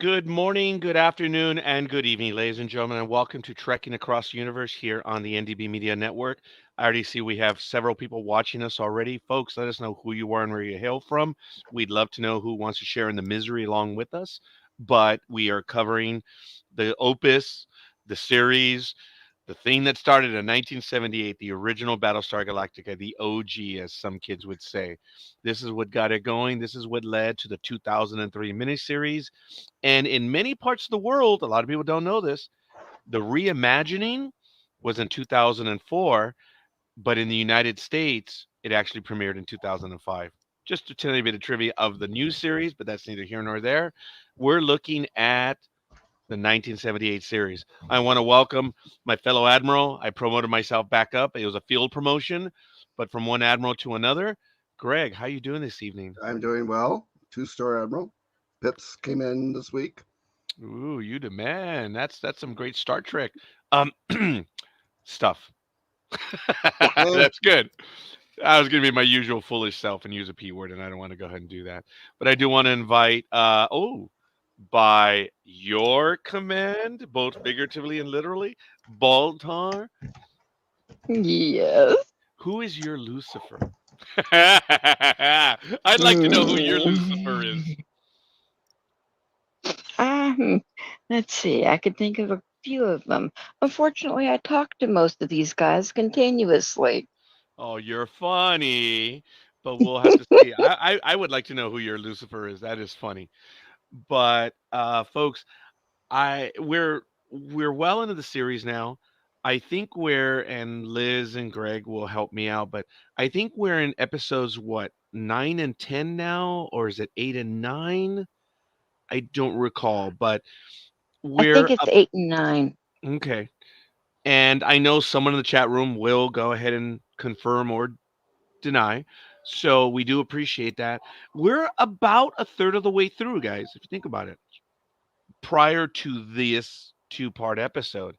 Good morning, good afternoon, and good evening, ladies and gentlemen, and welcome to Trekking Across the Universe here on the NDB Media Network. I already see we have several people watching us already. Folks, let us know who you are and where you hail from. We'd love to know who wants to share in the misery along with us. But we are covering the opus, the series, the thing that started in 1978, the original Battlestar Galactica, the OG, as some kids would say. This is what got it going. This is what led to the 2003 miniseries. And in many parts of the world, a lot of people don't know this, the reimagining was in 2004, but in the United States, it actually premiered in 2005. Just a tiny bit of trivia of the new series, but that's neither here nor there. We're looking at the 1978 series. I want to welcome my fellow admiral. I promoted myself back up. It was a field promotion, but from one admiral to another. Greg, how you doing this evening? I'm doing well. Two-star Admiral. Pips came in this week. Ooh, you the man. That's some great Star Trek um stuff. That's good. I was gonna be my usual foolish self and use a P word, and I don't want to go ahead and do that. But I do want to invite by your command, both figuratively and literally, Baltar, Yes. who is your Lucifer? I'd like to know who your Lucifer is. Mm. Um, let's see. I could think of a few of them. Unfortunately, I talk to most of these guys continuously. Oh, you're funny, but we'll have to see. I would like to know who your Lucifer is. That is funny. But folks, I we're well into the series now. I think we're and Liz and Greg will help me out, but I think we're in episodes what 9 and 10 now, or is it 8 and 9? I don't recall, but I think we're it's up. 8 and 9. Okay, and I know someone in the chat room will go ahead and confirm or deny. So we do appreciate that. We're about a third of the way through, guys, if you think about it, prior to this two-part episode.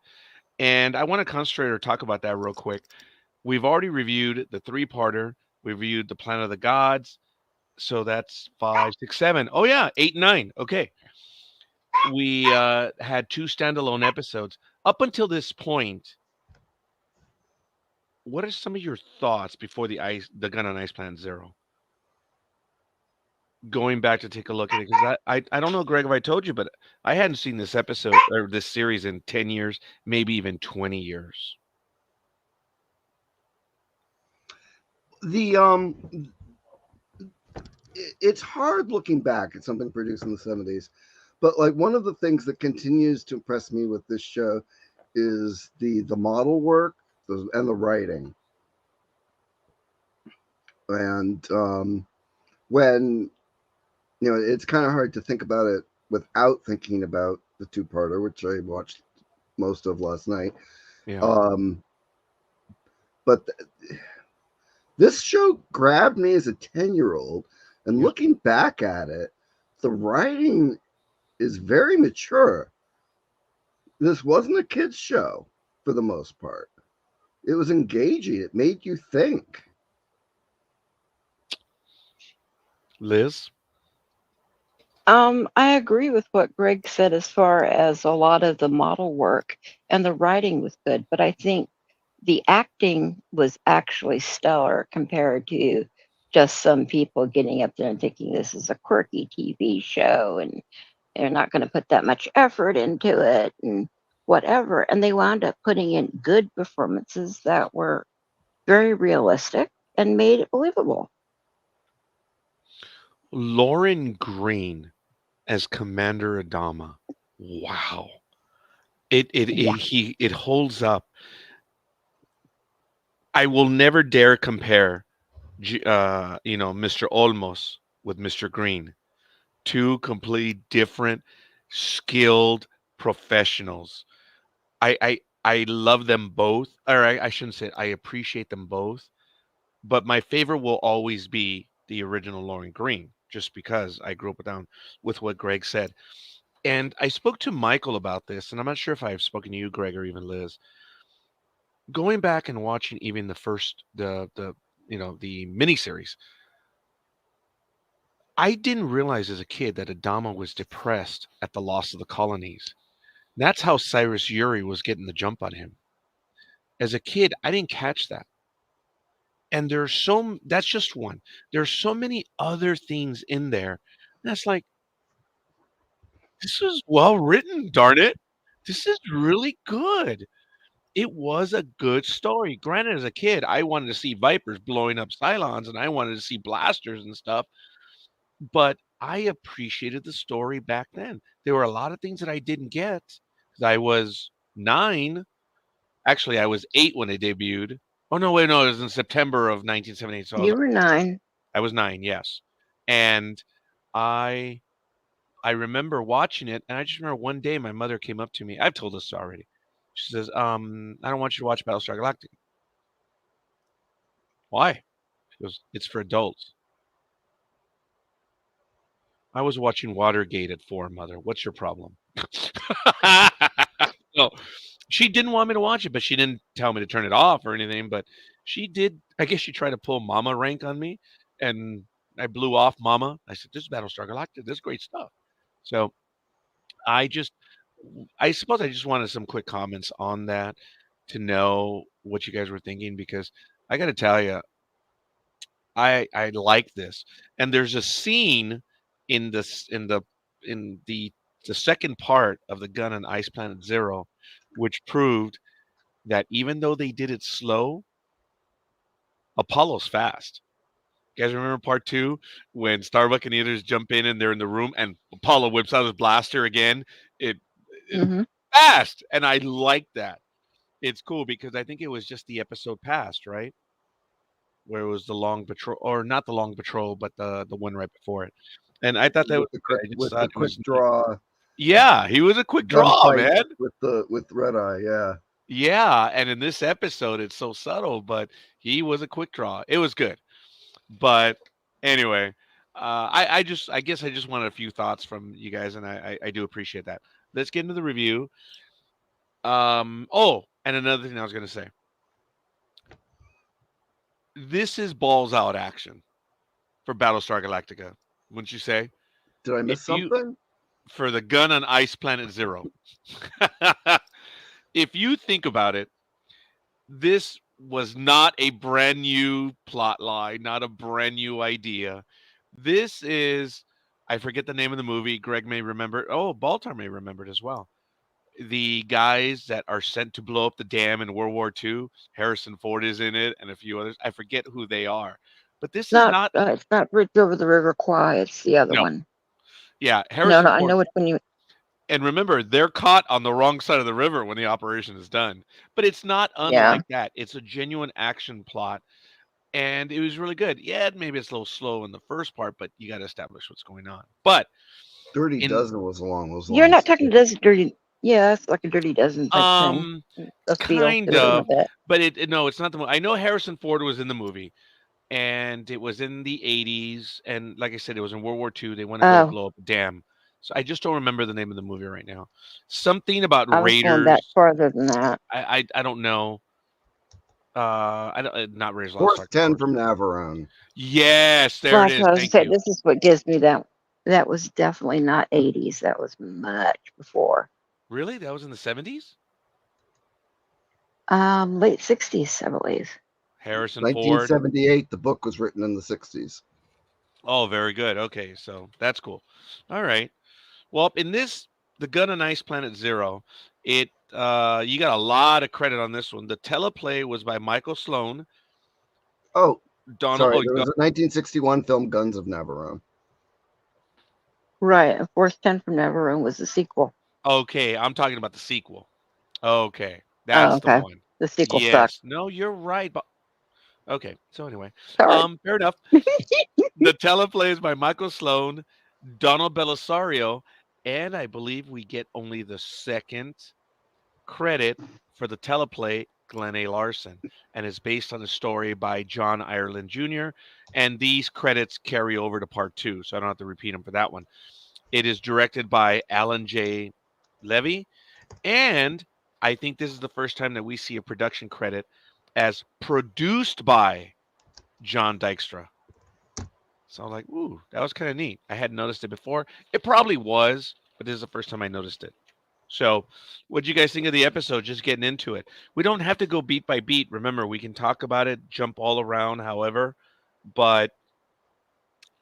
And I want to concentrate or talk about that real quick. We've already reviewed the three-parter. We reviewed the Planet of the Gods. So that's 5, 6, 7. Oh yeah, 8 and 9. Okay. We had two standalone episodes. Up until this point, what are some of your thoughts before the Gun on Ice Planet Zero? Going back to take a look at it because I don't know, Greg, if I told you, but I hadn't seen this episode or this series in 10 years, maybe even 20 years. The it's hard looking back at something produced in the 70s, but like one of the things that continues to impress me with this show is the model work and the writing. And when it's kind of hard to think about it without thinking about the two-parter, which I watched most of last night. Yeah. Um, but this show grabbed me as a 10-year-old, and Yep. looking back at it, the writing is very mature. This wasn't a kids' show for the most part. It was engaging, it made you think. Liz? I agree with what Greg said as far as a lot of the model work and the writing was good, but I think the acting was actually stellar compared to just some people getting up there and thinking this is a quirky TV show and they're not going to put that much effort into it and whatever. And they wound up putting in good performances that were very realistic and made it believable. Lauren Green as Commander Adama. Wow. Yeah. It holds up. I will never dare compare Mr. Olmos with Mr. Green. Two completely different, skilled professionals. I love them both. Or I shouldn't say it, I appreciate them both. But my favorite will always be the original Lauren Green, just because I grew up down with what Greg said. And I spoke to Michael about this, and I'm not sure if I've spoken to you, Greg, or even Liz. Going back and watching even the first the miniseries, I didn't realize as a kid that Adama was depressed at the loss of the colonies. That's how Cyrus Uri was getting the jump on him. As a kid, I didn't catch that. And that's just one. There's so many other things in there. That's like, this is well written, darn it. This is really good. It was a good story. Granted, as a kid, I wanted to see Vipers blowing up Cylons and I wanted to see blasters and stuff, but I appreciated the story back then. There were a lot of things that I didn't get because I was 9. Actually, I was 8 when they debuted. Oh, no, wait, no, it was in September of 1978. So You were 9. I was 9, yes. And I I remember watching it, and I just remember one day my mother came up to me. I've told this already. She says, I don't want you to watch Battlestar Galactica. Why? She goes, it's for adults. I was watching Watergate at 4, Mother. What's your problem? No, she didn't want me to watch it, but she didn't tell me to turn it off or anything. But she did. I guess she tried to pull Mama rank on me, and I blew off Mama. I said, "This is Battlestar Galactica. This is great stuff." So I just, I suppose I just wanted some quick comments on that to know what you guys were thinking because I got to tell you, I like this. And there's a scene in this in the second part of the Gun on Ice Planet Zero, which proved that even though they did it slow, Apollo's fast. You guys remember part 2 when Starbuck and the others jump in and they're in the room and Apollo whips out his blaster again? It it's Hmm. fast, and I like that. It's cool because I think it was just the episode past, right? Where it was the long patrol, or not the long patrol, but the one right before it. And I thought that was good. I just with thought the it quick was neat. draw Yeah, he was a quick draw, gunfight man. with Red Eye. Yeah, Yeah, and in this episode, it's so subtle, but he was a quick draw. It was good. But anyway, I guess I just wanted a few thoughts from you guys, and I do appreciate that. Let's get into the review. Oh, and another thing I was going to say. This is balls out action for Battlestar Galactica, wouldn't you say? did I If miss you something? For the Gun on Ice Planet Zero. If you think about it, this was not a brand new plot line, not a brand new idea. This is, I forget the name of the movie. Greg may remember. Oh, Baltar may remember it as well. The guys that are sent to blow up the dam in World War II. Harrison Ford is in it, and a few others. I forget who they are, but this is not. It's not Bridge Over the River Kwai. It's the other No, one. yeah, No, Harrison no, I Ford. know which one you. And remember, they're caught on the wrong side of the river when the operation is done. But it's not Yeah, unlike that. It's a genuine action plot, and it was really good. Yeah, maybe it's a little slow in the first part, but you got to establish what's going on. But Dirty in Dozen was along those you're not lines talking too. to this dirty. Yeah, it's like a Dirty Dozen type thing. um, A feel kind to it a little of, bit. but no, it's not the movie. I know Harrison Ford was in the movie, and it was in the 80s, and like I said, it was in World War II. They want to go to Oh, blow up a dam. So I just don't remember the name of the movie right now. Something about I was going back Raiders. farther than that. I don't know. I don't, not Raiders Lost Force Ark, of 10 course. from Navarone. Yes, there Well, it that's is. what I was Thank saying. you. This is what gives me that. That was definitely not 80s. That was much before. Really? That was in the 70s? Late 60s, I believe. Harrison Ford. 1978. The book was written in the 60s. Oh, very good. Okay, so that's cool. All right. Well, in this, the Gun and Ice Planet Zero, it you got a lot of credit on this one. The teleplay was by Michael Sloan, Oh, Donald. sorry. Oh, There was a 1961 film, Guns of Navarone. Right. And Force 10 from Neverroom was the sequel. okay. I'm talking about the sequel. Okay, Oh, that's the okay. one. The sequel sucked. Yes. No, you're right. But okay. So anyway, Sorry. fair enough. The teleplay is by Michael Sloan, Donald Belisario, and I believe we get only the second credit for the teleplay, Glenn A. Larson, and is based on a story by John Ireland Jr. And these credits carry over to part 2, so I don't have to repeat them for that one. It is directed by Alan J. Levy, and I think this is the first time that we see a production credit as produced by John Dykstra. So I'm like, ooh, that was kind of neat. I hadn't noticed it before. It probably was, but this is the first time I noticed it. So, what do you guys think of the episode? Just getting into it. We don't have to go beat by beat. Remember, we can talk about it, jump all around, however. But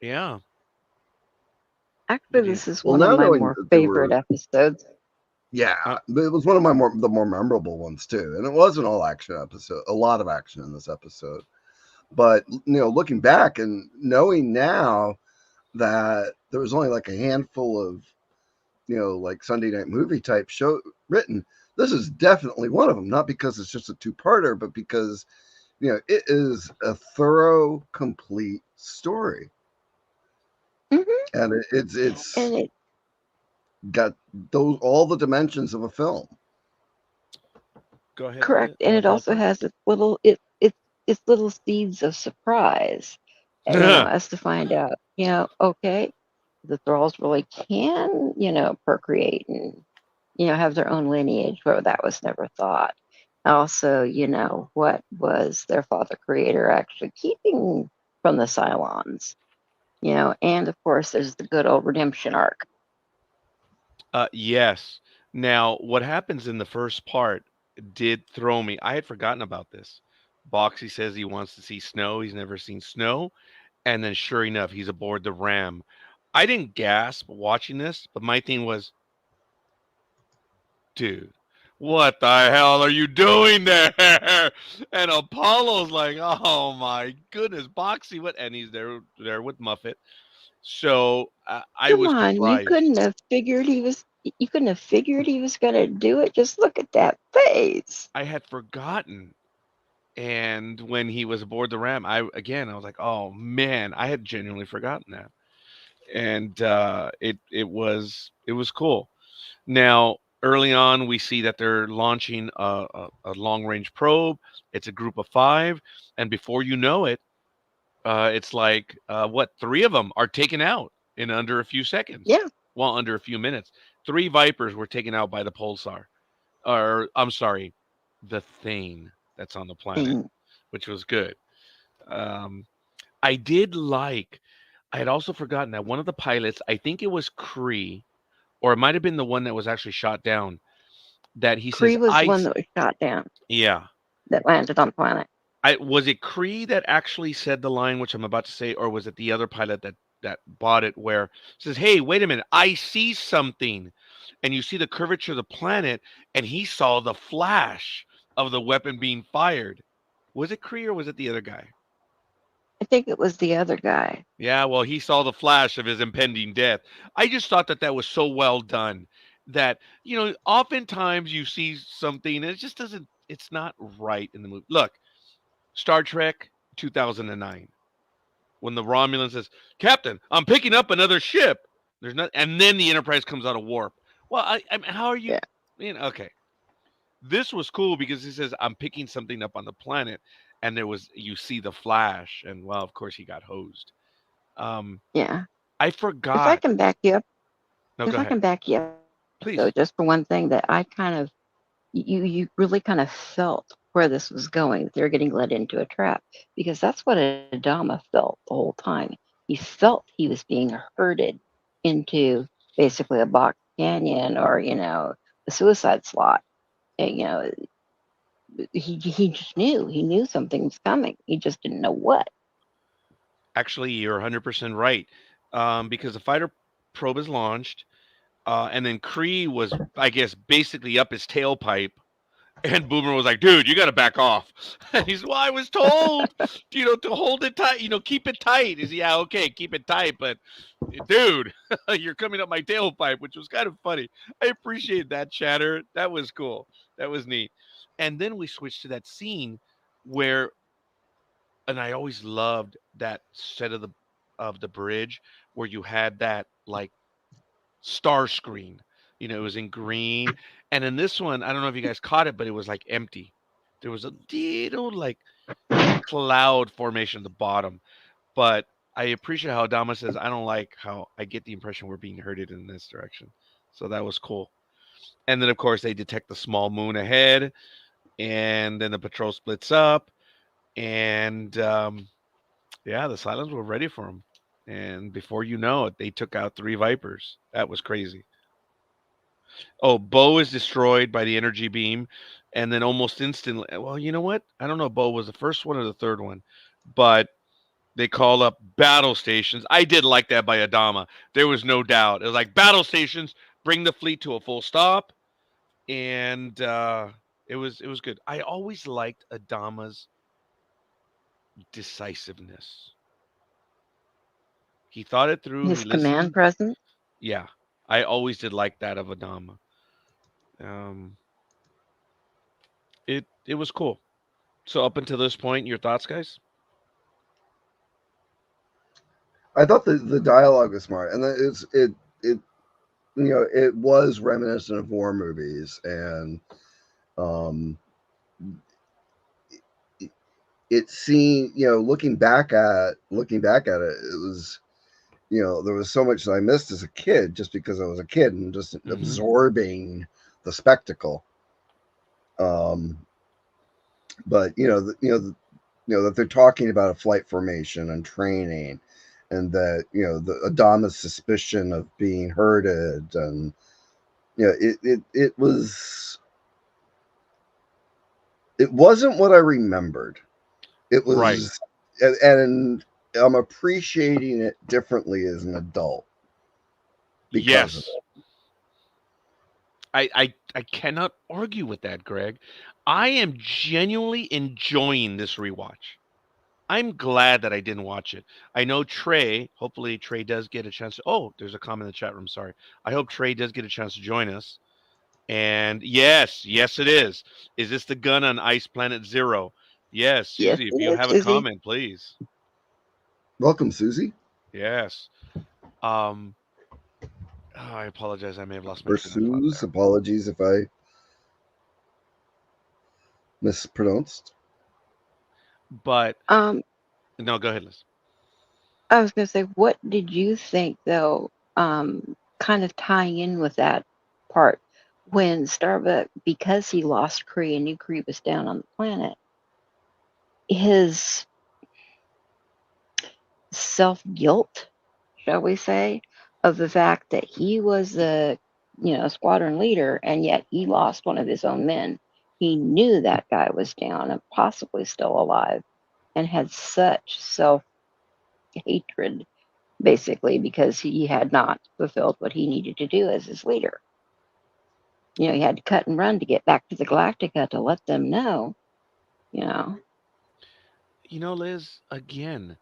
yeah, Actually, what do you? this is Well, one of now my knowing more that there favorite were, episodes. yeah, Uh, but it was one of the more memorable ones too, and it was an all action episode, a lot of action in this episode. But looking back and knowing now that there was only like a handful of like Sunday night movie type show written, this is definitely one of them. Not because it's just a two-parter, but because it is a thorough, complete story, Hmm. and it's And it got those all the dimensions of a film. go ahead, correct, and it also Ballpark. has its little seeds of surprise, as to find out, okay, the thralls really can, procreate and have their own lineage, where that was never thought. Also, what was their father creator actually keeping from the Cylons? And of course, there's the good old redemption arc. Yes. Now, what happens in the first part did throw me. I had forgotten about this. Boxy says he wants to see snow. He's never seen snow. And then, sure enough, he's aboard the Ram. I didn't gasp watching this, but my thing was, dude, what the hell are you doing there? And Apollo's like, oh my goodness, Boxy, what? And he's there with Muffet. So I Come was on, you surprised. couldn't have figured he was. You couldn't have figured he was going to do it. Just look at that face. I had forgotten. And when he was aboard the Ram, I was like, oh man, I had genuinely forgotten that. And it was cool. Now, early on, we see that they're launching a long range probe. It's a group of five, and before you know it, it's like what, three of them are taken out in under a few seconds. Yeah, Well, under a few minutes. Three Vipers were taken out by the pulsar, or I'm sorry, the Thane that's on the planet, thing. which was good. Um, I did like. I had also forgotten that one of the pilots, I think it was Cree, or it might have been the one that was actually shot down. That he says, Kree was the "I one that was shot down, yeah." that landed on the planet. I was it Cree that actually said the line which I'm about to say, or was it the other pilot that bought it? Where it says, "Hey, wait a minute, I see something," and you see the curvature of the planet, and he saw the flash of the weapon being fired. Was it Cree or was it the other guy? I think it was the other guy. Yeah, well, he saw the flash of his impending death. I just thought that that was so well done that, oftentimes you see something and it just doesn't, it's not right in the movie. Look, Star Trek 2009, when the Romulan says, Captain, I'm picking up another ship. There's not, and then the Enterprise comes out of warp. Well, I mean, how are you? Yeah, Okay. This was cool because he says, I'm picking something up on the planet. And you see the flash. And well, of course, he got hosed. Um, yeah. I If I forgot. can back you up, No, if go I ahead. can back you up, though, just Please. for one thing, that I kind of, you really kind of felt where this was going, that they're getting led into a trap, because that's what Adama felt the whole time. He felt he was being herded into basically a box canyon, or a suicide slot. And, he just knew. He knew something was coming. He just didn't know what. Actually, you're 100% right. Because the fighter probe is launched, and then Kree was, I guess, basically up his tailpipe. And Boomer was like, dude, you got to back off. And he's, well, I was told, to hold it tight, keep it tight. He's, yeah, okay, keep it tight. But, dude, you're coming up my tailpipe, which was kind of funny. I appreciate that, Chatter. That was cool. That was neat. And then we switched to that scene where, and I always loved that set of the bridge where you had that like star screen. It was in green. And in this one, I don't know if you guys caught it, but it was like empty. There was a little like cloud formation at the bottom. But I appreciate how Adama says, I don't like how I get the impression we're being herded in this direction. So that was cool. And then, of course, they detect the small moon ahead. And then the patrol splits up. And yeah, the Cylons were ready for him. And before you know it, they took out 3 Vipers. That was crazy. Oh, Bo is destroyed by the energy beam, and then almost instantly. Well, you know what? I don't know. If Bo was the first one or the third one, but they call up battle stations. I did like that by Adama. There was no doubt. It was like battle stations, bring the fleet to a full stop, and it was good. I always liked Adama's decisiveness. He thought it through. He His command listened. presence. Yeah, I always did like that of Adama. Um, it was cool. So up until this point, your thoughts, guys? I thought the dialogue was smart, and it it was reminiscent of war movies, and um, it, it seemed looking back at it, it was there was so much that I missed as a kid just because I was a kid and just Hmm. absorbing the spectacle. Um, but that they're talking about a flight formation and training, and that the Adama's suspicion of being herded, and it wasn't what I remembered. It Right. was, and I'm appreciating it differently as an adult because of Yes. I cannot argue with that, Greg. I am genuinely enjoying this rewatch. I'm glad that I didn't watch it. I know Trey, hopefully Trey does get a chance to, oh, there's a comment in the chat room, sorry. I hope Trey does get a chance to join us. And yes, yes it is. Is this the gun on Ice Planet Zero? Yes, Yes, Susie, if it you is, have a Susie. comment, please. Welcome, Susie, Yes. Um, oh, I apologize. I may have lost my or train of thought Suze. there. Apologies if I mispronounced. But Um, no, go ahead, Liz. I was going to say, what did you think, though, kind of tying in with that part when Starbuck, because he lost Kree and knew Kree was down on the planet, his self guilt, shall we say, of the fact that he was the, squadron leader and yet he lost one of his own men. He knew that guy was down and possibly still alive and had such self hatred basically because he had not fulfilled what he needed to do as his leader. He had to cut and run to get back to the Galactica to let them know, you know. Liz, again,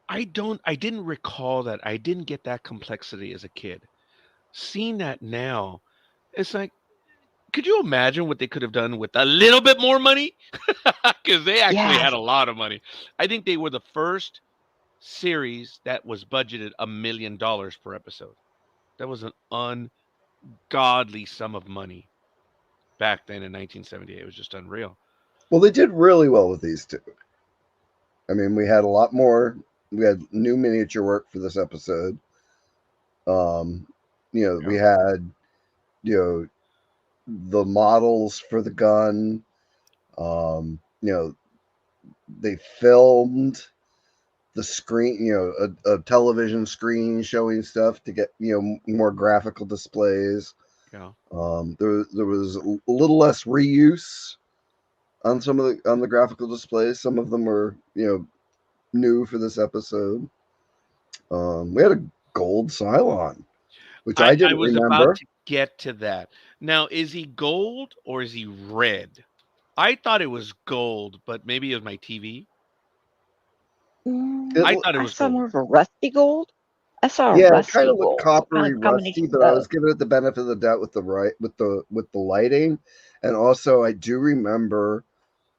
I didn't recall that. I didn't get that complexity as a kid. Seeing that now, it's like, could you imagine what they could have done with a little bit more money? Because they actually had Yes, a lot of money. I think they were the first series that was budgeted $1 million per episode. That was an ungodly sum of money back then in 1978. It was just unreal. Well, they did really well with these two. I mean, we had a lot more. We had new miniature work for this episode. Um, we Yeah. had you know the models for the gun. Um, you know, they filmed the screen, a television screen showing stuff to get more graphical displays. Yeah. There was a little less reuse on some of the graphical displays. Some of them were new for this episode. We had a gold Cylon, which I I didn't was about remember. to get to that. Now, is he gold or is he red? I thought it was gold, but maybe it was my TV. I thought it I was saw gold. more of a rusty gold. I saw a Yeah, it kind rusty of looked gold, kind coppery, of rusty, combination but of I both. was giving it the benefit of the doubt with the lighting, and also I do remember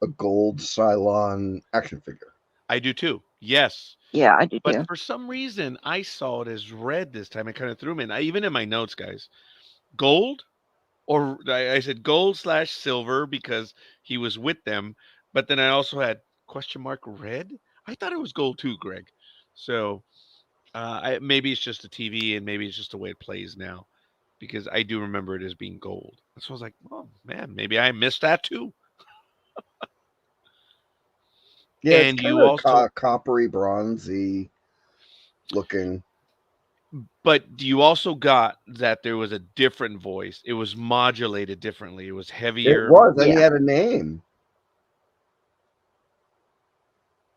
a gold Cylon action figure. I do too. Yes. Yeah, I do But too. for some reason, I saw it as red this time. It kind of threw me. And even in my notes, guys, gold, or I said gold slash silver because he was with them. But then I also had question mark red. I thought it was gold too, Greg. So maybe it's just a TV and maybe it's just the way it plays now because I do remember it as being gold. So I was like, oh man, maybe I missed that too. Yeah, it's And kind you of also, coppery, bronzy. looking. But you also got that there was a different voice. It was modulated differently. It was It heavier. was, and he Yeah. had a name.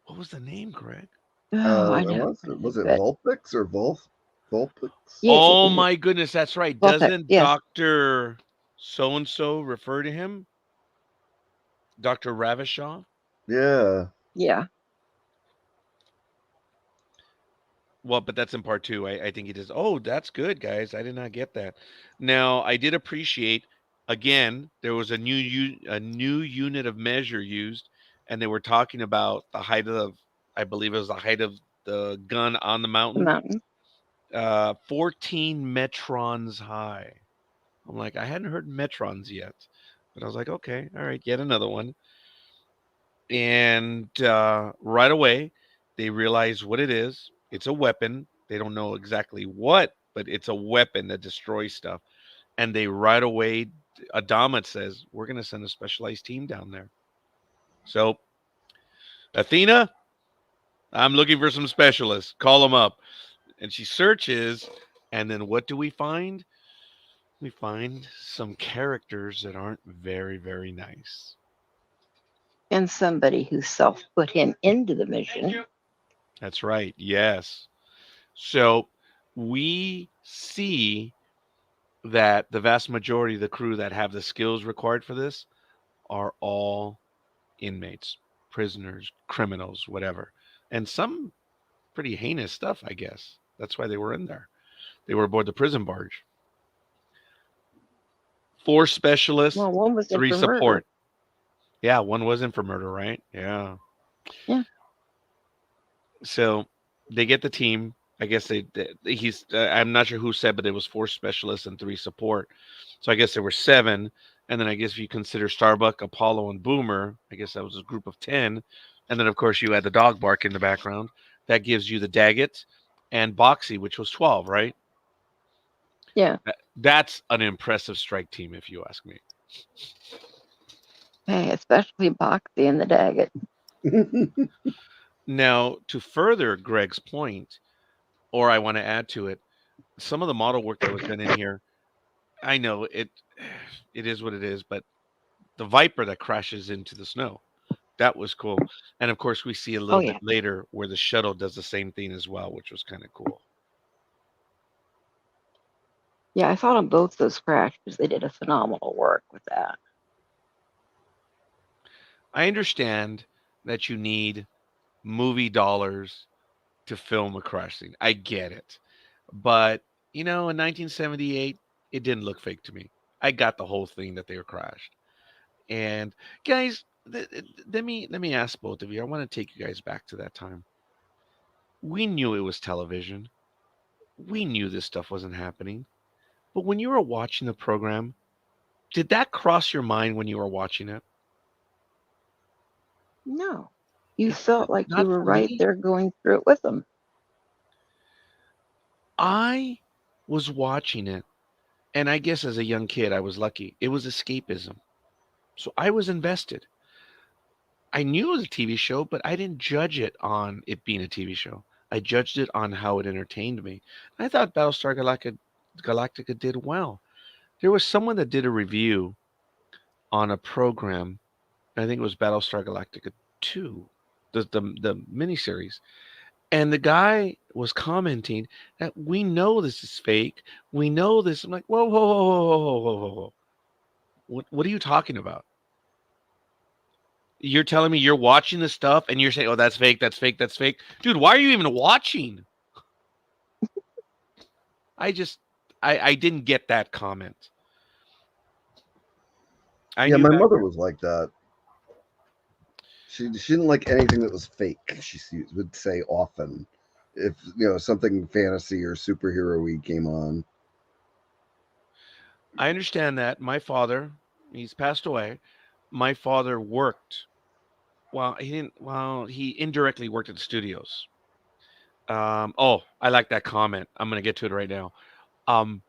What was the name, Greg? Oh, I know. Was it But Vulpix or Vulpix? yeah, Oh my goodness, that's right. Vulpix. Doesn't Yes. Dr. So and so refer to him? Dr. Ravishaw? Yeah. Yeah. Well, but that's in part two. I think he does. Oh, that's good, guys. I did not get that. Now, I did appreciate again, there was a new unit of measure used, and they were talking about the height of I believe it was the height of the gun on the The mountain. mountain. 14 metrons high. I'm like, I hadn't heard metrons yet. But I was like, okay, all right, yet another one. And right away, they realize what it is. It's a weapon. They don't know exactly what, but it's a weapon that destroys stuff. And they right away, Adamat says, we're going to send a specialized team down there. So, Athena, I'm looking for some specialists. Call them up. And she searches. And then what do we find? We find some characters that aren't very, very nice. And somebody who self put him into the mission. That's right. Yes. So we see that the vast majority of the crew that have the skills required for this are all inmates, prisoners, criminals, whatever. And some pretty heinous stuff, I guess. That's why they were in there. They were aboard the prison barge. 4 specialists, Well, one was in 3 for murder. support. Yeah, one was in for murder, right? Yeah. Yeah. So they get the team. I guess he's. I'm not sure who said, but it was 4 specialists and 3 support. So I guess there were 7. And then I guess if you consider Starbuck, Apollo, and Boomer, I guess that was a group of 10. And then of course you had the dog bark in the background. That gives you the Daggett and Boxy, which was 12, right? Yeah. That's an impressive strike team, if you ask me. Hey, especially Boxy and the Daggett. Now, to further Greg's point, or I want to add to it, some of the model work that was done in here, I know it is what it is, but the Viper that crashes into the snow, that was cool. And of course, we see a little bit later where the shuttle does the same thing as well, which was kind of cool. Yeah, I thought on both those crashes they did a phenomenal work with that. I understand that you need movie dollars to film a crash scene. I get it. But, in 1978, it didn't look fake to me. I got the whole thing that they were crashed. And guys, let me ask both of you. I want to take you guys back to that time. We knew it was television. We knew this stuff wasn't happening. But when you were watching the program, did that cross your mind when you were watching it? No, you felt like you Not were for right me. there going through it with them. I was watching it, and I guess as a young kid, I was lucky. It was escapism. So I was invested. I knew it was a TV show, but I didn't judge it on it being a TV show. I judged it on how it entertained me. I thought Battlestar Galactica did well. There was someone that did a review on a program. I think it was Battlestar Galactica 2, the miniseries. And the guy was commenting that we know this is fake. We know this. I'm like, whoa, whoa, whoa, whoa, whoa, whoa, whoa, whoa. What are you talking about? You're telling me you're watching this stuff and you're saying, oh, that's fake, that's fake, that's fake. Dude, why are you even watching? I just, I didn't get that comment. I Yeah, knew my back mother there. was like that. She didn't like anything that was fake. She would say often, if something fantasy or superhero-y came on. I understand that. My father, he's passed away. My father worked. Well, he didn't. Well, he indirectly worked at the studios. Oh, I like that comment. I'm gonna get to it right now. Um,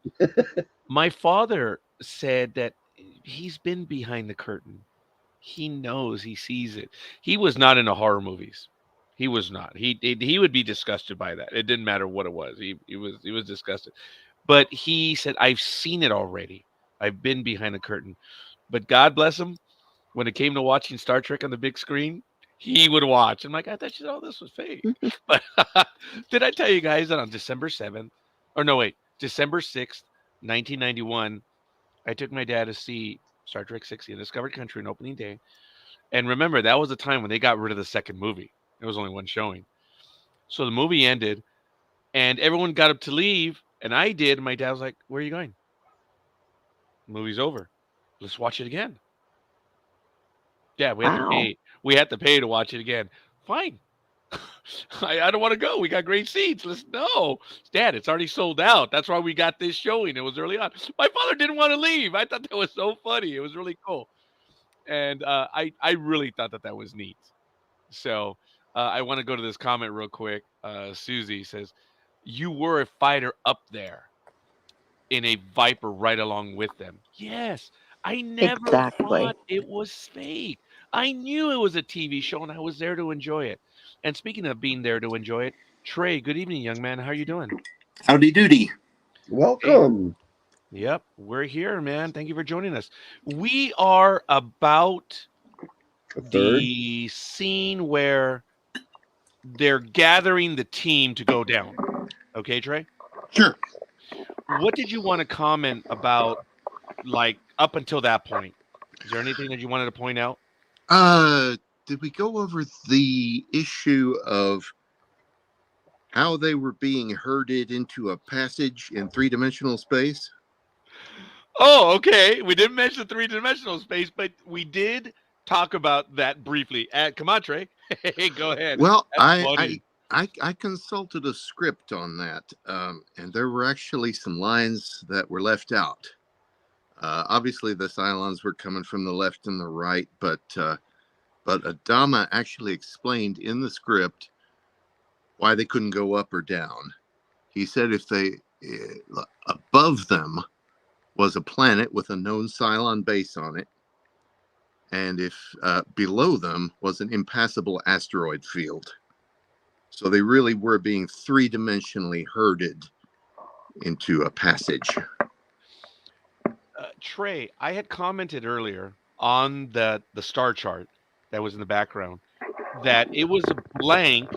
my father said that he's been behind the curtain. He knows, he sees it. He was not into horror movies. He was not. He would be disgusted by that. It didn't matter what it was. He was disgusted. But he said, "I've seen it already. I've been behind the curtain." But God bless him, when it came to watching Star Trek on the big screen, he would watch. I'm like, I thought you said all this was fake. But did I tell you guys that on December 7th, or no, wait, December 6th, 1991, I took my dad to see Star Trek 60, Undiscovered Country on opening day. And remember, that was the time when they got rid of the second movie. There was only one showing. So the movie ended, and everyone got up to leave, and I did. And my dad was like, "Where are you going? The movie's over. Let's watch it again." Yeah, we had to Wow. pay. We had to pay to watch it again. Fine. I don't want to go. We got great seats. Let's no, Dad. It's already sold out. That's why we got this showing. It was early on. My father didn't want to leave. I thought that was so funny. It was really cool, and I really thought that was neat. So I want to go to this comment real quick. Susie says, "You were a fighter up there in a Viper right along with them." Yes, I never Exactly. thought it was fake. I knew it was a TV show, and I was there to enjoy it. And speaking of being there to enjoy it, Trey, good evening, young man. How are you doing? Howdy doody. Hey, Welcome. yep, we're here, man. Thank you for joining us. We are about A third. the scene where they're gathering the team to go down. Okay, Trey? Sure. What did you want to comment about, like, up until that point? Is there anything that you wanted to point out? Did we go over the issue of how they were being herded into a passage in three-dimensional space? Oh, okay. We didn't mention three-dimensional space, but we did talk about that briefly. Come on, Trey. Hey, go ahead. Well, That's funny. I consulted a script on that, and there were actually some lines that were left out. Obviously, the Cylons were coming from the left and the right, but Adama actually explained in the script why they couldn't go up or down. He said if they above them was a planet with a known Cylon base on it, and if below them was an impassable asteroid field. So they really were being three-dimensionally herded into a passage. Trey, I had commented earlier on the star chart that was in the background that it was blank,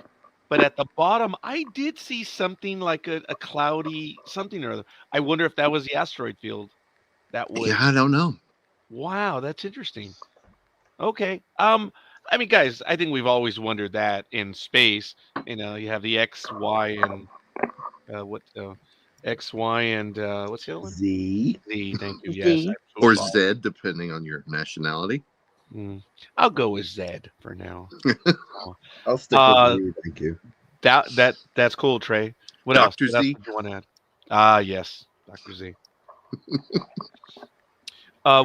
but at the bottom I did see something like a cloudy something or other. I wonder if that was the asteroid field. That Yeah, was I don't know. wow, that's interesting. Okay. I mean, guys, I think we've always wondered that in space. You know, you have the X, Y, and what X, Y, and what's the other one? Z. Z. Thank you. Yes, Z. I'm so Or sorry. Z, depending on your nationality. I'll go with Z for now. I'll stick with Z. Thank you. That's cool, Trey. What else? Dr. What else Z. did you want to add? Ah, yes, Dr. Z.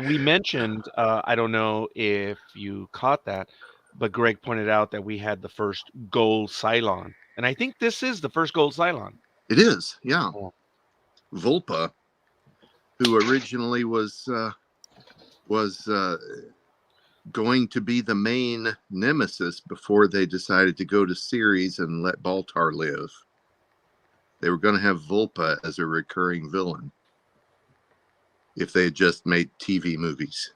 We mentioned, I don't know if you caught that, but Greg pointed out that we had the first gold Cylon. And I think this is the first gold Cylon. It is, yeah. Oh. Vulpa, who originally was going to be the main nemesis before they decided to go to Ceres and let Baltar live. They were going to have Vulpa as a recurring villain if they had just made TV movies.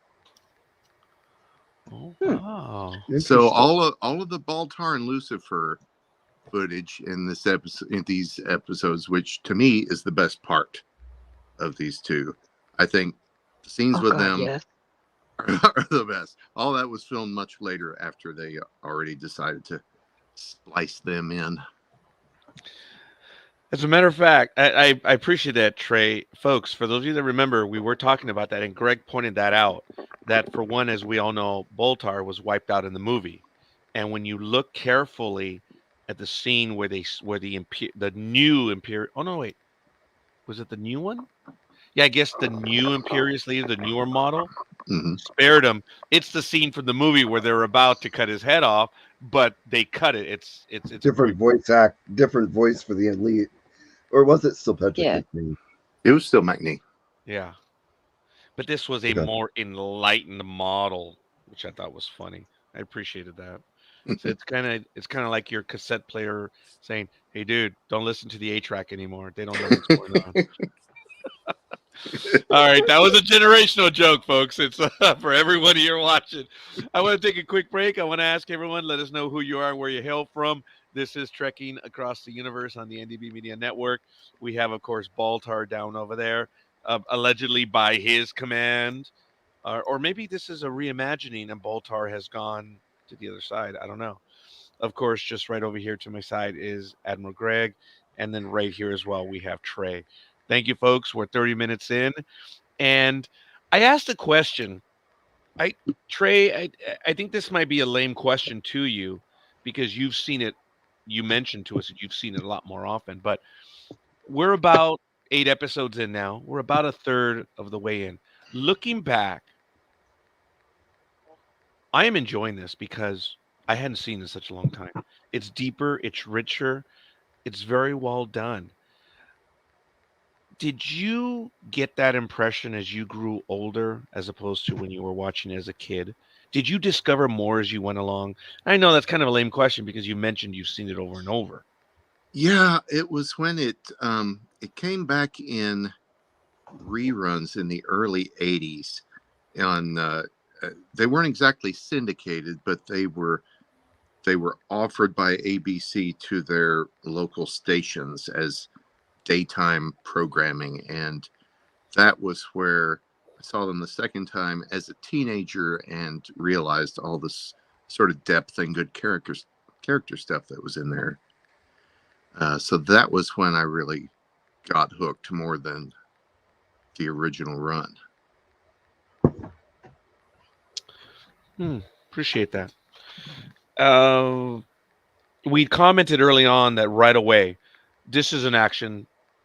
Oh, wow. So all of the Baltar and Lucifer footage in this episode, in these episodes, which to me is the best part of these two. I think the scenes with them Yes. are the best. All that was filmed much later after they already decided to splice them in. As a matter of fact, I appreciate that, Trey. Folks, for those of you that remember, we were talking about that, and Greg pointed that out, that for one, as we all know, Boltar was wiped out in the movie. And when you look carefully at the scene where the new Imperial, oh no, wait, was it the new one? Yeah, I guess the new Imperious leader, the newer model, spared him. It's the scene from the movie where they're about to cut his head off, but they cut it. It's different different voice for the elite. Or was it still Patrick McNee? It was still McNee. Yeah. But this was a more enlightened model, which I thought was funny. I appreciated that. So it's kind of like your cassette player saying, "Hey, dude, don't listen to the 8-track anymore. They don't know what's going on." All right, that was a generational joke, folks. It's for everyone here watching. I want to take a quick break. I want to ask everyone, let us know who you are and where you hail from. This is Trekking Across the Universe on the NDB Media Network. We have, of course, Baltar down over there, allegedly by his command. Or maybe this is a reimagining and Baltar has gone to the other side. I don't know. Of course, just right over here to my side is Admiral Greg. And then right here as well, we have Trey. Thank you, folks. We're 30 minutes in. And I asked a question. I Trey, I think this might be a lame question to you because you've seen it. You mentioned to us that you've seen it a lot more often, but we're about 8 episodes in now. We're about a third of the way in. Looking back, I am enjoying this because I hadn't seen it in such a long time. It's deeper, it's richer, it's very well done. Did you get that impression as you grew older as opposed to when you were watching as a kid? Did you discover more as you went along? I know that's kind of a lame question because you mentioned you've seen it over and over. Yeah, it was when it came back in reruns in the early 80s on they weren't exactly syndicated, but they were offered by ABC to their local stations as daytime programming, and that was where I saw them the second time as a teenager and realized all this sort of depth and good character stuff that was in there. So that was when I really got hooked more than the original run. Appreciate that. Uh, we commented early on that right away, this is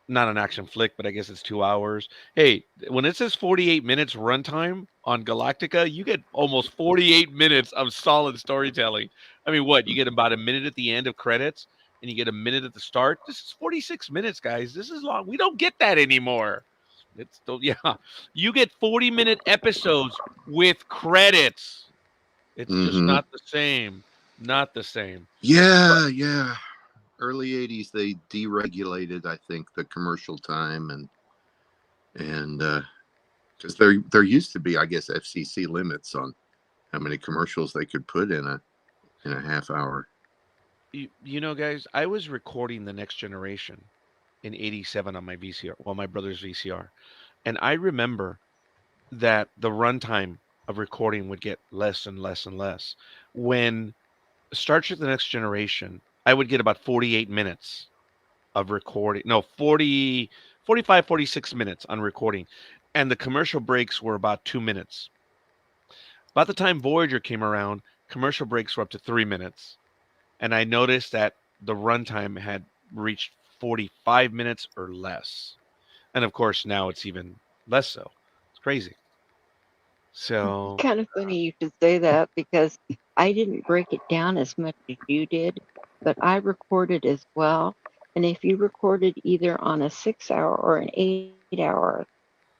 not an action flick, but I guess it's 2 hours. Hey, when it says 48 minutes runtime on Galactica, you get almost 48 minutes of solid storytelling. I mean, what? You get about a minute at the end of credits and you get a minute at the start. This is 46 minutes, guys. This is long. We don't get that anymore. It's still, yeah. You get 40-minute episodes with credits. It's just Mm-hmm. not the same. Not the same. Yeah. Early 80s, they deregulated, I think, the commercial time, and because there used to be, I guess, FCC limits on how many commercials they could put in a half hour. You know, guys, I was recording The Next Generation in 87 on my VCR, well, my brother's VCR. And I remember that the runtime of recording would get less and less and less. When Star Trek The Next Generation, I would get about 48 minutes of recording. No, 40, 45, 46 minutes on recording. And the commercial breaks were about 2 minutes. By the time Voyager came around, commercial breaks were up to 3 minutes. And I noticed that the runtime had reached 45 minutes or less. And of course, now it's even less so. It's crazy. So, Kind of funny you should say that because I didn't break it down as much as you did, but I recorded as well. And if you recorded either on a 6 hour or an 8 hour,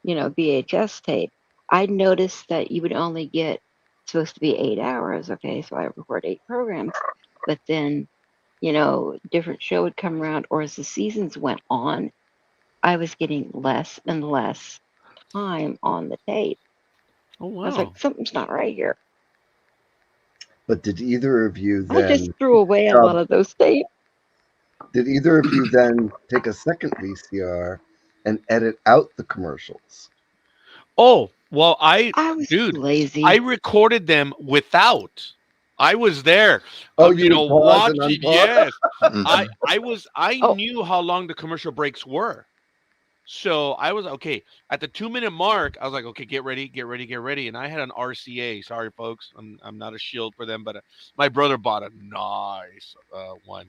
VHS tape, I noticed that you would only get supposed to be 8 hours. Okay, so I record 8 programs, but then, different show would come around, or as the seasons went on, I was getting less and less time on the tape. oh I was wow. like, something's not right here. But did either of you I just then threw away a dub, lot of those tapes. did either of you then take a second VCR and edit out the commercials? Oh, well, I was too dude, I lazy. recorded them without. I was there, Oh, you would pause and watching. unpause? Yes, Mhm. I Oh, knew how long the commercial breaks were. So I was okay at the 2 minute mark. I was like, okay, get ready, get ready, get ready. And I had an RCA. Sorry, folks, I'm not a shield for them, but my brother bought a nice one.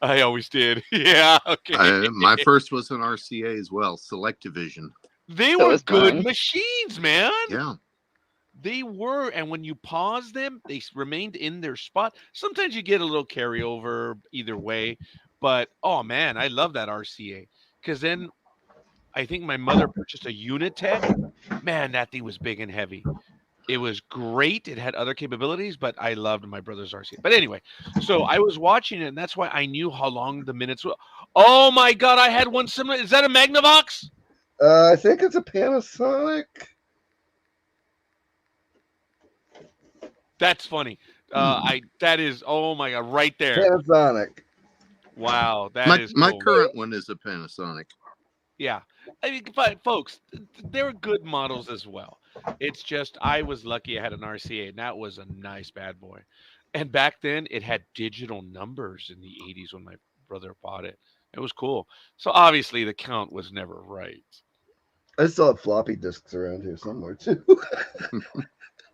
I always did. Yeah, okay. My first was an RCA as well, Selectivision. They so were was good mine. machines, man. Yeah. They were, and when you pause them, they remained in their spot. Sometimes you get a little carryover either way, but oh man, I love that RCA because then I think my mother purchased a Unitech. Man, that thing was big and heavy. It was great. It had other capabilities, but I loved my brother's RCA. But anyway, so I was watching it, and that's why I knew how long the minutes were. Oh my God, I had one similar. Is that a Magnavox? I think it's a Panasonic. That's funny. That is, oh my God, right there. Panasonic. Wow, that is My cool. current one is a Panasonic. Yeah. I mean, but folks, there were good models as well. It's just I was lucky I had an RCA, and that was a nice bad boy. And back then, it had digital numbers in the 80s when my brother bought it. It was cool. So obviously, the count was never right. I still have floppy disks around here somewhere too.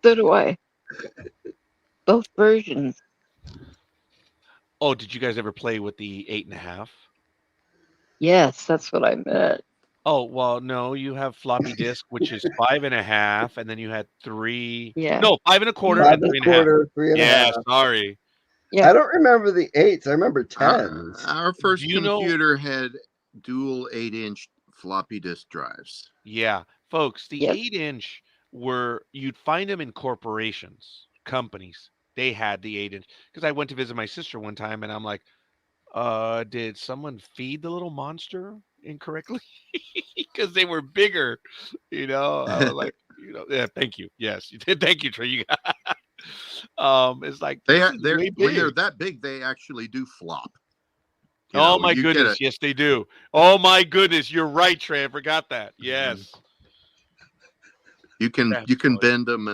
So do I. Both versions. Oh, did you guys ever play with the 8.5? Yes, that's what I meant. Oh, well, no, you have floppy disk, which is 5.5, and then you had 3. Yeah. No, 5.25 5 and and 3.5. a quarter, 3 and a Yeah, half. sorry. Yeah. I don't remember the 8s. I remember 10s. Our first Do you know- computer had dual 8-inch floppy disk drives. Yeah, folks, the Yep. 8-inch you'd find them in corporations, companies. They had the 8-inch because I went to visit my sister one time, and I'm like, did someone feed the little monster incorrectly? Because they were bigger, I was like, yeah, thank you. Yes, you did. Thank you, Trey. It's like this is way When they're big. that big, they actually do flop. Oh my you get goodness, yes they do. Oh my goodness, you're right, Trey. I forgot that. Yes. You can That's funny. bend them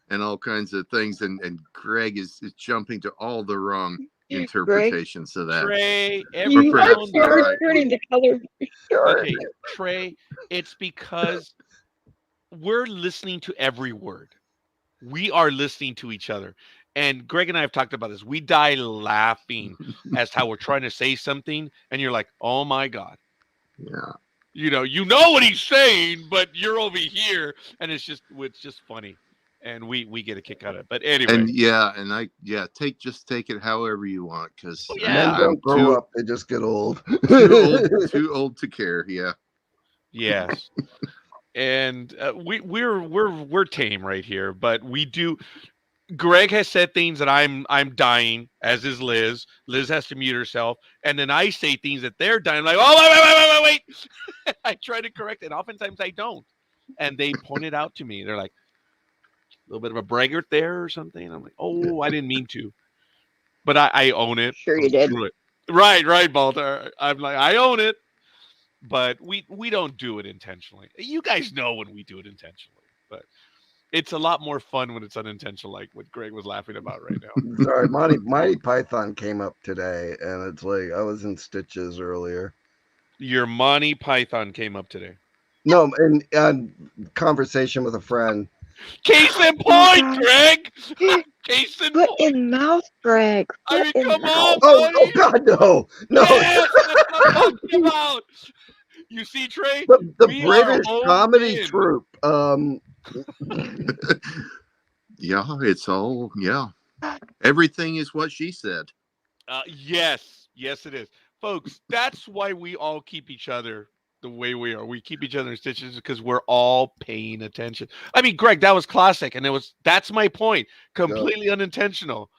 and all kinds of things, and Greg is jumping to all the wrong interpretations of that. Trey, Or every now perhaps and they're then. right. Turning the color of your shirt. Okay, Trey, it's because we're listening to every word. We are listening to each other. And Greg and I have talked about this. We die laughing as how we're trying to say something, and you're like, oh my God. Yeah. You know what he's saying, but you're over here, and it's just funny. And we get a kick out of it. But anyway. And just take it however you want, because Oh, yeah. Men I'm don't grow up; they just get old. too old to care. Yeah. Yes. And we're tame right here, but we do. Greg has said things that I'm dying, as is Liz. Liz has to mute herself, and then I say things that they're dying. Like, oh wait. I try to correct it. Oftentimes I don't, and they point it out to me. They're like, a little bit of a braggart there or something. I'm like, oh, I didn't mean to, but I own it. Sure you did. Screw it. Right, Baltar. I'm like, I own it, but we don't do it intentionally. You guys know when we do it intentionally, but it's a lot more fun when it's unintentional, like what Greg was laughing about right now. Sorry, Mighty Python came up today, and it's like I was in stitches earlier. Your Monty Python came up today. No, in conversation with a friend. Case in point, Greg. Case in Put point. in mouth, Greg. I mean, Put in come mouth. on, Oh buddy. God, no. Yes, that's what I'm talking about. You see, Trey, The we British are comedy open. troupe. Yeah, it's all everything is what she said. Yes, it is, folks. That's why we all keep each other the way we are. We keep each other in stitches because we're all paying attention. I mean, Greg, that was classic, and that's my point. Completely unintentional.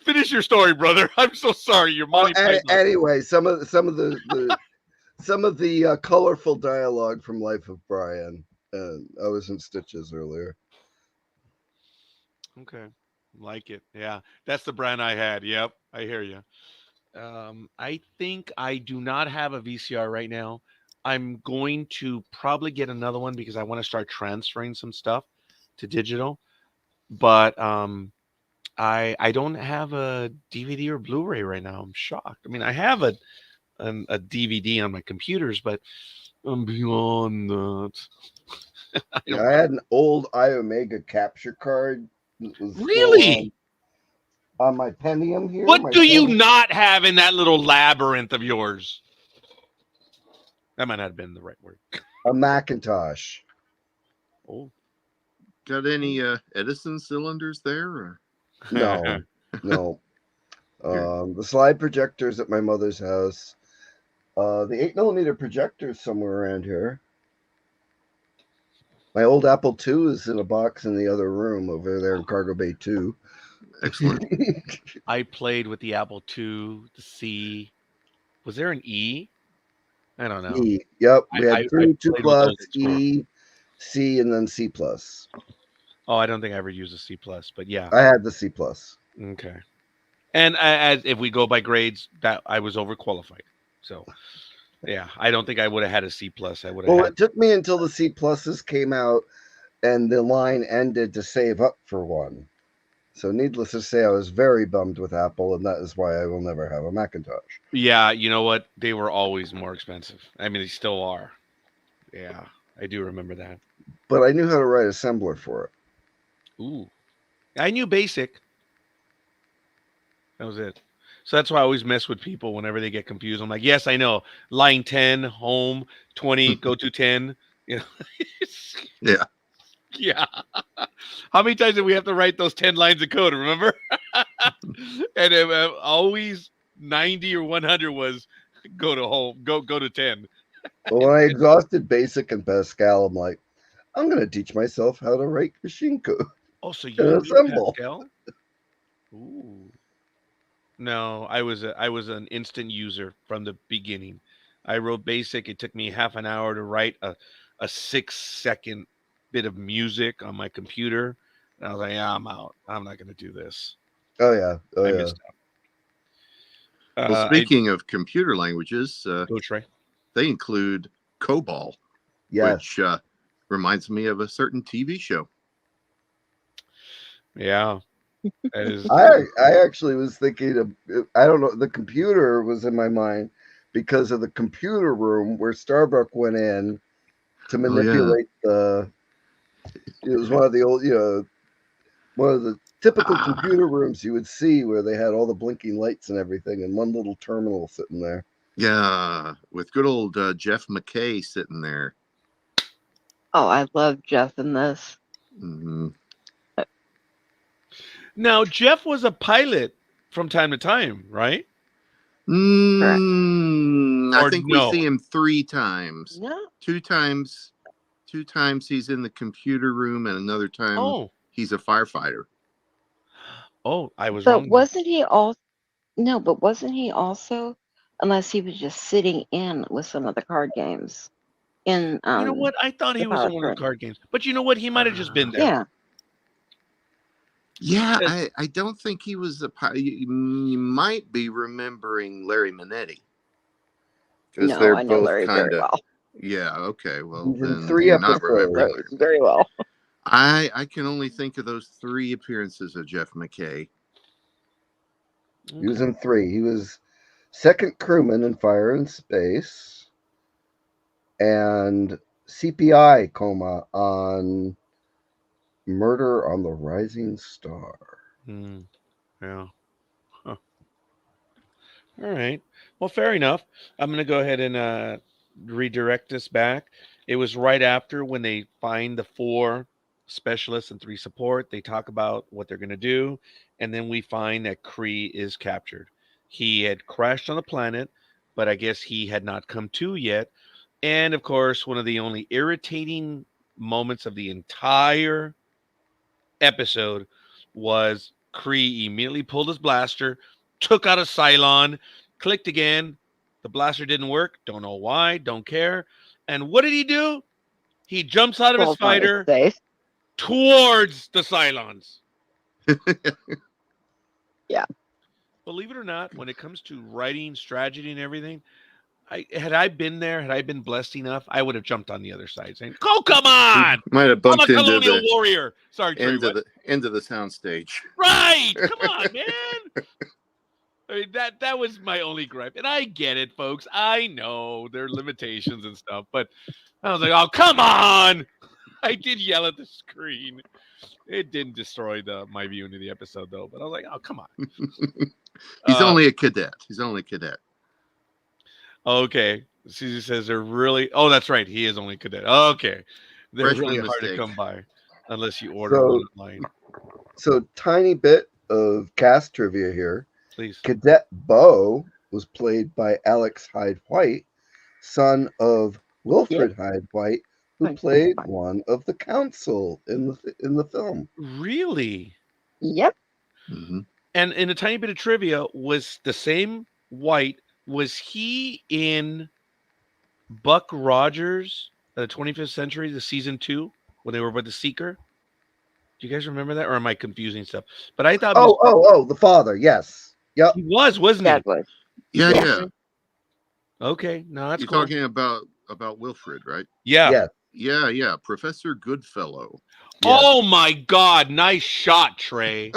Finish your story, brother. I'm so sorry. Your Monty Python. Anyway, some of the colorful dialogue from Life of Brian. I was in stitches earlier. Okay, like it. Yeah, that's the brand I had. Yep, I hear you. I think I do not have a VCR right now. I'm going to probably get another one because I want to start transferring some stuff to digital. But I don't have a DVD or Blu-ray right now. I'm shocked. I mean, I have a DVD on my computers, but I'm beyond that. I had an old iOmega capture card. That was Really? on my Pentium here. What do you not have in that little labyrinth of yours? That might not have been the right word. A Macintosh. Oh. Got any Edison cylinders there? Or? No. The slide projectors at my mother's house. The 8mm projector somewhere around here. My old Apple II is in a box in the other room over there in Cargo Bay 2. Excellent. I played with the Apple II, the C. Was there an E? I don't know. E. Yep, we I had 3, 2 played with plus, those as well. E, C, and then C plus. Oh, I don't think I ever used a C plus, but yeah. I had the C plus. Okay. And as if we go by grades, that I was overqualified. So yeah, I don't think I would have had a C plus. I would have Well, had. it took me until the C pluses came out and the line ended to save up for one. So, needless to say, I was very bummed with Apple, and that is why I will never have a Macintosh. Yeah, you know what? They were always more expensive. I mean, they still are. Yeah, I do remember that. But I knew how to write assembler for it. Ooh, I knew BASIC. That was it. So that's why I always mess with people whenever they get confused. I'm like, yes, I know. Line 10, home, 20, go to 10. You know, Yeah. yeah. How many times did we have to write those 10 lines of code? Remember? And always 90 or 100 was go to home, go to 10. But when I exhausted BASIC and Pascal, I'm like, I'm going to teach myself how to write machine code Oh, so you and knew assemble. Pascal? Ooh. No, I was an instant user from the beginning. I wrote BASIC. It took me half an hour to write a 6-second bit of music on my computer. And I was like, yeah, I'm out. I'm not going to do this. Oh, yeah. Oh, I yeah. missed out. Well, speaking of computer languages, Go Trey. they include COBOL, Yes. which reminds me of a certain TV show. Yeah. That is, I actually was thinking of, I don't know, the computer was in my mind because of the computer room where Starbuck went in to manipulate the, it was one of the old, one of the typical computer rooms you would see where they had all the blinking lights and everything and one little terminal sitting there. Yeah, with good old Jeff McKay sitting there. Oh, I love Jeff in this. Mm-hmm. now, Jeff was a pilot from time to time, right? I Or think no? we see him 3 times. No, 2 times he's in the computer room, and another time Oh, he's a firefighter. I was but wrong. wasn't he all? No, but wasn't he also? Unless he was just sitting in with some of the card games in You know what? I thought he the was in power one of the room. card games. But you know what? He might have just been there. Yeah, Yeah, Yes. I don't think he was a pilot. You might be remembering Larry Minetti. Because no, they're I know both Larry very kind of. well. Yeah, okay. Well, He's in then 3 you're not episodes. remembering Larry Larry. very well. I can only think of those 3 appearances of Jeff McKay. He was in 3. He was second crewman in Fire and Space and CPI coma on Murder on the Rising Star. Yeah. Huh. All right. Well, fair enough. I'm going to go ahead and redirect this back. It was right after when they find the 4 specialists and 3 support. They talk about what they're going to do. And then we find that Kree is captured. He had crashed on the planet, but I guess he had not come to yet. And of course, one of the only irritating moments of the entire episode was Kree immediately pulled his blaster, took out a Cylon, clicked again. The blaster didn't work. Don't know why. Don't care. And what did he do? He jumps out of his Falls on his fighter face. towards the Cylons. Yeah. Believe it or not, when it comes to writing, strategy, and everything, had I been there, had I been blessed enough, I would have jumped on the other side saying, "Oh, come on! Might have I'm a bumped into colonial the warrior." Sorry, Trey. end What? of the soundstage. Right? Come on, man. I mean, that was my only gripe, and I get it, folks. I know there are limitations and stuff, but I was like, "Oh, come on!" I did yell at the screen. It didn't destroy my viewing of the episode, though. But I was like, "Oh, come on." He's only a cadet. He's only a cadet. Okay. Susie says they're really. Oh, that's right. He is only cadet. Okay, they're Freshman really hard to mistake. come by unless you order one online. So, tiny bit of cast trivia here. Please. Cadet Bo was played by Alex Hyde White, son of Wilfred Hyde White, who Fine, played fine. one of the council in the film. Really? Yep. Mm-hmm. And in a tiny bit of trivia, was the same White, was he in Buck Rogers, the 25th Century, the season 2, when they were with the Seeker? Do you guys remember that, or am I confusing stuff? But I thought The father. Yes. Yep. he was, wasn't Dad he? was. Yeah, Yeah. yeah. Okay, no, that's You're cool. talking about Wilfred, right? Yeah. Yes. Yeah, yeah. Professor Goodfellow. Yes. Oh my God, nice shot, Trey.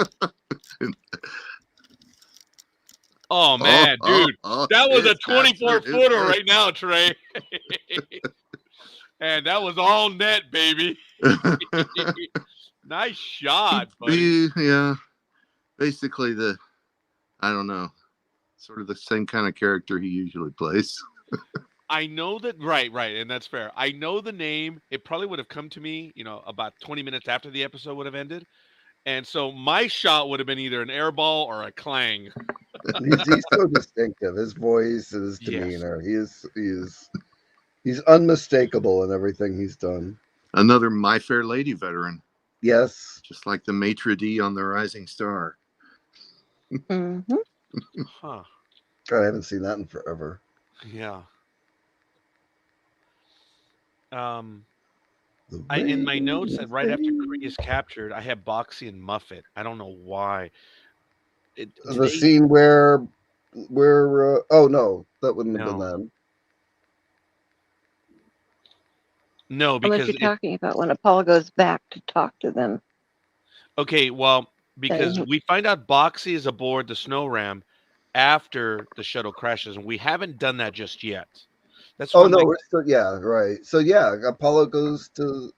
Oh man, dude, that was a it's 24-footer absolutely- right now, Trey. And that was all net, baby. Nice shot, buddy. Yeah, basically I don't know, sort of the same kind of character he usually plays. I know that, right, and that's fair. I know the name. It probably would have come to me, about 20 minutes after the episode would have ended. And so my shot would have been either an air ball or a clang. He's so distinctive. His voice and his Yes. demeanor. He's unmistakable in everything he's done. Another My Fair Lady veteran, Yes. just like the maitre d' on the Rising Star. Mm-hmm. Huh. God, I haven't seen that in forever. Yeah. The In my notes, rain right after Kree fades. is captured, I have Boxy and Muffet. I don't know why. The scene where oh no, that wouldn't have been No. them. No, Unless because you're talking about when Apollo goes back to talk to them. okay, well, because he- we find out Boxy is aboard the snow ram after the shuttle crashes, and we haven't done that just yet. That's Oh what I'm no, like, we're still, yeah, right. So yeah, Apollo goes to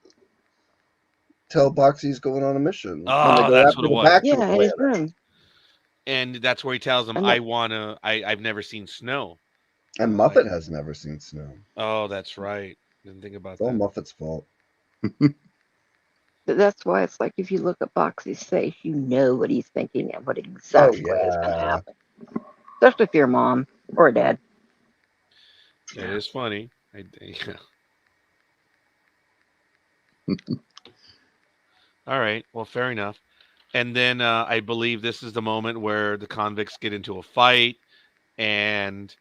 tell Boxy's going on a mission when they oh, go that's after what it the was. back to the Yeah, in his planet. room. And that's where he tells them, And I've never seen snow. And Like, Muffet has never seen snow. oh, that's right. Didn't think about It's all that. Muffet's fault. that's why it's like if you look at Boxy's face, you know what he's thinking and what exactly is going to yeah. happen. Especially if you're a mom or a dad. That is funny. Yeah. All right. Well, fair enough. And then I believe this is the moment where the convicts get into a fight, and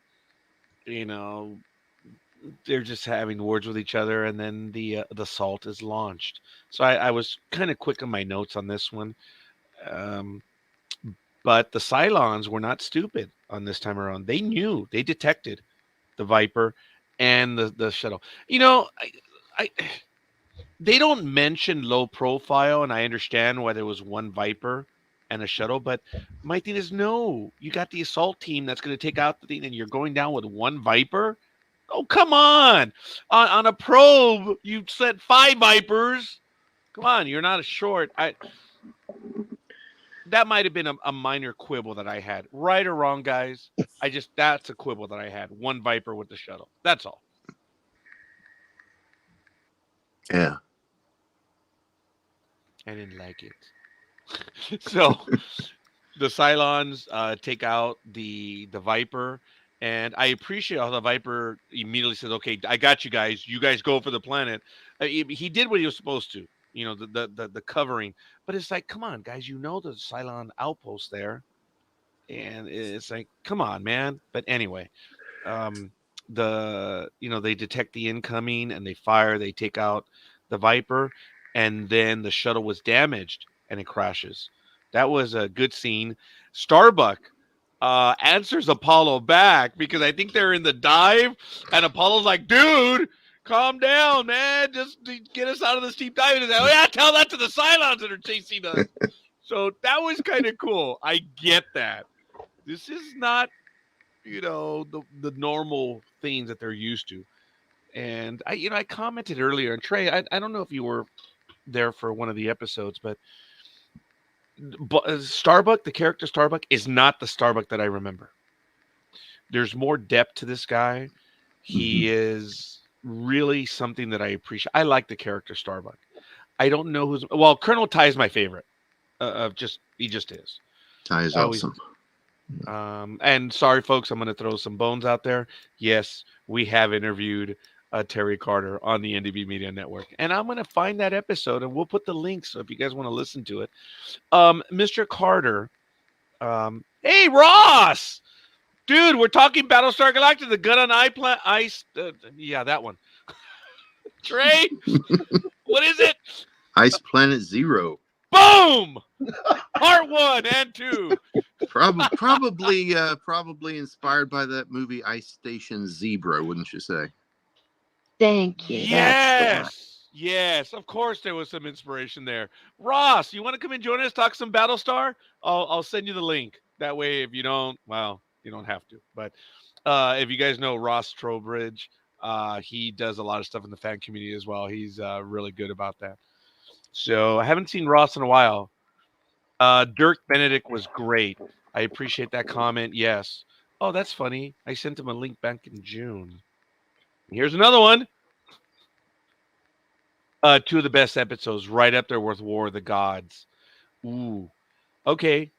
they're just having words with each other, and then the assault is launched. So I was kind of quick on my notes on this one, but the Cylons were not stupid on this time around. They knew, they detected the Viper and the shuttle. I they don't mention low profile, and I understand why there was one Viper and a shuttle, but my thing is, no, you got the assault team that's going to take out the thing, and you're going down with one Viper. Oh, come on! On a probe, you sent 5 Vipers. Come on, you're not a short. That might have been a minor quibble that I had. Right or wrong, guys? That's a quibble that I had. One Viper with the shuttle. That's all. Yeah. I didn't like it. So the Cylons take out the Viper, and I appreciate how the Viper immediately says, "Okay, I got you guys. You guys go for the planet." He did what he was supposed to, the covering. But it's like, come on, guys, the Cylon outpost there, and it's like, come on, man. But anyway, they detect the incoming and they fire. They take out the Viper, and then the shuttle was damaged and it crashes. That was a good scene. Starbuck answers Apollo back because I think they're in the dive, and Apollo's like, dude, calm down, man. Just get us out of this deep dive. And like, oh, yeah, tell that to the Cylons that are chasing us. So that was kind of cool. I get that. This is not, the normal things that they're used to. And I commented earlier, and Trey, I don't know if you were there for one of the episodes, but Starbuck, the character Starbuck, is not the Starbuck that I remember. There's more depth to this guy. He is really something that I appreciate. I like the character Starbuck. I don't know Colonel Ty is my favorite. He just is. Ty is awesome. And sorry, folks, I'm going to throw some bones out there. Yes, we have interviewed Terry Carter on the NDB Media Network. And I'm going to find that episode and we'll put the links so if you guys want to listen to it. Mr. Carter, hey, Ross! Dude, we're talking Battlestar Galactica, the gun on ice. Yeah, that one. Trey, what is it? Ice Planet Zero. Boom! Part 1 and 2. Probably inspired by that movie Ice Station Zebra, wouldn't you say? Thank you. Yes, of course there was some inspiration there. Ross, you want to come and join us, talk some Battlestar? I'll send you the link. That way, if you don't, well, you don't have to. But if you guys know Ross Trowbridge, he does a lot of stuff in the fan community as well. He's really good about that. So I haven't seen Ross in a while. Dirk Benedict was great. I appreciate that comment. Yes. Oh, that's funny. I sent him a link back in June. Here's another one. 2 of the best episodes, right up there with War of the Gods. Ooh. Okay.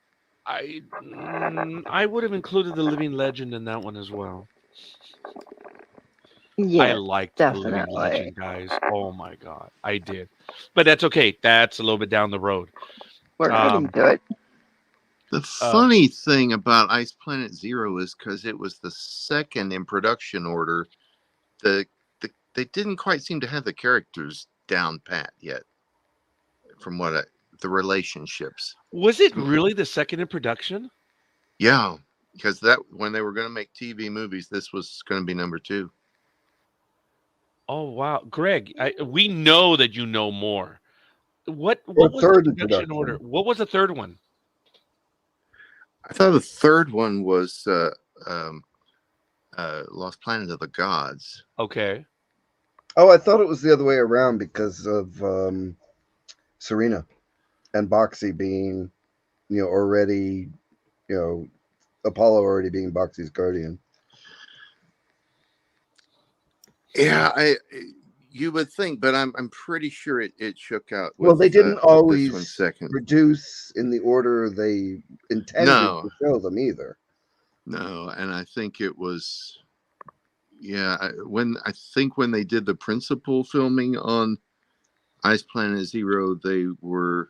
I would have included the Living Legend in that one as well. Yeah, I liked the Living Legend, guys. Oh my God, I did. But that's okay. That's a little bit down the road. we're getting to it. The funny thing about Ice Planet Zero is because it was the second in production order, they didn't quite seem to have the characters down pat yet. From what the relationships. Was it really the second in production? Yeah, because that when they were going to make TV movies, this was going to be number 2. Oh wow, Greg, we know that you know more. What was the production order? What was the third one? I thought the third one was Lost Planet of the Gods. Okay. Oh, I thought it was the other way around because of Serena and Boxy being, already, Apollo already being Boxy's guardian. Yeah, you would think, but I'm pretty sure it shook out. Well, they didn't always second. reduce in the order they intended to show them either. No, and I think it was, when they did the principal filming on Ice Planet Zero, they were.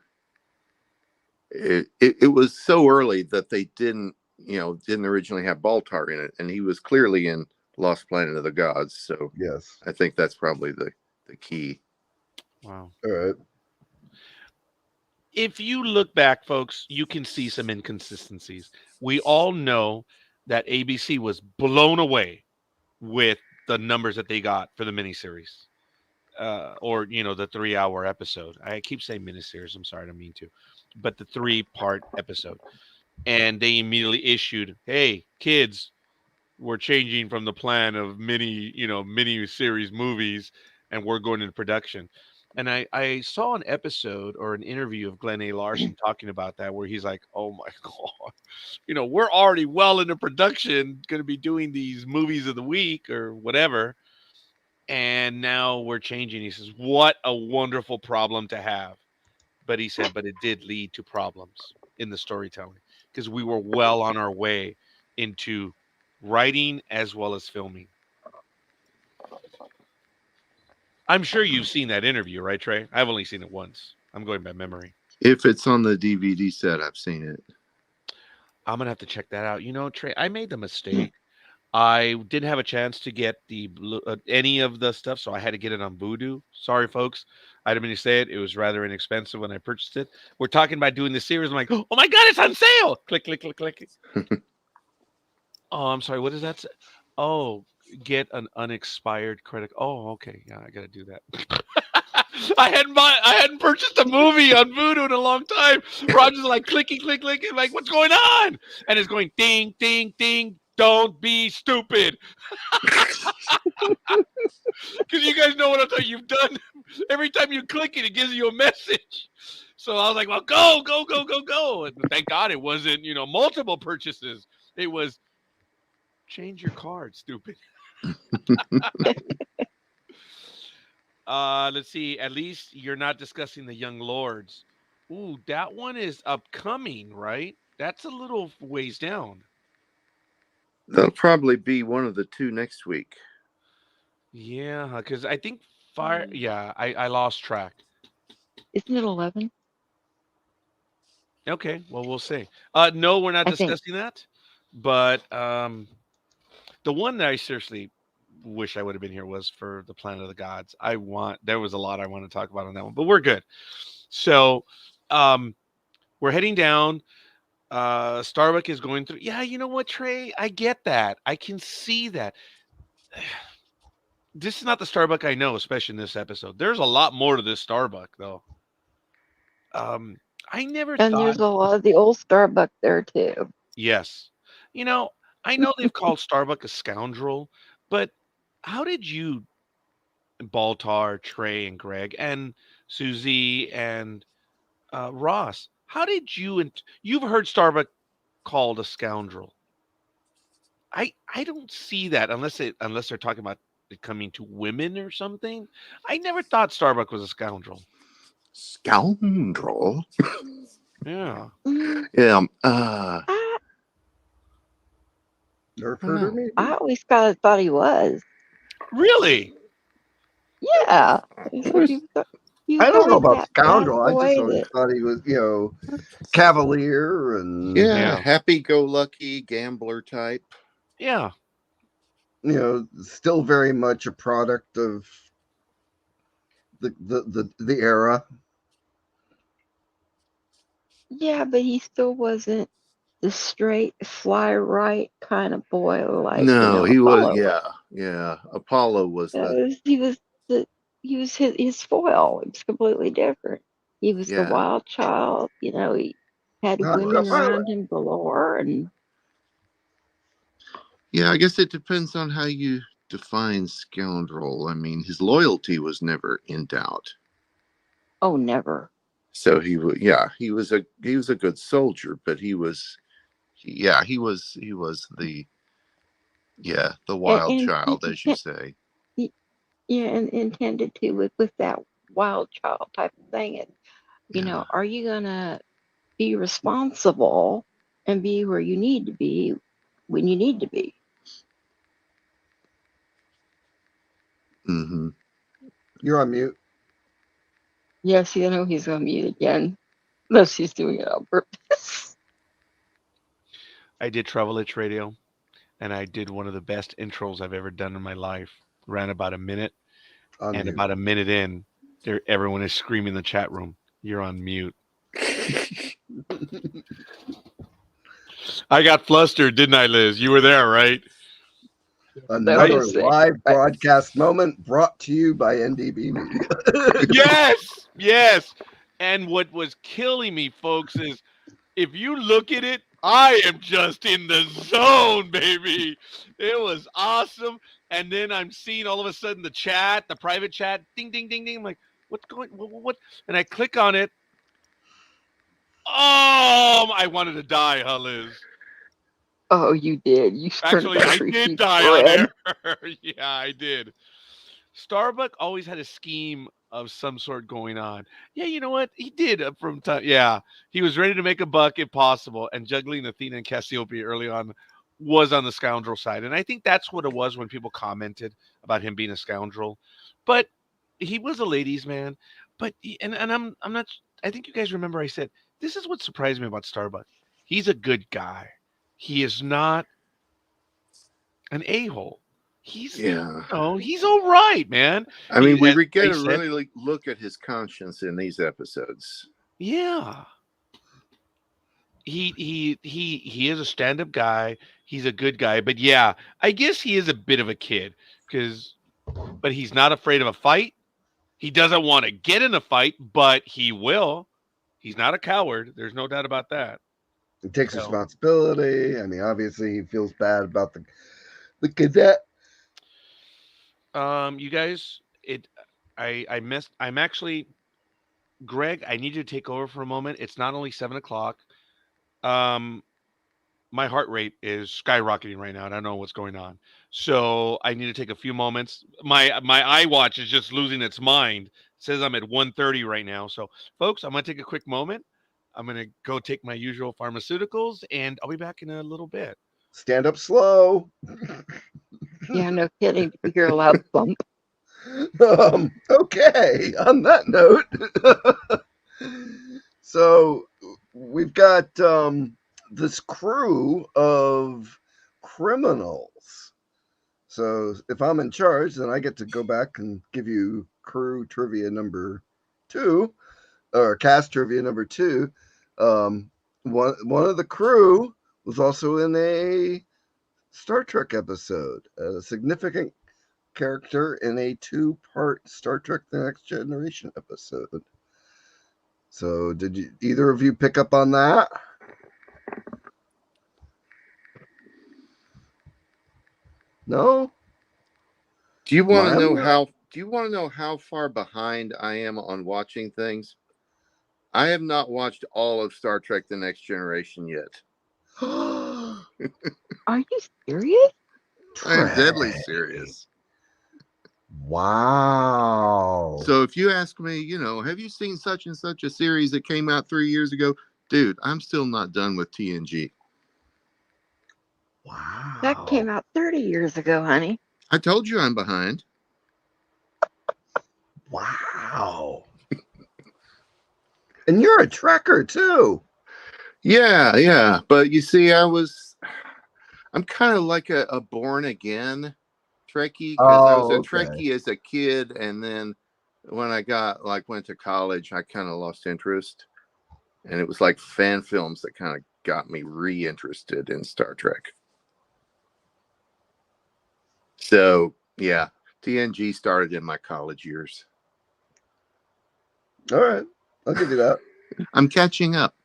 It was so early that they didn't originally have Baltar in it, and he was clearly in Lost Planet of the Gods. So yes, I think that's probably the key. Wow. All right. If you look back, folks, you can see some inconsistencies. We all know that ABC was blown away with the numbers that they got for the miniseries, or the 3-hour episode. I keep saying miniseries. I'm sorry, I don't mean to, but the 3-part episode, and they immediately issued, "Hey, kids, we're changing from the plan of mini series movies, and we're going into production." And I saw an episode or an interview of Glenn A. Larson talking about that, where he's like, "Oh my God, we're already well into production, going to be doing these movies of the week or whatever. And now we're changing." He says, "What a wonderful problem to have." But he said, but it did lead to problems in the storytelling because we were well on our way into writing as well as filming. I'm sure you've seen that interview, right, Trey? I've only seen it once. I'm going by memory. If it's on the DVD set, I've seen it. I'm going to have to check that out. Trey, I made the mistake. I didn't have a chance to get any of the stuff, so I had to get it on Vudu. Sorry, folks. I didn't mean to say it. It was rather inexpensive when I purchased it. We're talking about doing the series. I'm like, oh my God, it's on sale. Click, click, click, click. Oh, I'm sorry. What does that say? Oh, get an unexpired credit. Oh, okay. Yeah, I got to do that. I hadn't purchased a movie on Vudu in a long time. Roger's like clicking, click, clicking. Like, what's going on? And it's going ding, ding, ding. Don't be stupid. Because you guys know what I'm talking. You've done every time you click it, it gives you a message. So I was like, well, go, go, go, go, go. And thank God it wasn't, multiple purchases. It was change your card, stupid. Let's see. At least you're not discussing the Young Lords. Ooh, that one is upcoming, right? That's a little ways down. That'll probably be one of the 2 next week. Yeah, because I think fire. Yeah, I lost track. Isn't it 11? Okay, well we'll see. No, we're not I think. discussing that. But the one that I seriously wish I would have been here was for the Planet of the Gods. There was a lot I want to talk about on that one, but we're good. So, um, we're heading down. Starbuck is going through. Yeah, you know what, Trey? I get that. I can see that. This is not the Starbuck I know, especially in this episode. There's a lot more to this Starbuck, though. Um, I never And thought. there's a lot of the old Starbucks there too. Yes, you know, I know they've called Starbuck a scoundrel, but how did you, Baltar, Trey, and Greg, and Susie, and Ross? How did you and you've heard Starbuck called a scoundrel? I don't see that unless they're talking about it coming to women or something. I never thought Starbuck was a scoundrel. Scoundrel. Yeah. Mm, Yeah. I, Nerf I don't herder, know. maybe? I always kind of thought he was. Really? Yeah. It was, You I don't thought know he was about that scoundrel. I just boy always that. thought he was, cavalier and, yeah, Yeah. happy-go-lucky gambler type. Yeah. still very much a product of the era. Yeah, but he still wasn't the straight fly right kind of boy like No, he was. Apollo was. Yeah. Apollo was You know, the. the he was his foil. It was completely different. He was the Yeah, wild child. He had Not women just around him galore, and yeah. I guess it depends on how you define scoundrel. I mean, his loyalty was never in doubt. oh, never. So he was a good soldier, but he was the wild And child, as you say. yeah, and intended to with that wild child type of thing. And Yeah. are you gonna be responsible and be where you need to be when you need to be? Mm-hmm. You're on mute. Yes, he's gonna mute again, unless he's doing it on purpose. I did Travel Itch Radio, and I did one of the best intros I've ever done in my life. Ran about a minute, On and mute. about a minute in, everyone is screaming in the chat room, "You're on mute." I got flustered, didn't I, Liz? You were there, right? So Another he's saying, live right. broadcast moment brought to you by NDB Media. Yes, yes. And what was killing me, folks, is if you look at it, I am just in the zone, baby. It was awesome. And then I'm seeing all of a sudden the private chat, ding, ding, ding, ding. I'm like, what's going, what? And I click on it. Oh, I wanted to die, huh, Liz? Oh, you did. You turned Actually, that I tree did sheet die on red. air. Yeah, I did. Starbuck always had a scheme of some sort going on. Yeah, you know what? He did from time. Yeah, he was ready to make a buck if possible, and juggling Athena and Cassiopeia early on was on the scoundrel side. And I think that's what it was when people commented about him being a scoundrel. But he was a ladies' man. But and I'm not. I think you guys remember I said this is what surprised me about Starbuck. He's a good guy. He is not an a-hole. He's Yeah. he's all right, man. I mean, we As get they to said, really look at his conscience in these episodes. yeah. He is a stand-up guy. He's a good guy, but yeah, I guess he is a bit of a kid but he's not afraid of a fight. He doesn't want to get in a fight, but he will. He's not a coward. There's no doubt about that. He takes So, responsibility. I mean, obviously, he feels bad about the cadet. you guys, I missed. I'm actually Greg. I need you to take over for a moment. It's not only 7 o'clock. Um, my heart rate is skyrocketing right now. I don't know what's going on. So I need to take a few moments. My iWatch is just losing its mind. It says I'm at 130 right now. So folks, I'm gonna take a quick moment. I'm gonna go take my usual pharmaceuticals and I'll be back in a little bit. Stand up slow. Yeah, no kidding. You hear a loud bump. Okay, on that note, so we've got this crew of criminals. So if I'm in charge, then I get to go back and give you crew trivia number 2, or cast trivia number 2. One of the crew was also in a Star Trek episode, a significant character in a 2-part Star Trek The Next Generation episode. So did either of you pick up on that? No? Do you want to know Mine? how? Do you want to know how far behind I am on watching things? I have not watched all of Star Trek: The Next Generation yet. Are you serious? I am deadly Trey. serious. Wow. So if you ask me, have you seen such and such a series that came out 3 years ago? Dude, I'm still not done with TNG. That came Wow. out 30 years ago, honey. I told you I'm behind. Wow. And you're a Trekker too. Yeah. But you see, I'm kind of like a born again Trekkie, because I was Oh, a okay. Trekkie as a kid, and then when I went to college, I kind of lost interest, and it was like fan films that kind of got me reinterested in Star Trek. So yeah, TNG started in my college years. All right. I'll give you that. I'm catching up.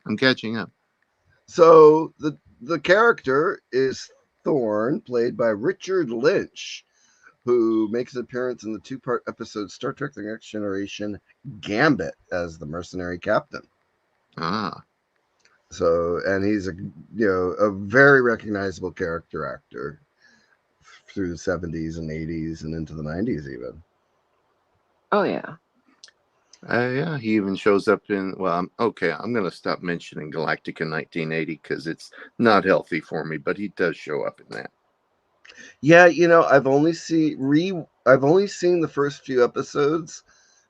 So the character is Thorn, played by Richard Lynch, who makes an appearance in the 2-part episode Star Trek The Next Generation Gambit as the mercenary captain. Ah. So, and he's a very recognizable character actor through the 70s and 80s and into the 90s even. Oh, yeah. Yeah, he even shows up in, I'm going to stop mentioning Galactica 1980 because it's not healthy for me, but he does show up in that. Yeah, I've only seen the first few episodes,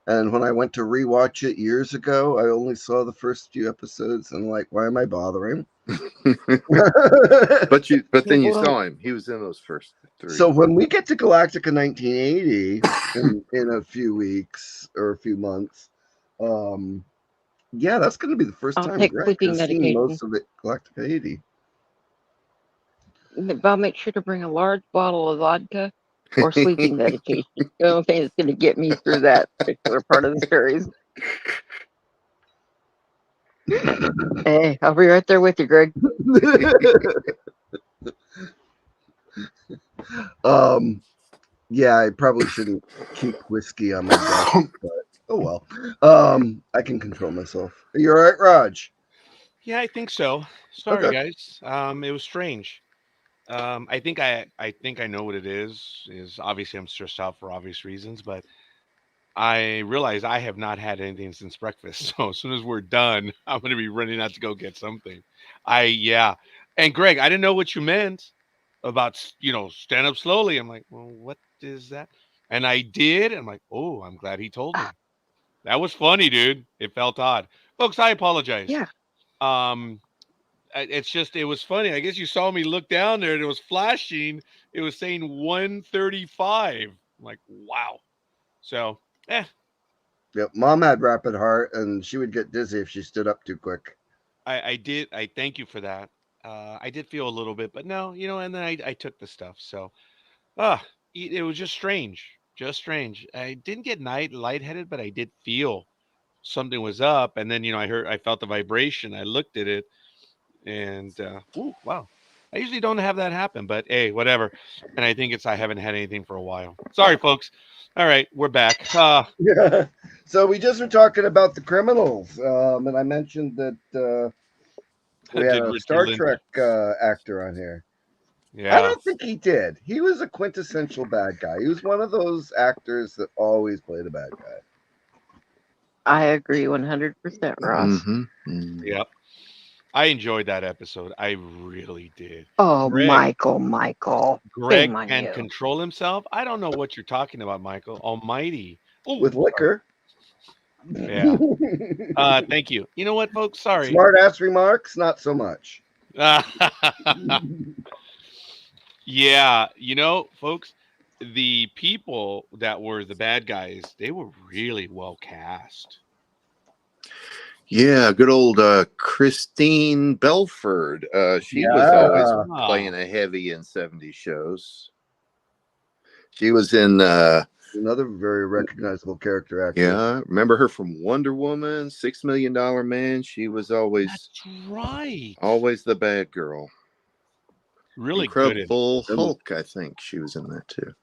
and when I went to rewatch it years ago, I only saw the first few episodes, and like, why am I bothering? But then you Well, saw him. He was in those first 3. So when we get to Galactica 1980 in a few weeks or a few months, yeah, that's going to be the first I'll time take Greg sleeping has seen medication. most of it, Galactica 80. I'll make sure to bring a large bottle of vodka or sleeping medication. The only thing that's going to get me through that particular part of the series. Hey, I'll be right there with you, Greg. Yeah, I probably shouldn't keep whiskey on my desk, but oh well. I can control myself. Are you all right, Raj? Yeah, I think so. Sorry, Okay. guys. It was strange. I think I know what it is. Is obviously I'm stressed out for obvious reasons, but I realize I have not had anything since breakfast. So as soon as we're done, I'm going to be running out to go get something. Yeah. And Greg, I didn't know what you meant about, stand up slowly. I'm like, well, what is that? And I did. I'm like, oh, I'm glad he told me. That was funny, dude. It felt odd. Folks, I apologize. Yeah. It's just, it was funny. I guess you saw me look down there and it was flashing. It was saying 135. I'm like, wow. So, Yep. Mom had rapid heart, and she would get dizzy if she stood up too quick. I did. I thank you for that. I did feel a little bit, but no, and then I took the stuff. So, it was just strange. Just strange. I didn't get lightheaded, but I did feel something was up. And then, I felt the vibration. I looked at it and, ooh, wow. I usually don't have that happen, but hey, whatever. And I think I haven't had anything for a while. Sorry, folks. All right, we're back. Yeah. So we just were talking about the criminals, and I mentioned that we had Did a Richard Star Lynch. Trek actor on here. I Yeah. don't think he did. He was a quintessential bad guy. He was one of those actors that always played a bad guy. I agree 100%, Ross. Mm-hmm. Yep. I enjoyed that episode. I really did. Oh, Greg, Michael, Greg shame on can you. control himself. I don't know what you're talking about, Michael. Almighty. Oh, with liquor. yeah. Thank you. You know what, folks? Sorry. Smart ass remarks, not so much. Yeah, folks, the people that were the bad guys, they were really well cast. Yeah, good old Christine Belford. She was always Yeah. playing a heavy in 70s shows. She was in Another very recognizable character actor. yeah, remember her from Wonder Woman, $6 Million Man. She was That's right. always the bad girl. Really good. Incredible Hulk, I think she was in that too.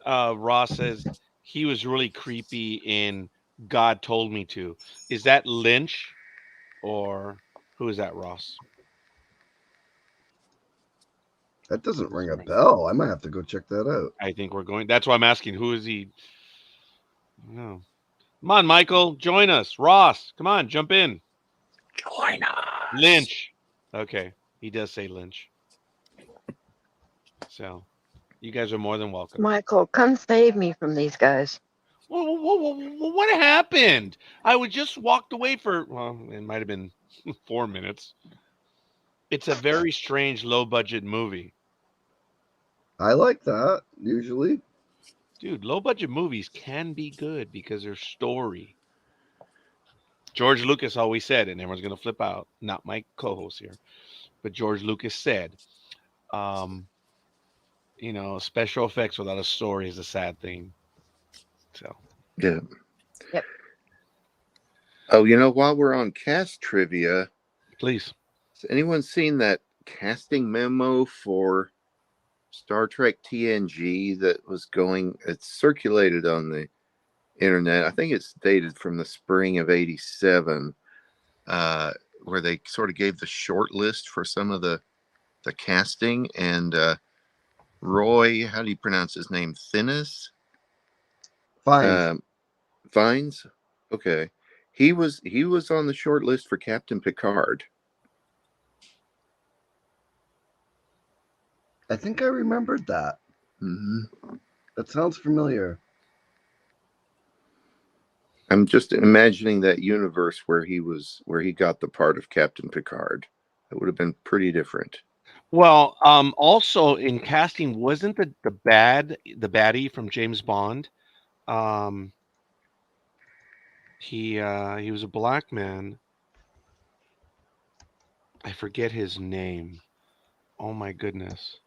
Ross says he was really creepy in God Told Me To. Is that Lynch or who is that, Ross? That doesn't ring a bell. I might have to go check that out. I think we're going. That's why I'm asking. Who is he? No. Come on, Michael, join us. Ross, come on, jump in. Join us. Lynch. Okay, he does say Lynch. So, you guys are more than welcome. Michael, come save me from these guys. What happened? I was just walked away for, well, it might have been 4 minutes. It's a very strange, low-budget movie. I like that, usually. Dude, low-budget movies can be good because there's story. George Lucas always said, and everyone's going to flip out, not my co-host here, but George Lucas said, special effects without a story is a sad thing. So, yeah. Yep. Oh, while we're on cast trivia, please. has anyone seen that casting memo for Star Trek TNG that was going? It's circulated on the internet. I think it's dated from the spring of '87, where they sort of gave the short list for some of the casting. And Roy, how do you pronounce his name? Fiennes? Fine. Fiennes? Okay. He was on the short list for Captain Picard. I think I remembered that. Mm-hmm. That sounds familiar. I'm just imagining that universe where he got the part of Captain Picard. It would have been pretty different. Well, also in casting, wasn't the baddie from James Bond? He was a black man. I forget his name. Oh my goodness.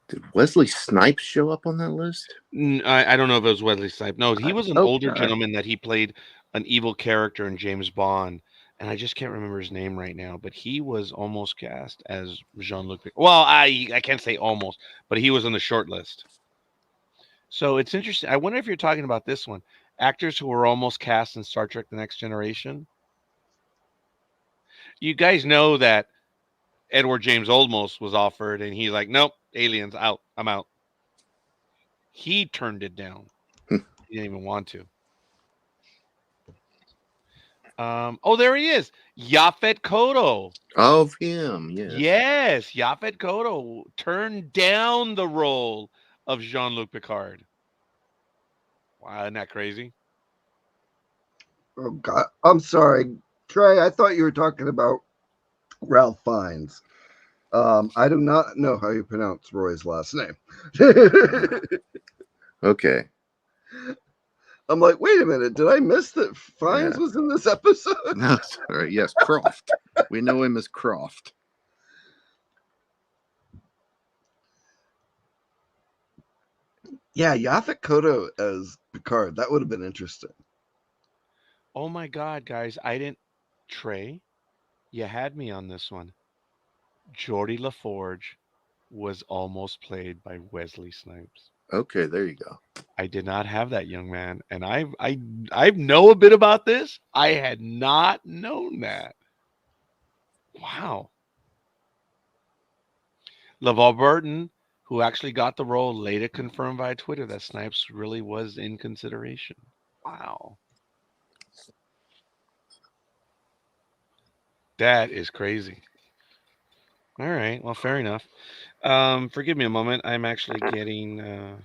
Did Wesley Snipes show up on that list? I don't know if it was Wesley Snipes. No, he was an hope older not. gentleman that he played an evil character in James Bond, and I just can't remember his name right now. But he was almost cast as Jean-Luc Picard. Well, I can't say almost, but he was on the short list. So it's interesting. I wonder if you're talking about this one. Actors who were almost cast in Star Trek: The Next Generation. You guys know that Edward James Olmos was offered, and he's like, "Nope, aliens out. I'm out." He turned it down. He didn't even want to. There he is, Yaphet Kotto. Of him, yes. Yes, Yaphet Kotto turned down the role of Jean-Luc Picard. Wow, isn't that crazy? Oh God, I'm sorry, Trey. I thought you were talking about Ralph Fiennes. I do not know how you pronounce Roy's last name. Okay. I'm like, wait a minute, did I miss that Fiennes was in this episode? No, sorry. Yes, Croft. We know him as Croft. Yeah, Yaphet Kotto as Picard. That would have been interesting. Oh my God, guys, I didn't. Trey, you had me on this one. Geordie LaForge was almost played by Wesley Snipes. Okay, there you go. I did not have that, young man, and I know a bit about this. I had not known that. Wow. LaVar Burton, who actually got the role, later confirmed via Twitter that Snipes really was in consideration. Wow. That is crazy. All right. Well, fair enough. Forgive me a moment. I'm actually getting a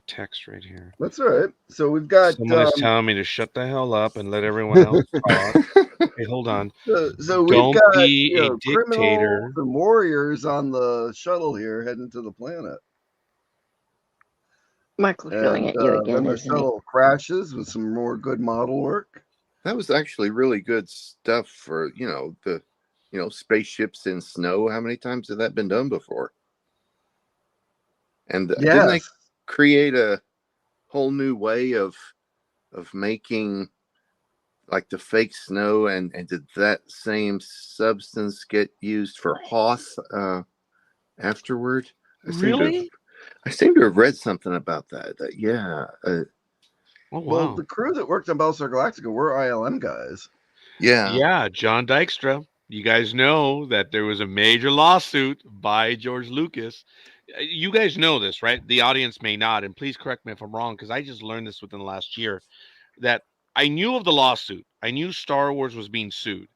text right here. That's all right. So we've got Someone is telling me to shut the hell up and let everyone else talk. Hey, hold on. so we've Don't got be a criminals dictator. and warriors on the shuttle here heading to the planet. Michael's yelling And at you again, then the isn't he? shuttle crashes with some more good model work. That was actually really good stuff for, the, spaceships in snow. How many times has that been done before? And didn't they Yes. create a whole new way of making like the fake snow, and did that same substance get used for Hoth afterward? I seem to have Really? read something about that. Yeah. Oh, Well, wow. the crew that worked on Battlestar Galactica were ILM guys. Yeah. Yeah, John Dykstra. You guys know that there was a major lawsuit by George Lucas. You guys know this, right? The audience may not, and please correct me if I'm wrong, because I just learned this within the last year. That I knew of the lawsuit. I knew Star Wars was being sued.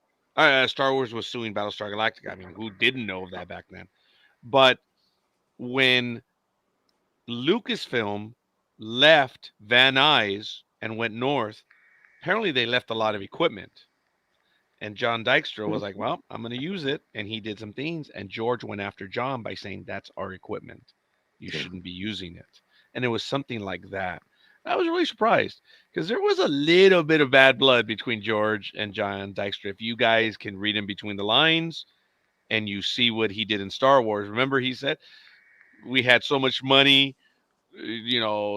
Star Wars was suing Battlestar Galactica. I mean, who didn't know of that back then? But when Lucasfilm left Van Nuys and went north, apparently they left a lot of equipment. And John Dykstra was like, well, I'm going to use it. And he did some things. And George went after John by saying, that's our equipment. You Yeah. shouldn't be using it. And it was something like that. I was really surprised because there was a little bit of bad blood between George and John Dykstra. If you guys can read in between the lines and you see what he did in Star Wars, remember he said, we had so much money,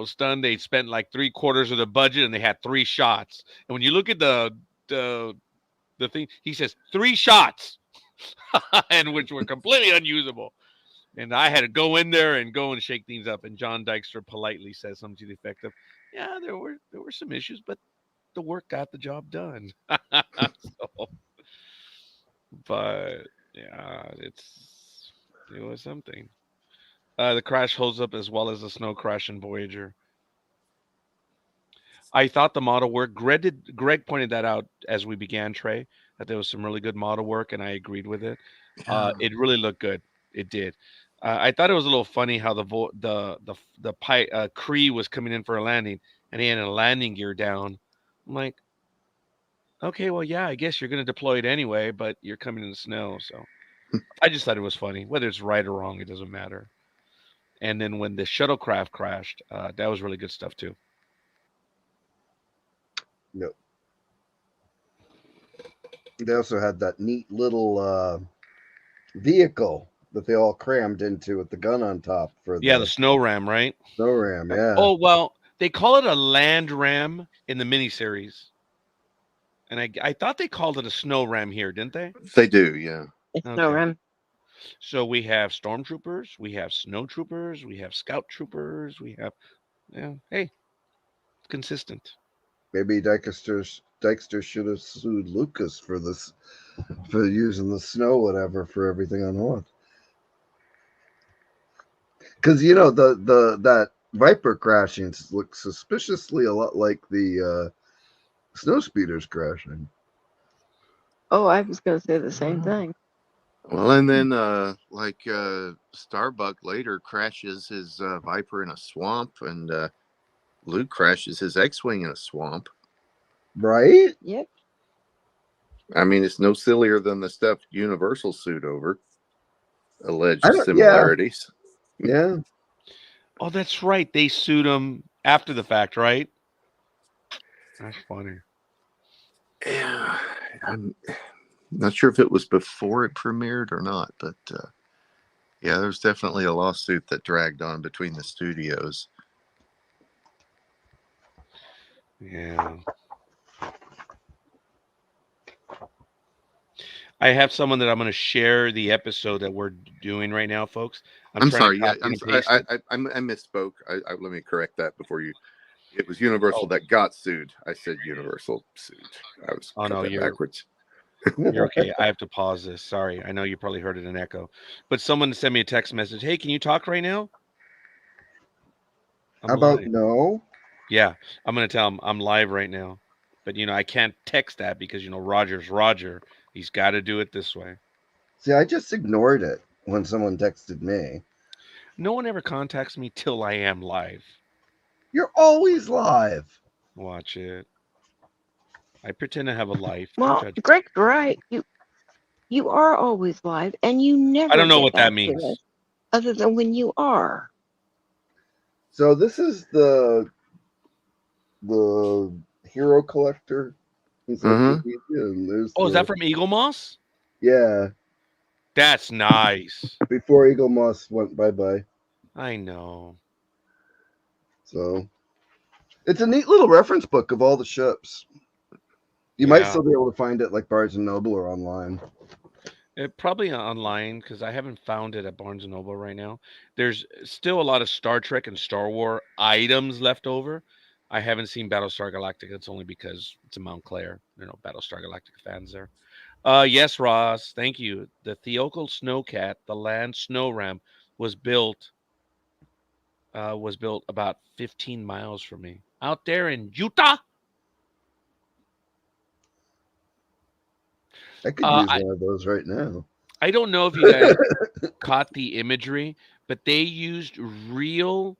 stunned. They spent like 3/4 of the budget and they had 3 shots. And when you look at the thing, he says 3 shots, and which were completely unusable. And I had to go in there and shake things up. And John Dykstra politely says something to the effect of, "Yeah, there were some issues, but the work got the job done." So, but yeah, it was something. The crash holds up as well as the snow crash in Voyager. I thought the model work. Greg pointed that out as we began, Trey, that there was some really good model work, and I agreed with it. Yeah. It really looked good. It did. I thought it was a little funny how Kree was coming in for a landing, and he had a landing gear down. I'm like, okay, well, yeah, I guess you're going to deploy it anyway, but you're coming in the snow, so I just thought it was funny. Whether it's right or wrong, it doesn't matter. And then when the shuttlecraft crashed, that was really good stuff too. No. They also had that neat little vehicle that they all crammed into with the gun on top for Yeah, the the snow ram, right? snow ram. Yeah. Oh, well, they call it a land ram in the miniseries. And I thought they called it a snow ram here, didn't they? They do. Yeah. It's no Okay. ram. So we have stormtroopers, we have snow troopers, we have scout troopers, we have, hey, consistent. Maybe Dykster should have sued Lucas for this, for using the snow, whatever, for everything on Hoth. Because the that Viper crashing looks suspiciously a lot like the snow speeders crashing. Oh, I was going to say the same thing. Well, and then Starbuck later crashes his Viper in a swamp, and Luke crashes his X-wing in a swamp. Right? Yep. I mean, it's no sillier than the stuff Universal sued over. Alleged Yeah. similarities. Yeah. Oh, that's right. They sued him after the fact, right? That's funny. Yeah, I'm not sure if it was before it premiered or not, but yeah, there's definitely a lawsuit that dragged on between the studios. Yeah. I have someone that I'm going to share the episode that we're doing right now, folks. I'm trying sorry. to Yeah, copy and paste it. I misspoke. Let me correct that before you. It was Universal that got sued. I said Universal sued. I was no, backwards. You're okay. I have to pause this. Sorry. I know you probably heard it in echo. But someone sent me a text message. Hey, can you talk right now? How about live. no? Yeah. I'm going to tell them I'm live right now. But I can't text that because Roger's Roger. He's got to do it this way. See, I just ignored it when someone texted me. No one ever contacts me till I am live. You're always live. Watch it. I pretend to have a life. Don't Well, judge. Greg's right. You are always live, and you I never don't know get what that back to means. us other than when you are. So this is the hero collector encyclopedia, and there's Oh, is that from Eagle Moss? yeah, That's nice. before Eagle Moss went bye-bye. I know. So it's a neat little reference book of all the ships. You might Yeah. still be able to find it like Barnes and Noble or online. Probably online because I haven't found it at Barnes and Noble right now. There's still a lot of Star Trek and Star Wars items left over. I haven't seen Battlestar Galactica. It's only because it's in Montclair. Battlestar Galactica fans there. Yes, Ross. Thank you. The Theocal Snowcat, the land snow ram, was built about 15 miles from me, out there in Utah. I could use one of those right now. I don't know if you guys caught the imagery, but they used real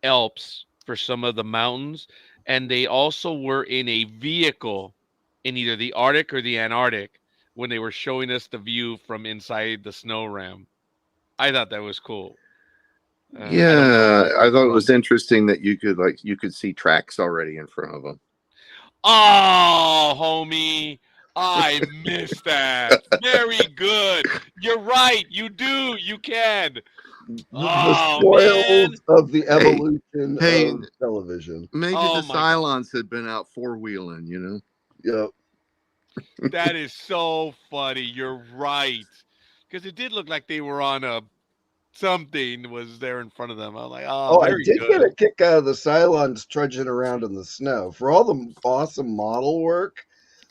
Alps for some of the mountains, and they also were in a vehicle in either the Arctic or the Antarctic when they were showing us the view from inside the snow ram. I thought that was cool. I thought it was interesting that you could see tracks already in front of them. Oh, homie, I missed that. Very good. You're right. You do. You can. The spoils of the evolution of television. Maybe the Cylons had been out four-wheeling, Yep. That is so funny. You're right. Because it did look like they were on something was there in front of them. I was like, oh, I very did good. get a kick out of the Cylons trudging around in the snow. For all the awesome model work,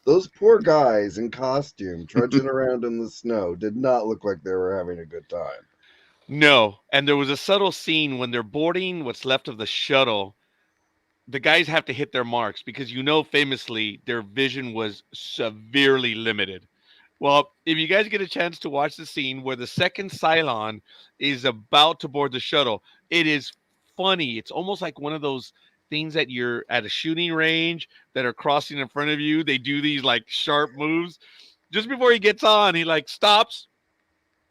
those poor guys in costume trudging around in the snow did not look like they were having a good time. No. And there was a subtle scene when they're boarding what's left of the shuttle. The guys have to hit their marks because famously their vision was severely limited. Well, if you guys get a chance to watch the scene where the second Cylon is about to board the shuttle, it is funny. It's almost like one of those things that you're at a shooting range that are crossing in front of you. They do these like sharp moves. Just before he gets on, he like stops,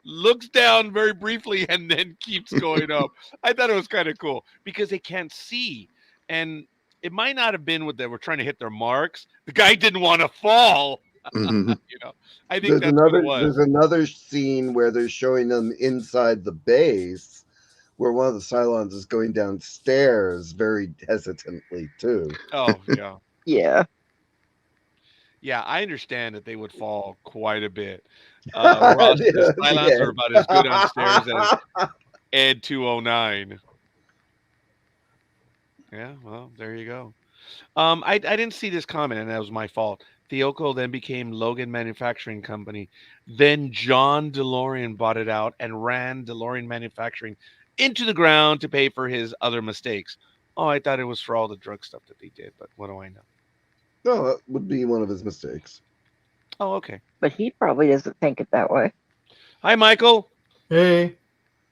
looks down very briefly, and then keeps going up. I thought it was kind of cool because they can't see. And it might not have been what they were trying to hit their marks. The guy didn't want to fall. I think that's what it was. There's another scene where they're showing them inside the base where one of the Cylons is going downstairs very hesitantly too. Oh, yeah. Yeah. Yeah, I understand that they would fall quite a bit. Ross, the Cylons are about as good on stairs as Ed 209. Yeah, well, there you go. I didn't see this comment, and that was my fault. Theocal then became Logan Manufacturing Company. Then John DeLorean bought it out and ran DeLorean Manufacturing into the ground to pay for his other mistakes. Oh, I thought it was for all the drug stuff that they did, but what do I know? No, that would be one of his mistakes. Oh, okay. But he probably doesn't think it that way. Hi, Michael. Hey.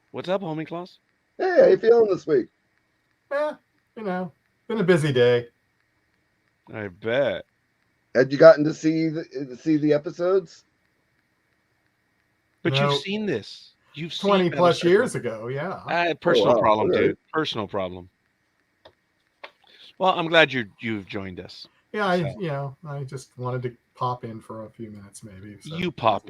What's up, homie Klaus? Hey, how you feeling this week? Been a busy day. I bet. Had you gotten to see the episodes? But you've seen this. You've seen 20 plus years ago, yeah. Personal problem, okay. Dude. Personal problem. Well, I'm glad you've joined us. Yeah, I just wanted to pop in for a few minutes, maybe. So. You pop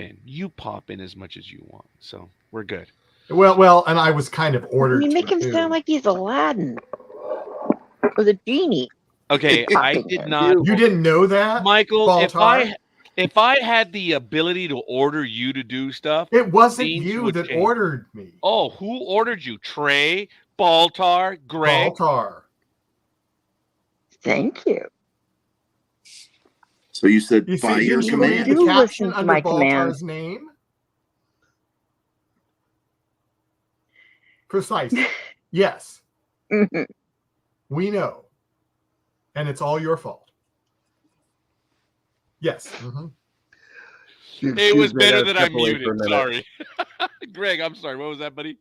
in as much as you want, so we're good. Well, and I was kind of ordered. You make him sound like he's Aladdin or the genie. Okay, I did not. You didn't know that, Michael? Baltar? If I had the ability to order you to do stuff, it wasn't you that ordered me. Oh, who ordered you? Trey, Baltar, Greg. Baltar. Thank you. So you said by your command. The caption under Baltar's name. Precise. Yes. Mm-hmm. We know. And it's all your fault. Yes. Mm-hmm. If you It was excuse me, I better gotta that I step away for a muted. minute. Sorry. Greg, I'm sorry. What was that, buddy?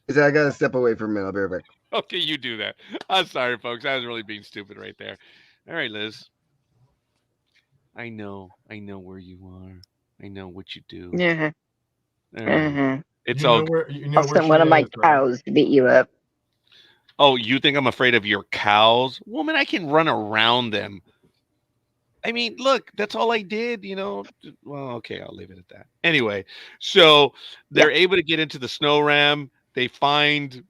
I said I gotta step away for a minute. I'll be right back. Okay, you do that. I'm sorry, folks. I was really being stupid right there. All right, Liz. I know where you are. I know what you do. Yeah. All right. It's all good. You I'll know where send she one of my is, right? cows to beat you up. Oh, you think I'm afraid of your cows? Woman, I can run around them. I mean, look, that's all I did, you know. Well, okay, I'll leave it at that. Anyway, so they're able to get into the snow ram. They find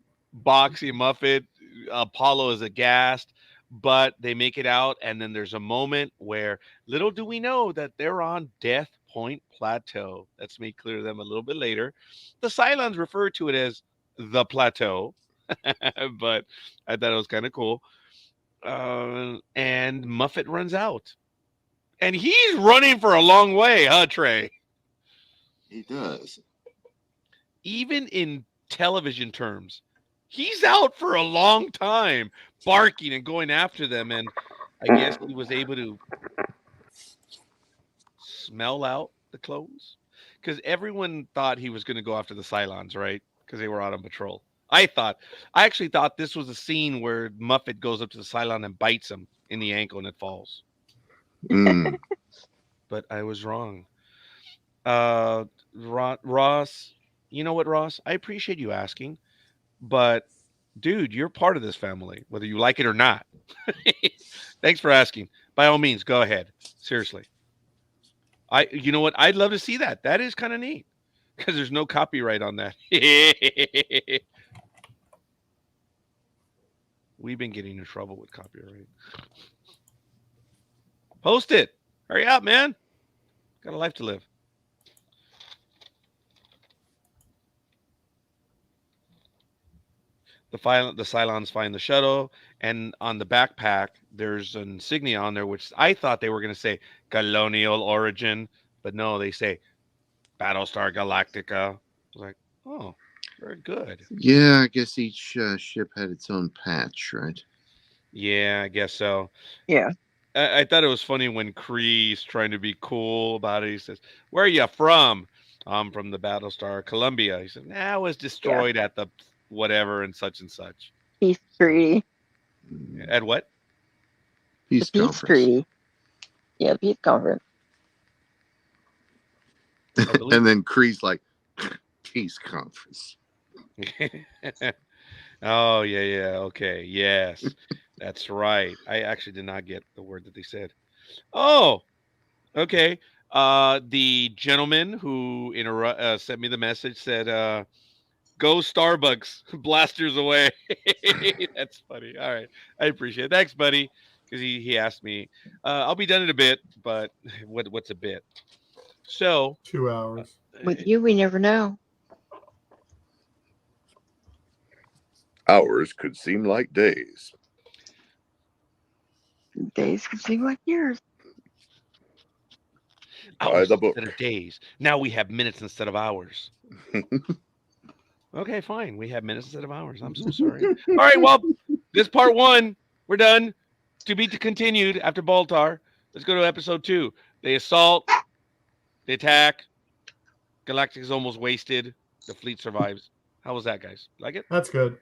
Boxy and Muffet. Apollo is aghast, but they make it out. And then there's a moment where little do we know that they're on Death Point Plateau. That's made clear to them a little bit later. The Cylons refer to it as the plateau, but I thought it was kind of cool. And Muffet runs out. And he's running for a long way, huh, Trey? He does. Even in television terms, he's out for a long time, barking and going after them. And I guess he was able to smell out the clothes because everyone thought he was going to go after the Cylons, right? Because they were out on patrol. I actually thought this was a scene where Muffet goes up to the Cylon and bites him in the ankle and it falls. Mm. But I was wrong. Ross, you know what, Ross? I appreciate you asking, but dude, you're part of this family, whether you like it or not. Thanks for asking. By all means, go ahead. Seriously. You know what? I'd love to see that. That is kind of neat because there's no copyright on that. We've been getting in trouble with copyright. Post it. Hurry up, man. Got a life to live. The Cylons find the shuttle, and on the backpack, there's an insignia on there, which I thought they were going to say colonial origin, but no, they say Battlestar Galactica. I was like, oh, very good. Yeah, I guess each ship had its own patch, right? Yeah, I guess so. Yeah. I thought it was funny when Kree's trying to be cool about it. He says, "Where are you from?" I'm from the Battlestar Columbia. He said, "Nah, it was destroyed at the whatever and such and such." Peace treaty. At what? Peace The peace conference. treaty. Yeah, peace conference. And then Kree's like, peace conference. Oh, yeah. Okay. Yes. That's right. I actually did not get the word that they said. Oh, okay. The gentleman who sent me the message said, go Starbucks, blasters away. That's funny. All right. I appreciate it. Thanks, buddy. Because he asked me. I'll be done in a bit, but what's a bit? So 2 hours. With you, we never know. Hours could seem like days. Days could seem like years. hours the book. instead of days. Now we have minutes instead of hours. Okay, fine. We have minutes instead of hours. I'm so sorry. All right, well, this part 1, we're done. To be continued after Baltar. Let's go to episode 2. They assault. They attack. Galactica is almost wasted. The fleet survives. How was that, guys? Like it? That's good.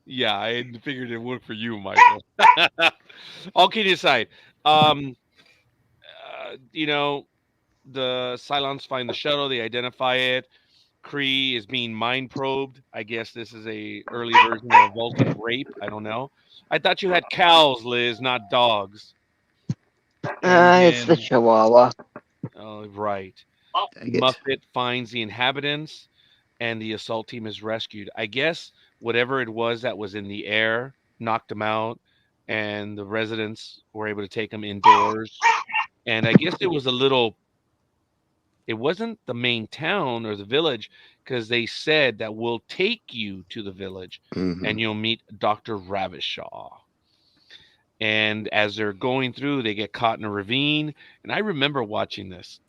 Yeah, I figured it worked for you, Michael. All kidding aside, you know, the Cylons find the shuttle. They identify it. Kree is being mind probed. I guess this is a early version of Vulcan rape. I don't know. I thought you had cows, Liz, not dogs. It's the Chihuahua. Oh, right. Dang it. Muffet finds the inhabitants, and the assault team is rescued. I guess whatever it was that was in the air knocked them out, and the residents were able to take them indoors. And I guess it was it wasn't the main town or the village, because they said that we'll take you to the village and you'll meet Dr. Ravishaw. And as they're going through, they get caught in a ravine. And I remember watching this,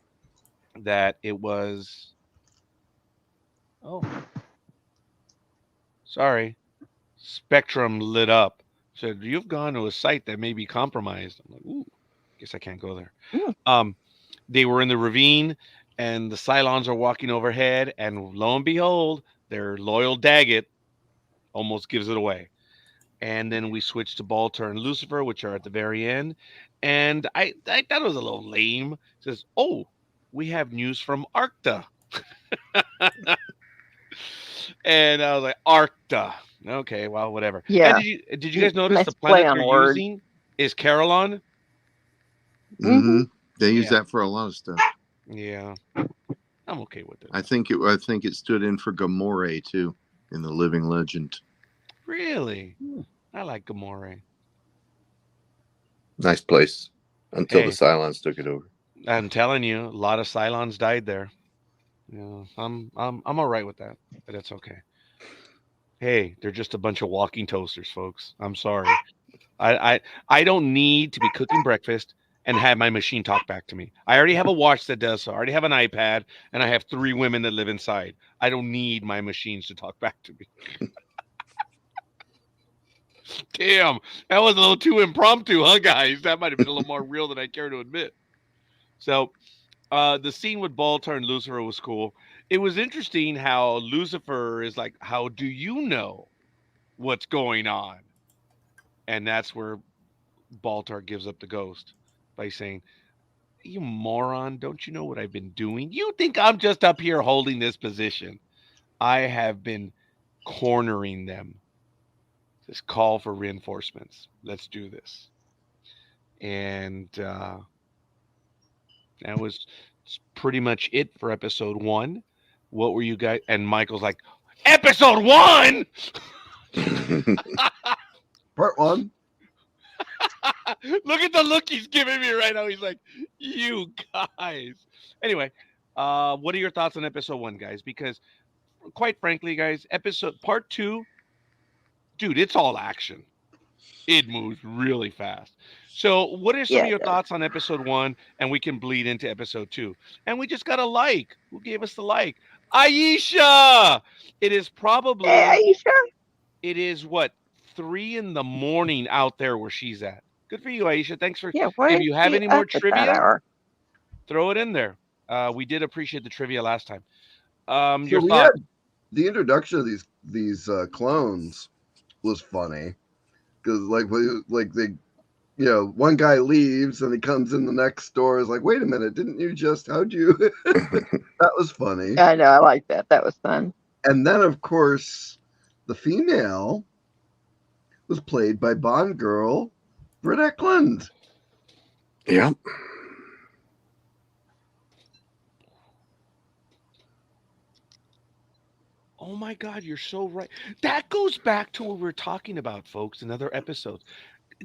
that it was, oh, sorry, Spectrum lit up. Said, you've gone to a site that may be compromised. I'm like, ooh. Guess I can't go there. Mm. They were in the ravine, and the Cylons are walking overhead, and lo and behold, their loyal Daggett almost gives it away. And then we switch to Baltar and Lucifer, which are at the very end. And I thought it was a little lame. It says, "Oh, we have news from Arcta," and I was like, "Arcta, okay, well, whatever." And Yeah. did you guys notice Nice the play planet on they're words. using is Carolon? Mm-hmm. They use Yeah, that for a lot of stuff. yeah, I'm okay with it. I think it stood in for Gamore too in the Living Legend. Really, I like Gamora. Nice place until the Hey, Cylons took it over. I'm telling you, a lot of Cylons died there. Yeah, I'm all right with that, but that's okay. Hey, they're just a bunch of walking toasters, folks. I'm sorry. I don't need to be cooking breakfast and have my machine talk back to me. I already have a watch that does so. I already have an iPad, and I have 3 women that live inside. I don't need my machines to talk back to me. Damn, that was a little too impromptu, huh, guys? That might have been a little more real than I care to admit. So, the scene with Baltar and Lucifer was cool. It was interesting how Lucifer is like, "How do you know what's going on?" And that's where Baltar gives up the ghost by saying, "You moron, don't you know what I've been doing? You think I'm just up here holding this position? I have been cornering them. Just call for reinforcements. Let's do this." And that was pretty much it for episode 1. What were you guys? And Michael's like, "Episode 1?" Part one. Look at the look he's giving me right now. He's like, "You guys." Anyway, what are your thoughts on episode 1, guys? Because quite frankly, guys, episode part 2, dude, it's all action. It moves really fast. So, what are some Yeah, of it your does. thoughts on episode 1? And we can bleed into episode 2. And we just got a like. Who gave us the like? Aisha. It is Hey, probably Aisha. it is what 3 in the morning out there where she's at. Good for you, Aisha. Thanks for. Yeah, why If is you have she any more up at that trivia, hour? throw it in there. We did appreciate the trivia last time. So Your we had thoughts? the introduction of these clones was funny because like they one guy leaves and he comes in the next door is like, wait a minute, didn't you just how'd you that was funny. I know, I like that. That was fun. And then of course the female was played by Bond girl Britt Eklund. Yeah. Oh my God, you're so right. That goes back to what we were talking about, folks, in other episodes.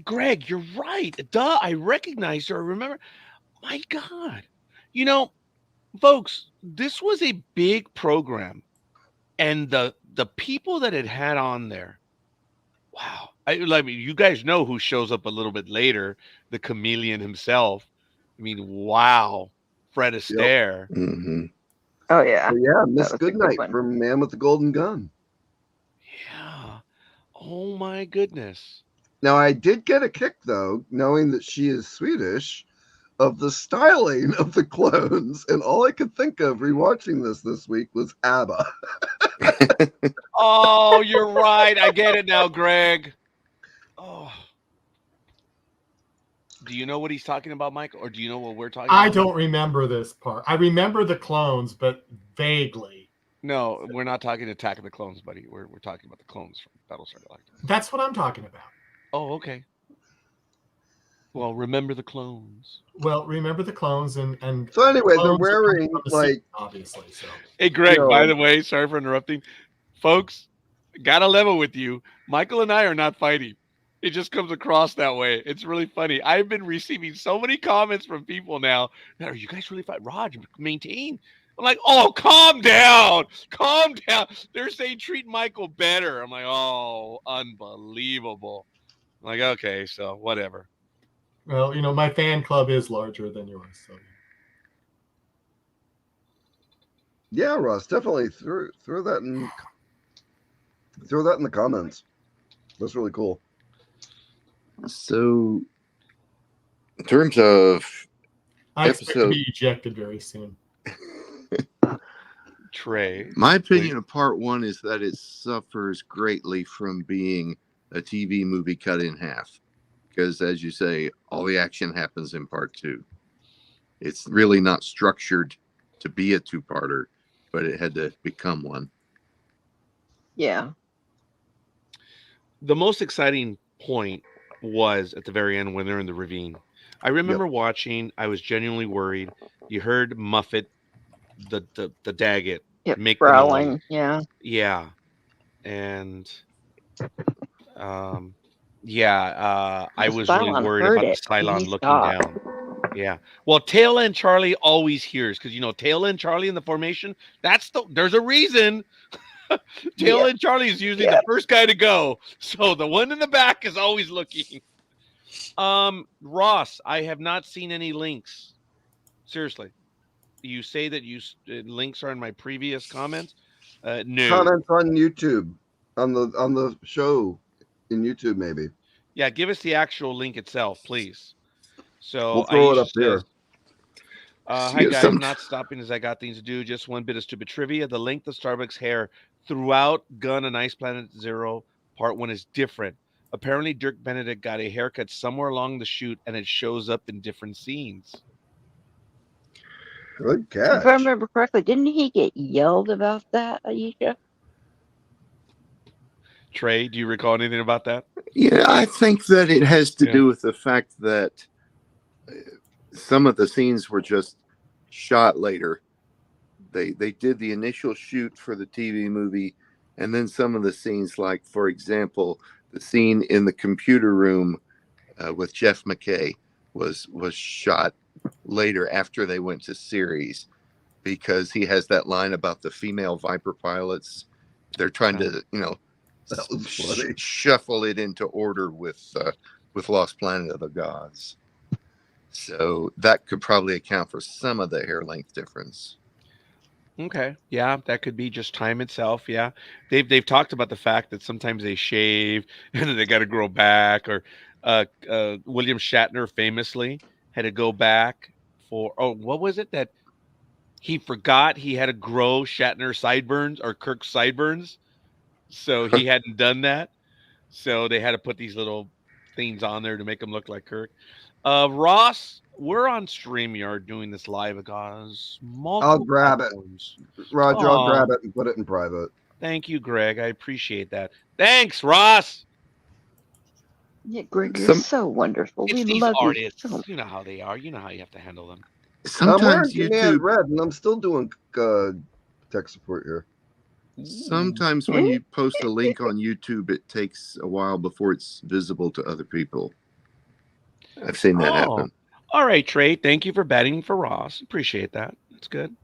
Greg, you're right. Duh, I recognize her. I remember. My God. You know, folks, this was a big program. And the people that it had on there, wow. I mean, you guys know who shows up a little bit later, the chameleon himself. I mean, wow. Fred Yep. Astaire. Mm-hmm. Oh yeah, So yeah, that Miss was a good Goodnight one. from Man with the Golden Gun. Yeah. Oh my goodness. Now I did get a kick though, knowing that she is Swedish, of the styling of the clones, and all I could think of rewatching this week was ABBA. Oh, you're right. I get it now, Greg. Oh. Do you know what he's talking about, Michael? Or do you know what we're talking I about? don't remember this part. I remember the clones, but vaguely. No, we're not talking Attack of the Clones, buddy. We're talking about the clones from Battlestar Galactica. That's what I'm talking about. Oh, okay. Well, remember the clones. Well, remember the clones and So anyway, they're clones are coming wearing from the sea, like obviously. So Hey, Greg, You by know- the way, sorry for interrupting. Folks, got a level with you. Michael and I are not fighting. It just comes across that way. It's really funny. I've been receiving so many comments from people now. Are you guys really fighting? Raj, maintain. I'm like, oh, calm down. Calm down. They're saying treat Michael better. I'm like, oh, unbelievable. I'm like, okay, so whatever. well, my fan club is larger than yours. So yeah, Ross, definitely throw that in the comments. That's really cool. So In terms of I expect to episode, be ejected very soon. Trey. my opinion of part 1 is that it suffers greatly from being a TV movie cut in half. Because, as you say, all the action happens in part 2. It's really not structured to be a two-parter, but it had to become one. Yeah. The most exciting point was at the very end when they're in the ravine. I remember watching, I was genuinely worried. You heard Muffet, the Daggett, Yep. make the noise. Growling. Yeah. Yeah. And I The was really Cylon worried heard about the it, and Cylon he looking stopped. down. Yeah. Well, Tail End Charlie always hears because Tail End Charlie in the formation. There's a reason. Tail End Charlie is usually the first guy to go, so the one in the back is always looking. Ross, I have not seen any links. Seriously, you say that links are in my previous comments. No Comments on YouTube, on the show in YouTube, maybe. Yeah, give us the actual link itself, please. So We'll throw it Aisha up here. says, hi guys, not stopping as I got things to do. Just one bit of stupid trivia. The length of Starbucks hair throughout Gun and Ice Planet Zero Part 1 is different. Apparently, Dirk Benedict got a haircut somewhere along the shoot, and it shows up in different scenes. Good catch. If I remember correctly, didn't he get yelled about that, Aisha? Trey, do you recall anything about that? Yeah, I think that it has to do with the fact that some of the scenes were just shot later. They did the initial shoot for the TV movie, and then some of the scenes, like, for example, the scene in the computer room with Jeff McKay was shot later after they went to series, because he has that line about the female Viper pilots. They're trying to, That was funny. shuffle it into order with Lost Planet of the Gods. So that could probably account for some of the hair length difference. Okay. Yeah, that could be just time itself. Yeah. They've talked about the fact that sometimes they shave and then they got to grow back, or William Shatner famously had to go back for what was it that he forgot he had to grow Shatner sideburns or Kirk sideburns, so he hadn't done that. So they had to put these little things on there to make him look like Kirk. Ross, we're on StreamYard doing this live across multiple I'll grab platforms. it. Roger, I'll grab it and put it in private. Thank you, Greg. I appreciate that. Thanks, Ross. Yeah, Greg, you're so wonderful. It's We these love artists. you. You know how they are. You know how you have to handle them. I'm wearing Sometimes Command YouTube, Red, and I'm still doing tech support here. sometimes when you post a link on YouTube, it takes a while before it's visible to other people. I've seen that happen. All right, Trey. Thank you for batting for Ross. Appreciate that. That's good.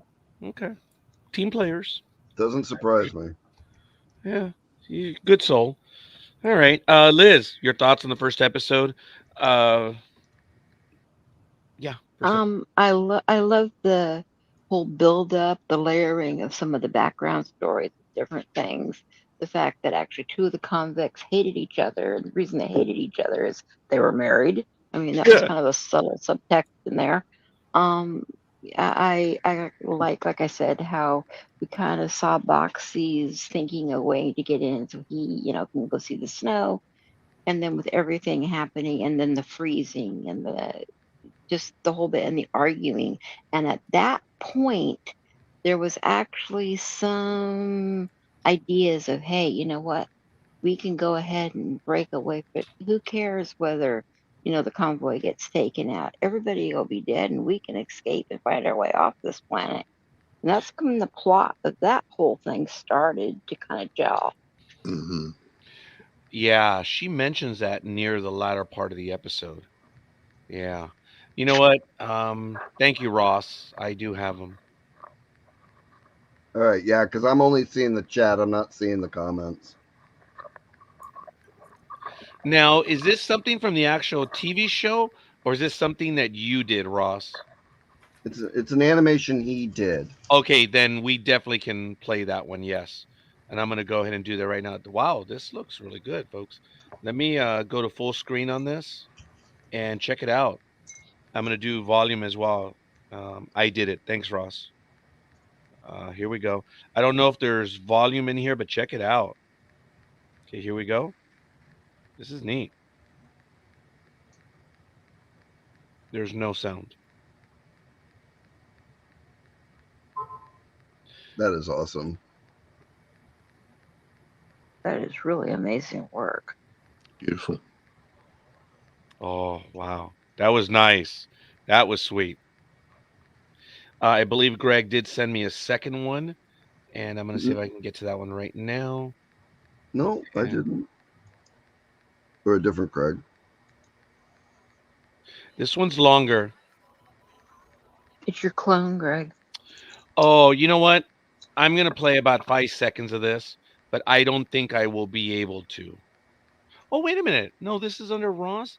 Okay. Team players. Doesn't surprise me. Yeah. Good soul. All right. Liz, your thoughts on the first episode? Yeah. I love the whole build up, the layering of some of the background stories, different things. The fact that actually two of the convicts hated each other, and the reason they hated each other is they were married. I mean, that was kind of a subtle subtext in there. I like I said, how we kind of saw Boxy's thinking a way to get in, so he can go see the snow, and then with everything happening, and then the freezing and the whole bit and the arguing, and at that point there was actually some ideas of, hey, you know what, we can go ahead and break away, but who cares whether the convoy gets taken out? Everybody will be dead and we can escape and find our way off this planet. And that's when the plot of that whole thing started to kind of gel. Mm-hmm. Yeah, she mentions that near the latter part of the episode. Yeah. You know what? Thank you, Ross. I do have them. All right, yeah, because I'm only seeing the chat. I'm not seeing the comments. Now, is this something from the actual TV show, or is this something that you did, Ross? It's an animation he did. Okay, then we definitely can play that one, yes. And I'm going to go ahead and do that right now. Wow, this looks really good, folks. Let me go to full screen on this and check it out. I'm going to do volume as well. I did it. Thanks, Ross. Here we go. I don't know if there's volume in here, but check it out. Okay, here we go. This is neat. There's no sound. That is awesome. That is really amazing work. Beautiful. Oh, wow. That was nice. That was sweet. I believe Greg did send me a second one, and I'm going to see if I can get to that one right now. No, I And didn't. Or a different Craig. this one's longer. It's your clone, Greg. Oh, you know what? I'm going to play about 5 seconds of this, but I don't think I will be able to. Oh, wait a minute. No, this is under Ross.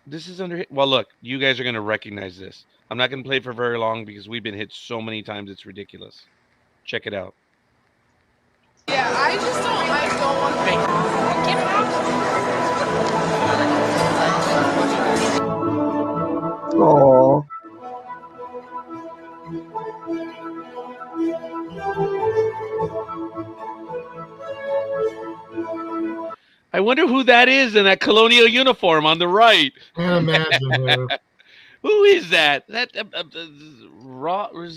This is under. Well, look, you guys are going to recognize this. I'm not going to play for very long because we've been hit so many times. It's ridiculous. Check it out. Yeah, I just don't want to give it out. Oh, I wonder who that is in that colonial uniform on the right. Can't imagine who. Who is that? Is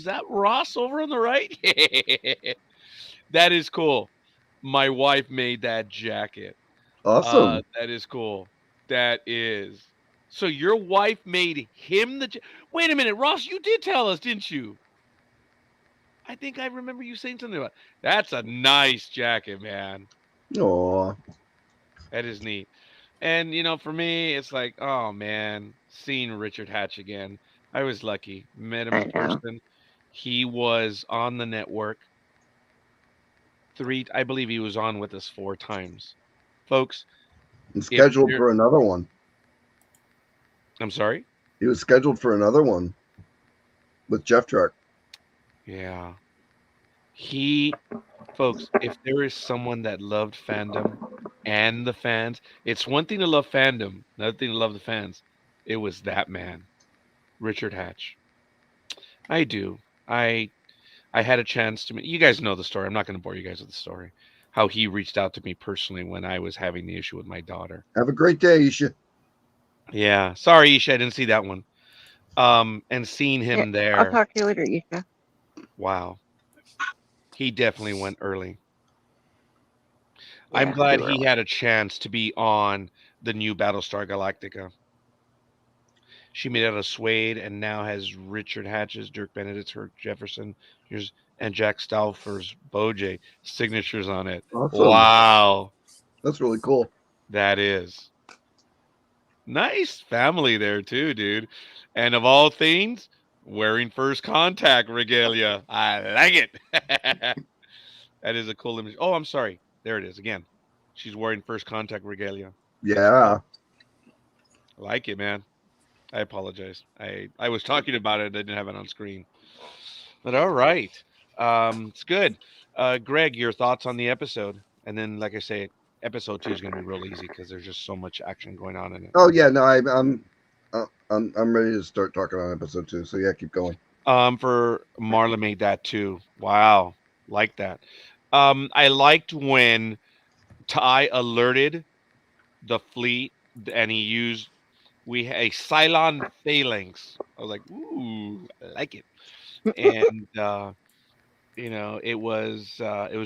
that Ross over on the right? That is cool. My wife made that jacket. awesome. That is cool. That is. So your wife made him the. Wait a minute, Ross. You did tell us, didn't you? I think I remember you saying something about. That's a nice jacket, man. Oh, That is neat. And for me, it's like, oh man, seeing Richard Hatch again. I was lucky. Met him I in know. person. He was on the network I believe he was on with us 4 times. Folks, I'm scheduled for another one. I'm sorry? He was scheduled for another one with Jeff Truck. Yeah. Folks, if there is someone that loved fandom and the fans, it's one thing to love fandom, another thing to love the fans. It was that man, Richard Hatch. I do. I had a chance to meet. You guys know the story. I'm not going to bore you guys with the story. How he reached out to me personally when I was having the issue with my daughter. Have a great day, Isha. Yeah. Sorry, Isha, I didn't see that one. And seeing him I'll there, talk to you later, Isha. wow. He definitely went early. I'm Yeah, glad too he early. had a chance to be on the new Battlestar Galactica. She made out of suede and now has Richard Hatch's, Dirk Benedict's, Herc Jefferson, and Jack Stauffer's Boj signatures on it. Awesome. Wow. That's really cool. That is. Nice family there too, dude. And of all things, wearing first contact regalia. I like it. That is a cool image. Oh, I'm sorry. There it is again. She's wearing first contact regalia. Yeah. I like it, man. I apologize. I was talking about it. I didn't have it on screen. But all right. It's good. Greg, your thoughts on the episode? And then, like I say, episode 2 is going to be real easy because there's just so much action going on in it. Oh yeah, no, I'm ready to start talking on episode 2. So yeah, keep going. For Marla made that too. Wow, like that. I liked when Ty alerted the fleet and he used a Cylon phalanx. I was like, ooh, I like it. And it was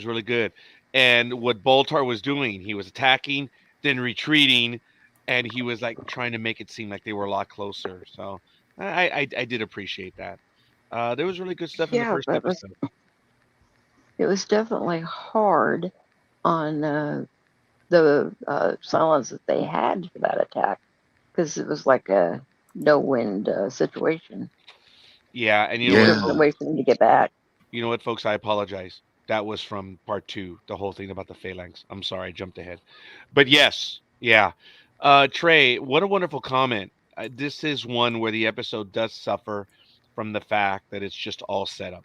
really good. And what Boltar was doing, he was attacking, then retreating, and he was like trying to make it seem like they were a lot closer. So I did appreciate that. There was really good stuff in the Yeah, first but episode. it was definitely hard on the silence that they had for that attack because it was like a no wind situation. Yeah, and There was a way for them to get back. you know what, folks? I apologize. That was from part 2, the whole thing about the phalanx. I'm sorry, I jumped ahead. But yes, yeah. Trey, what a wonderful comment. This is one where the episode does suffer from the fact that it's just all set up.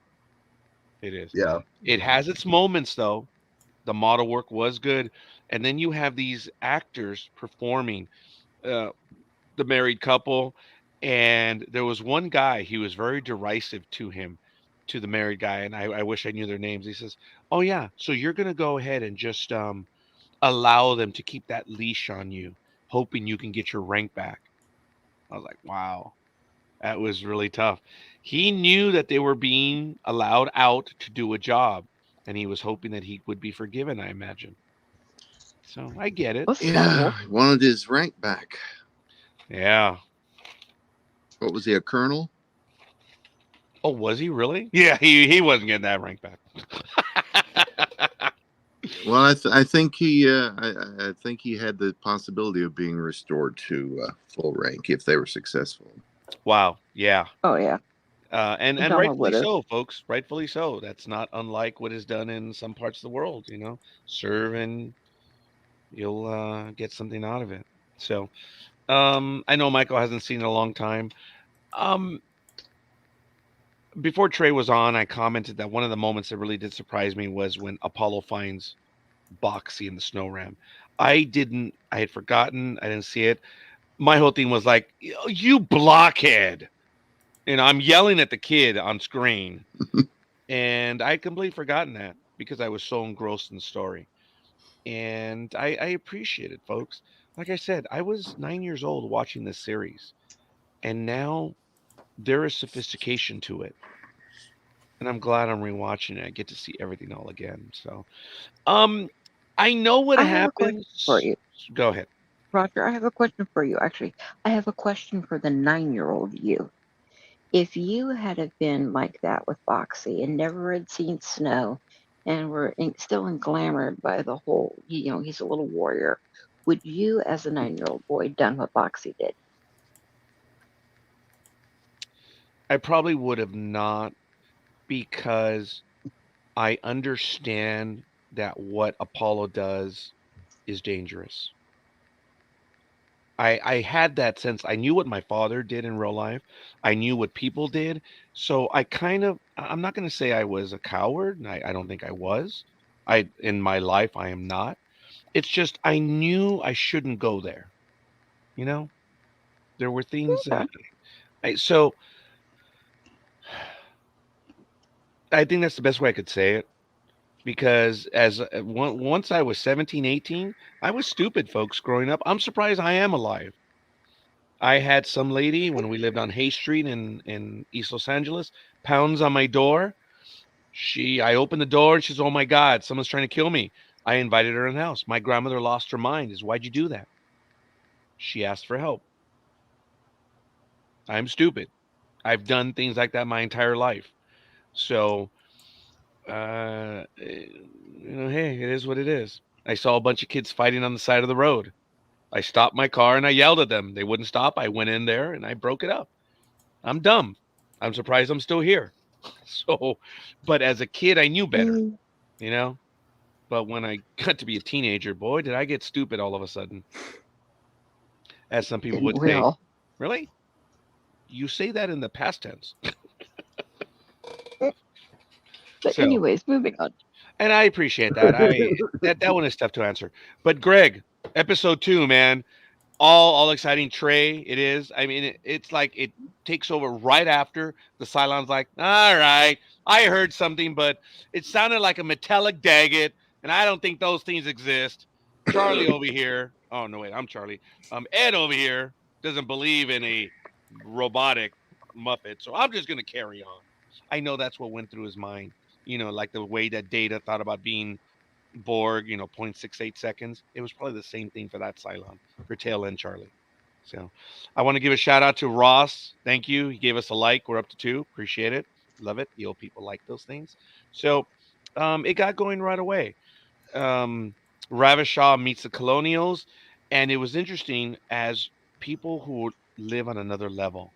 It is. Yeah. It has its moments, though. The model work was good. And then you have these actors performing, the married couple And there was one guy, he was very derisive to him, to the married guy, and I wish I knew their names. He says, "Oh yeah, so you're gonna go ahead and just allow them to keep that leash on you, hoping you can get your rank back." I was like, wow, that was really tough. He knew that they were being allowed out to do a job, and he was hoping that he would be forgiven, I imagine. So I get it. Was Yeah, subtle. he wanted his rank back. Yeah. What was he, a colonel? Oh, was he really? Yeah, he wasn't getting that rank back. Well, I think I think he had the possibility of being restored to full rank if they were successful. Wow. Yeah. Oh yeah, And Donna rightfully would have. so, folks. Rightfully so. That's not unlike what is done in some parts of the world. Serve and you'll get something out of it. So, I know Michael hasn't seen it in a long time. Um, Before Trey was on, I commented that one of the moments that really did surprise me was when Apollo finds Boxy in the snow ram. I had forgotten. I didn't see it. My whole thing was like, you blockhead. I'm yelling at the kid on screen. And I had completely forgotten that because I was so engrossed in the story. And I appreciate it, folks. Like I said, I was 9 years old watching this series. And now there is sophistication to it. And I'm glad I'm rewatching it. I get to see everything all again. So, um, I know what I have a question for happens. you, Go ahead. Roger. I have a question for you. Actually, I have a question for the 9-year-old you. If you had have been like that with Boxy and never had seen snow and were still englamored by the whole, he's a little warrior, would you, as a 9-year-old boy, done what Boxy did? I probably would have not because I understand that what Apollo does is dangerous. I had that sense. I knew what my father did in real life. I knew what people did. So I'm not going to say I was a coward. And I don't think I was. In my life, I am not. It's just I knew I shouldn't go there. You know, there were things Okay. so I think that's the best way I could say it. Because once I was 17, 18, I was stupid, folks, growing up. I'm surprised I am alive. I had some lady when we lived on Hay Street in East Los Angeles pounds on my door. I opened the door and she's, oh my God, someone's trying to kill me. I invited her in the house. My grandmother lost her mind. Why'd you do that? She asked for help. I'm stupid. I've done things like that my entire life. So, hey, it is what it is. I saw a bunch of kids fighting on the side of the road. I stopped my car and I yelled at them. They wouldn't stop. I went in there and I broke it up. I'm dumb. I'm surprised I'm still here. So, but as a kid, I knew better, Mm, you know? But when I got to be a teenager, boy, did I get stupid all of a sudden, as some people didn't would we say. all? Really? You say that in the past tense. But So, anyways, moving on. and I appreciate that. That one is tough to answer. But Greg, episode 2, man, all exciting. Trey, it is. I mean, it's like it takes over right after the Cylon's like, all right, I heard something, but it sounded like a metallic Daggett, and I don't think those things exist. Charlie over here. Oh no, wait, I'm Charlie. Ed over here doesn't believe in a robotic Muppet, so I'm just gonna carry on. I know that's what went through his mind. Like the way that Data thought about being Borg, 0.68 seconds. It was probably the same thing for that Cylon, for Tail End Charlie. So I want to give a shout out to Ross. Thank you. He gave us a like. We're up to 2. Appreciate it. Love it. The old people like those things. So it got going right away. Um, Ravishah meets the Colonials. And it was interesting as people who live on another level.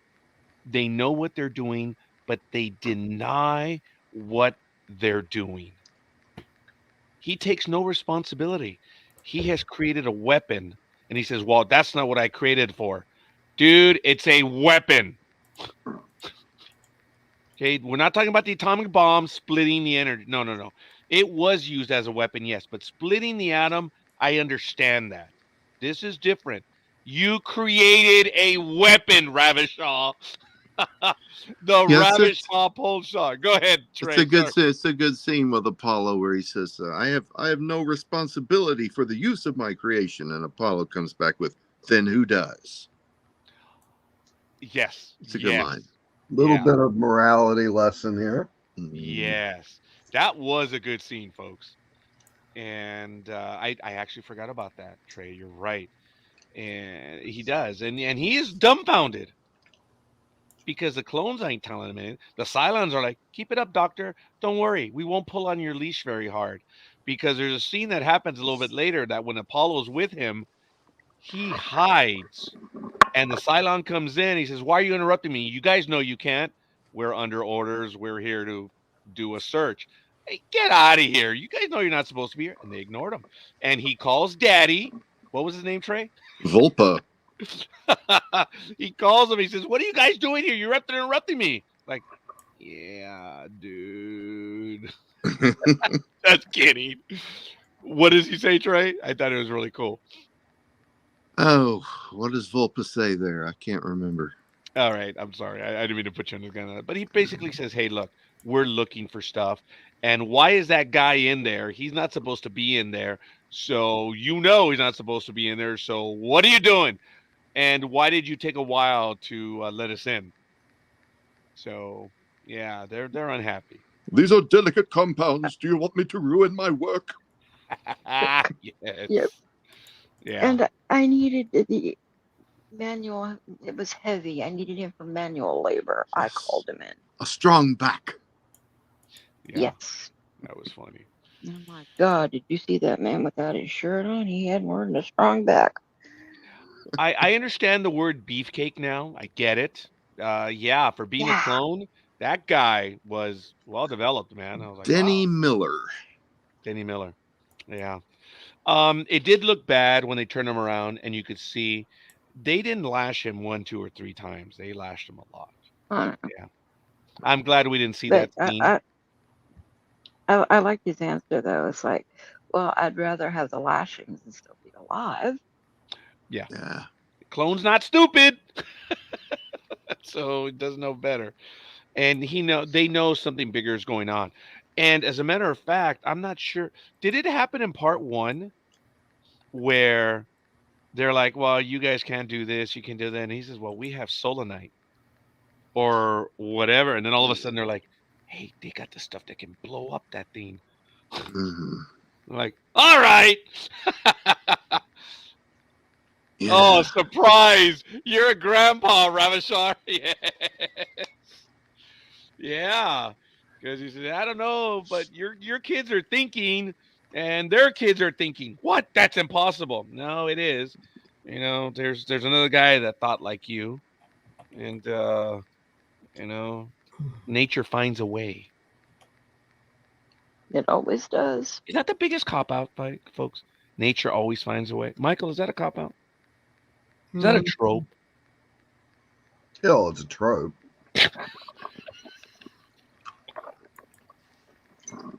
They know what they're doing, but they deny what they're doing. He takes no responsibility. He has created a weapon and he says, well, that's not what I created for. Dude, it's a weapon. Okay, we're not talking about the atomic bomb splitting the energy. No, no, no. It was used as a weapon, yes, but splitting the atom, I understand that. This is different. You created a weapon, Ravishal. The Yes, Ravishal pole shot. Go ahead, Trey. it's a good scene with Apollo where he says, I have no responsibility for the use of my creation," and Apollo comes back with, "Then who does?" Yes. It's a good line. Little Yeah. bit of morality lesson here. Yes. That was a good scene, folks. And I actually forgot about that, Trey. You're right. And he does. And he is dumbfounded because the clones ain't telling him anything. The Cylons are like, "Keep it up, Doctor. Don't worry. We won't pull on your leash very hard." Because there's a scene that happens a little bit later that when Apollo's with him, he hides. And the Cylon comes in. He says, "Why are you interrupting me? You guys know you can't. We're under orders. We're here to do a search." Hey, get out of here. You guys know you're not supposed to be here. And they ignored him. And he calls Daddy. What was his name, Trey? Volpa. He calls him. He says, "What are you guys doing here? You're interrupting me." Like, yeah, dude. That's kidding. What does he say, Trey? I thought it was really cool. Oh, what does Volpa say there? I can't remember. All right, I'm sorry. I didn't mean to put you on the gun on that. But he basically says, "Hey, look, we're looking for stuff. And why is that guy in there? He's not supposed to be in there. So he's not supposed to be in there. So what are you doing? And why did you take a while to let us in?" So yeah, they're unhappy. These are delicate compounds. Do you want me to ruin my work? Yes. Yep. Yeah. And I needed the manual. It was heavy. I needed him for manual labor. I Yes. called him in. A strong back. Yeah, Yes. that was funny. Oh my God! Did you see that man without his shirt on? He had more than a strong back. I understand the word beefcake now. I get it. Yeah, for being a Yeah. clone, that guy was well developed, man. I was like, Denny wow, Miller. Denny Miller. Yeah. It did look bad when they turned him around, and you could see they didn't lash him 1, 2, or 3 times. They lashed him a lot. Yeah. I'm glad we didn't see But that scene. I liked his answer though. It's like, well, I'd rather have the lashings and still be alive. Yeah. Yeah. Clone's not stupid. So he doesn't know better. And they know something bigger is going on. And as a matter of fact, I'm not sure. Did it happen in part 1 where they're like, "Well, you guys can't do this, you can do that." And he says, "Well, we have solanite or whatever." And then all of a sudden they're like, "Hey, they got the stuff that can blow up that thing." Mhm. I'm like, all right. Yeah. Oh, surprise. You're a grandpa, Ravishar. Yes. Yeah. Because he said, "I don't know, but your kids are thinking and their kids are thinking, what? That's impossible." No, it is. There's another guy that thought like you. And nature finds a way. It always does. Is that the biggest cop out, folks? Nature always finds a way. Michael, is that a cop out? Is that a trope? Hell, it's a trope.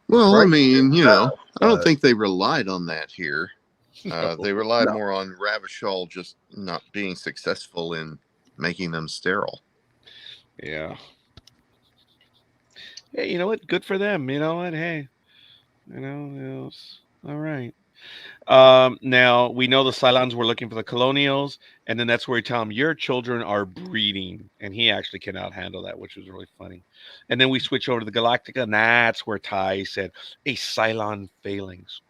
Well, Right. I mean, I don't but- think they relied on that here. They relied more on Ravishal just not being successful in making them sterile. Yeah. Hey, you know what? Good for them. You know what? Hey, it's all right. Now we know the Cylons were looking for the Colonials, and then that's where he tell him your children are breeding, and he actually cannot handle that, which was really funny. And then we switch over to the Galactica, and that's where Ty said a Cylon phalanx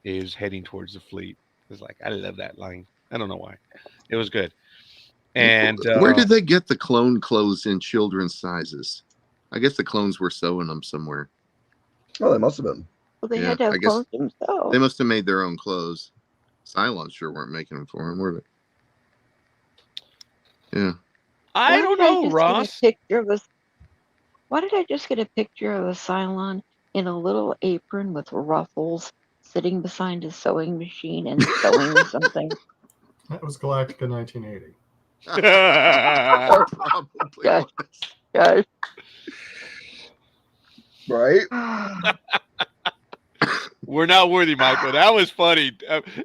is heading towards the fleet. It's like, I love that line. I don't know why. It was good. And Where did they get the clone clothes in children's sizes? I guess the clones were sewing them somewhere. Oh, they must have been. Well, they Yeah, had to I have guess clothes themselves. They must have made their own clothes. Cylons sure weren't making them for him, were they? Yeah. I don't know, Ross. Why did I just get a picture of a Cylon in a little apron with ruffles sitting beside a sewing machine and sewing something? That was Galactica 1980. Probably Gosh. was. Gosh. Right? We're not worthy, Michael. That was funny.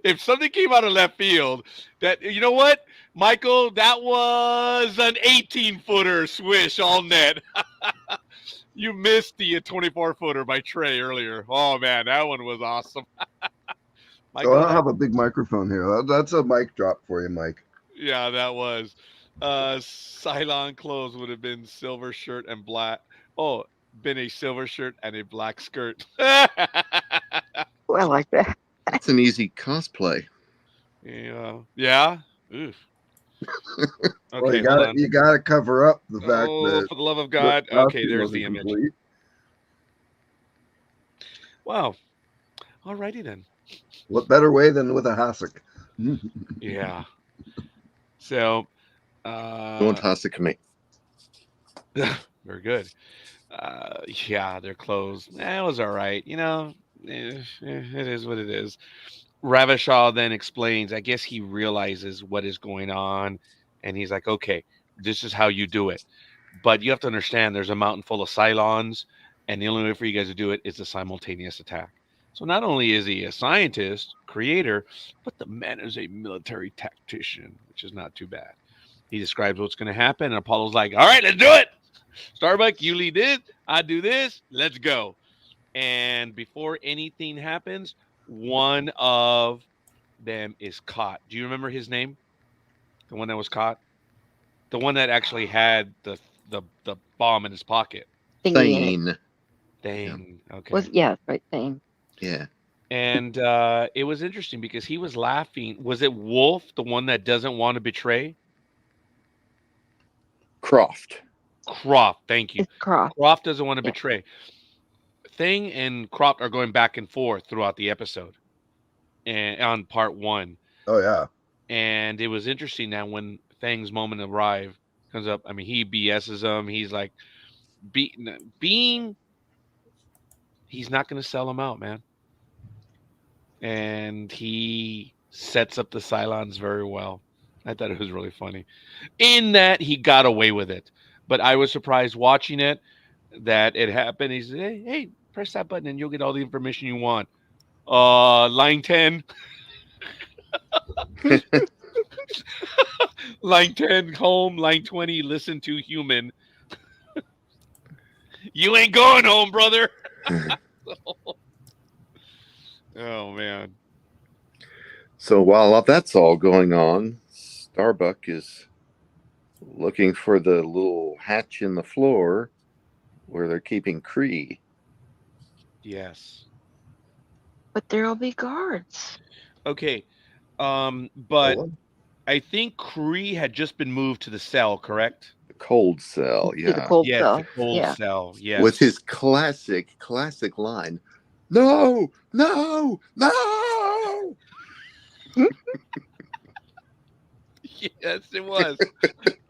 If something came out of left field, that you know what, Michael, that was an 18-footer swish all net. You missed the 24-footer by Trey earlier. Oh man, that one was awesome. So Michael, I don't have a big microphone here. That's a mic drop for you, Mike. yeah, that was. Cylon clothes would have been silver shirt and black. Oh, been a silver shirt and a black skirt. Oh, I like that. That's an easy cosplay. Yeah. Yeah. Oof. Well, Okay, you hold got on. you got to cover up the fact Oh, that for the love of the God. Okay, costume there's the wasn't image. complete. Wow. Alrighty then. What better way than with a hassock? Yeah. So, Don't toss it to me. very good. Yeah, their clothes. It was all right. You know, it is what it is. Ravachol then explains, I guess he realizes what is going on, and he's like, okay, this is how you do it. But you have to understand there's a mountain full of Cylons, and the only way for you guys to do it is a simultaneous attack. So not only is he a scientist, creator, but the man is a military tactician, which is not too bad. He describes what's going to happen, and Apollo's like, all right, let's do it. Starbuck, you lead this, I do this, let's go. And before anything happens, one of them is caught. Do you remember his name? The one that was caught? The one that actually had the bomb in his pocket. Thingy in it. Thane. Thing. Okay. Was yeah, right thing. Yeah. And it was interesting because he was laughing. Was it Wolf, the one that doesn't want to betray? Croft. Croft, thank you. It's Croft. Croft doesn't want to Yeah. betray. Thing and Croft are going back and forth throughout the episode, and on part 1. Oh yeah. And it was interesting that when Thang's moment comes up, I mean, he BS's him. He's like, being, he's not going to sell him out, man. And he sets up the Cylons very well. I thought it was really funny. In that he got away with it. But I was surprised watching it that it happened. He said, hey, press that button and you'll get all the information you want. Line 10. Line 10, home. Line 20, listen to human. You ain't going home, brother. Oh, man. So while that's all going on, Starbuck is looking for the little hatch in the floor where they're keeping Kree. Yes. But there'll be guards. Okay. But Oh, I think Kree had just been moved to the cell, correct? The cold cell, To the yeah. cold Yes, cell. the cold Yeah. cell. Yes. With his classic line, no, no, no. Yes, it was.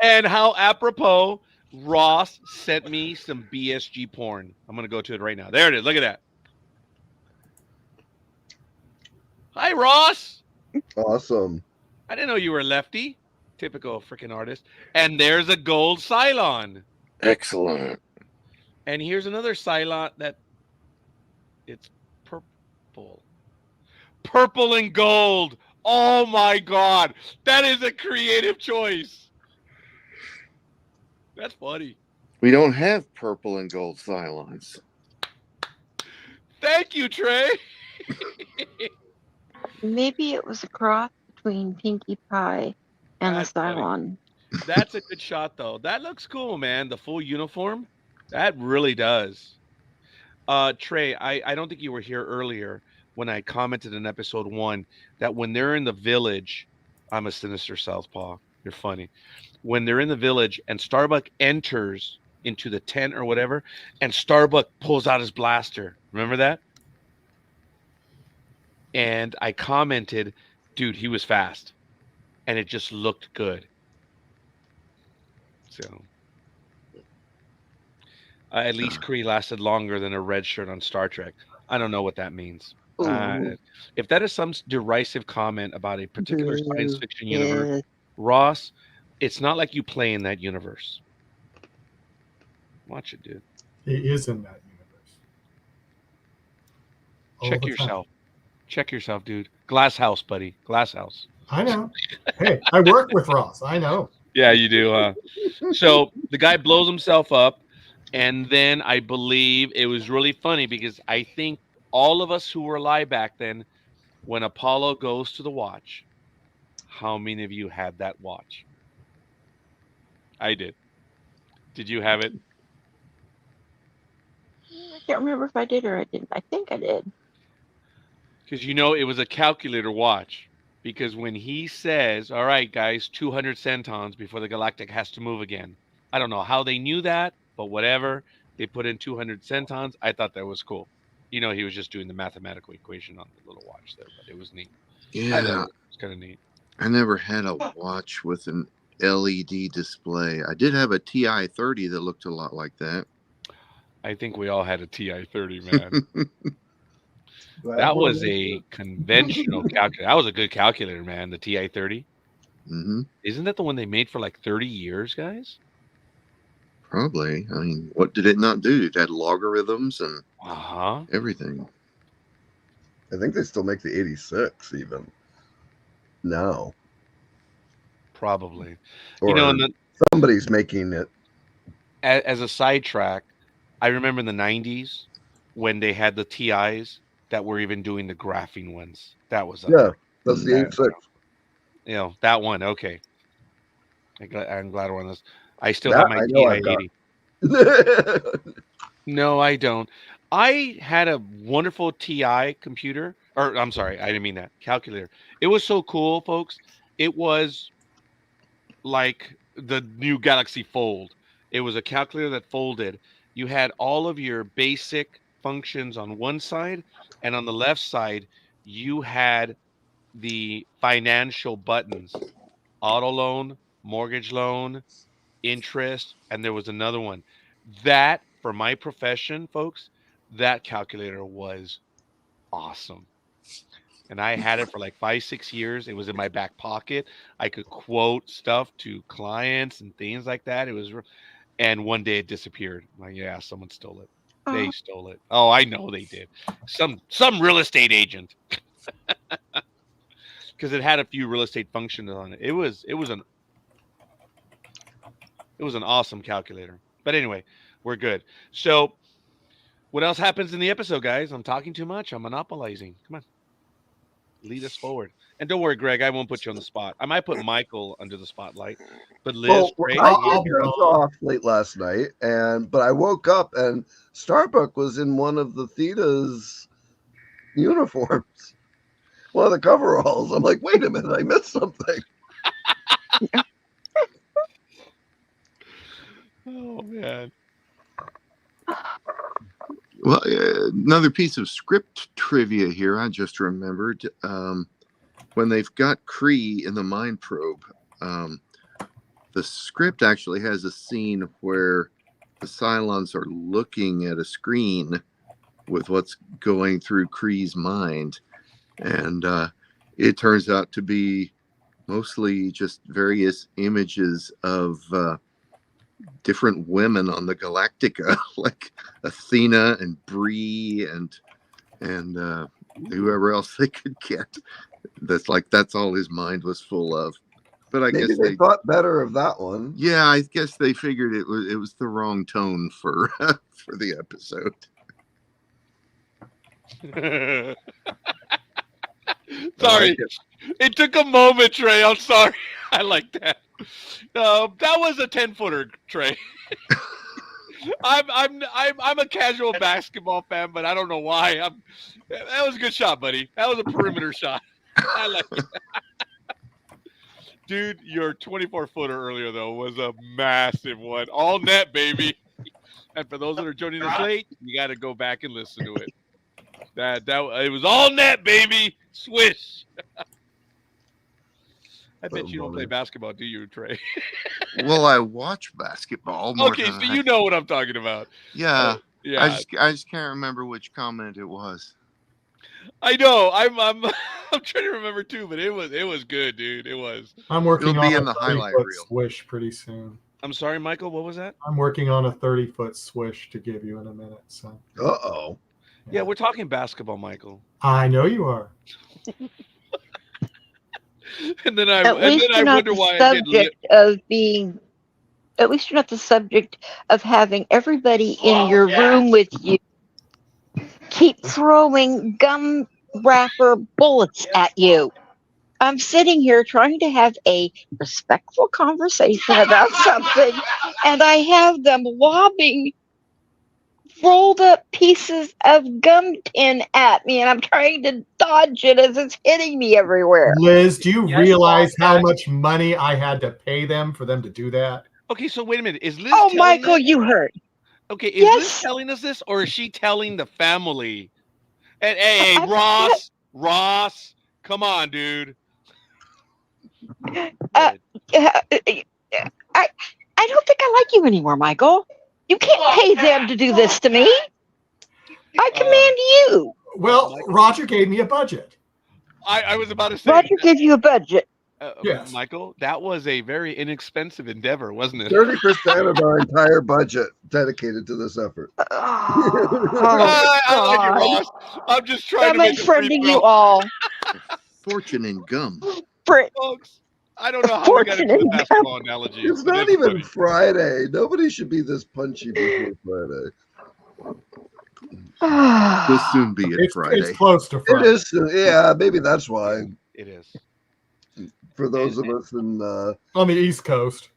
And how apropos, Ross sent me some BSG porn. I'm going to go to it right now. There it is. Look at that. Hi, Ross. awesome. I didn't know you were a lefty. Typical freaking artist. And there's a gold Cylon. Excellent. And here's another Cylon that it's purple. Purple and gold. Oh my God. That is a creative choice. That's funny. We don't have purple and gold Cylons. Thank you, Trey. Maybe it was a cross between Pinkie Pie and That's the funny. Cylon. That's a good shot, though. That looks cool, man. The full uniform. That really does. Trey, I don't think you were here earlier when I commented in episode 1 that when they're in the village, I'm a sinister southpaw. You're funny. When they're in the village and Starbuck enters into the tent or whatever, and Starbuck pulls out his blaster. Remember that? And I commented, dude, he was fast. And it just looked good. So at least Kree lasted longer than a red shirt on Star Trek. I don't know what that means. Ooh. If that is some derisive comment about a particular science Boo. fiction universe, Yeah. Ross, it's not like you play in that universe. Watch it, dude. He is in that universe. all Check the time. yourself. Check yourself, dude. Glass house, buddy. Glass house. I know. Hey, I work with Ross. I know. Yeah, you do, huh? So the guy blows himself up, and then I believe it was really funny because I think all of us who were alive back then, when Apollo goes to the watch, how many of you had that watch? I did. Did you have it? I can't remember if I did or I didn't. I think I did. Because it was a calculator watch. Because when he says, all right, guys, 200 centons before the Galactic has to move again. I don't know how they knew that, but whatever. They put in 200 centons. I thought that was cool. He was just doing the mathematical equation on the little watch there, but it was neat. I thought Yeah, it was kind of neat. I never had a watch with an LED display. I did have a TI 30 that looked a lot like that. I think we all had a TI 30, man. Glad That we're was a conventional calculator. That was a good calculator, man. The TI 30. hmm Isn't that the one they made for like 30 years, guys? Probably. I mean, what did it not do? It had logarithms and Uh-huh. everything. I think they still make the 86 even now. Probably. Or And somebody's making it. as a sidetrack, I remember in the 90s when they had the TIs that were even doing the graphing ones. That was Yeah, that's the that, 86. that one. Okay. I'm glad we're on this. I still That have my I know TI I've got. 80. No, I don't. I had a wonderful TI computer, or I'm sorry, I didn't mean that, calculator. It was so cool, folks. It was like the new Galaxy Fold. It was a calculator that folded. You had all of your basic functions on one side, and on the left side, you had the financial buttons: auto loan, mortgage loan, interest, and there was another one. That, for my profession, folks, that calculator was awesome. And I had it for like 5, 6 years. It was in my back pocket. I could quote stuff to clients and things like that. And one day it disappeared. I'm like, yeah, someone stole it. They stole it. Oh, I know they did. Some real estate agent, because it had a few real estate functions on it. It was an awesome calculator. But anyway, we're good. So what else happens in the episode, guys? I'm talking too much. I'm monopolizing. Come on. Lead us forward. And don't worry, Greg, I won't put you on the spot. I might put Michael under the spotlight. But Liz, Ray, I I'll be dozed on. off late last night, but I woke up and Starbuck was in one of the Theta's uniforms, one of the coveralls. I'm like, wait a minute, I missed something. oh man. Well, another piece of script trivia here. I just remembered when they've got Kree in the mind probe. The script actually has a scene where the Cylons are looking at a screen with what's going through Kree's mind, and it turns out to be mostly just various images of different women on the Galactica, like Athena and Bree and whoever else they could get. That's all his mind was full of. But I Maybe guess they thought better of that one. yeah, I guess they figured it was the wrong tone for for the episode. Sorry, it took a moment, Trey. I'm sorry. I like that. That was a 10-footer, Trey. I'm a casual basketball fan, but I don't know why. That was a good shot, buddy. That was a perimeter shot. I like it. Dude, your 24-footer earlier though was a massive one. All net, baby. And for those that are joining us late, you got to go back and listen to it. That it was all net, baby. Swish. I bet you don't play basketball, do you, Trey? Well, I watch basketball. More Okay, than so you know what I'm talking about. Yeah. Yeah. I just can't remember which comment it was. I know. I'm trying to remember too, but it was good, dude. It was. I'm working It'll on be a in the highlight 30-foot reel. swish pretty soon. I'm sorry, Michael. What was that? I'm working on a 30-foot swish to give you in a minute. So Uh-oh. Yeah, we're talking basketball, Michael. I know you are. And then I At least you're not wonder the why I get subject of being. At least you're not the subject of having everybody in your room with you keep throwing gum wrapper bullets at you. I'm sitting here trying to have a respectful conversation about something, and I have them lobbing rolled up pieces of gum tin at me, and I'm trying to dodge it as it's hitting me everywhere. Liz, do you Yes, realize how Bobcat. much money I had to pay them for them to do that? Okay, so wait a minute. Is Liz Oh, telling Michael, us? you heard. Okay, is Liz Yes. telling us this, or is she telling the family? And hey, I'm- Ross, come on, dude. Uh, Good. I don't think I like you anymore, Michael. You can't pay them to do this to me. I command you. Well, Michael? Roger gave me a budget. I was about to say, Roger gave you a budget. Yes. Michael, that was a very inexpensive endeavor, wasn't it? 30% of our entire budget dedicated to this effort. Oh, I like it, God. Ross. I'm just trying I'm to make a free unfriending throw. you all. Fortune in gum. Folks, I don't know how we got into Fortune the in basketball analogy. It's but not even funny. Friday. Nobody should be this punchy before Friday. Will soon be a Friday. It's close to It Friday. is, yeah, maybe that's why. It is. For those of us in On the East Coast.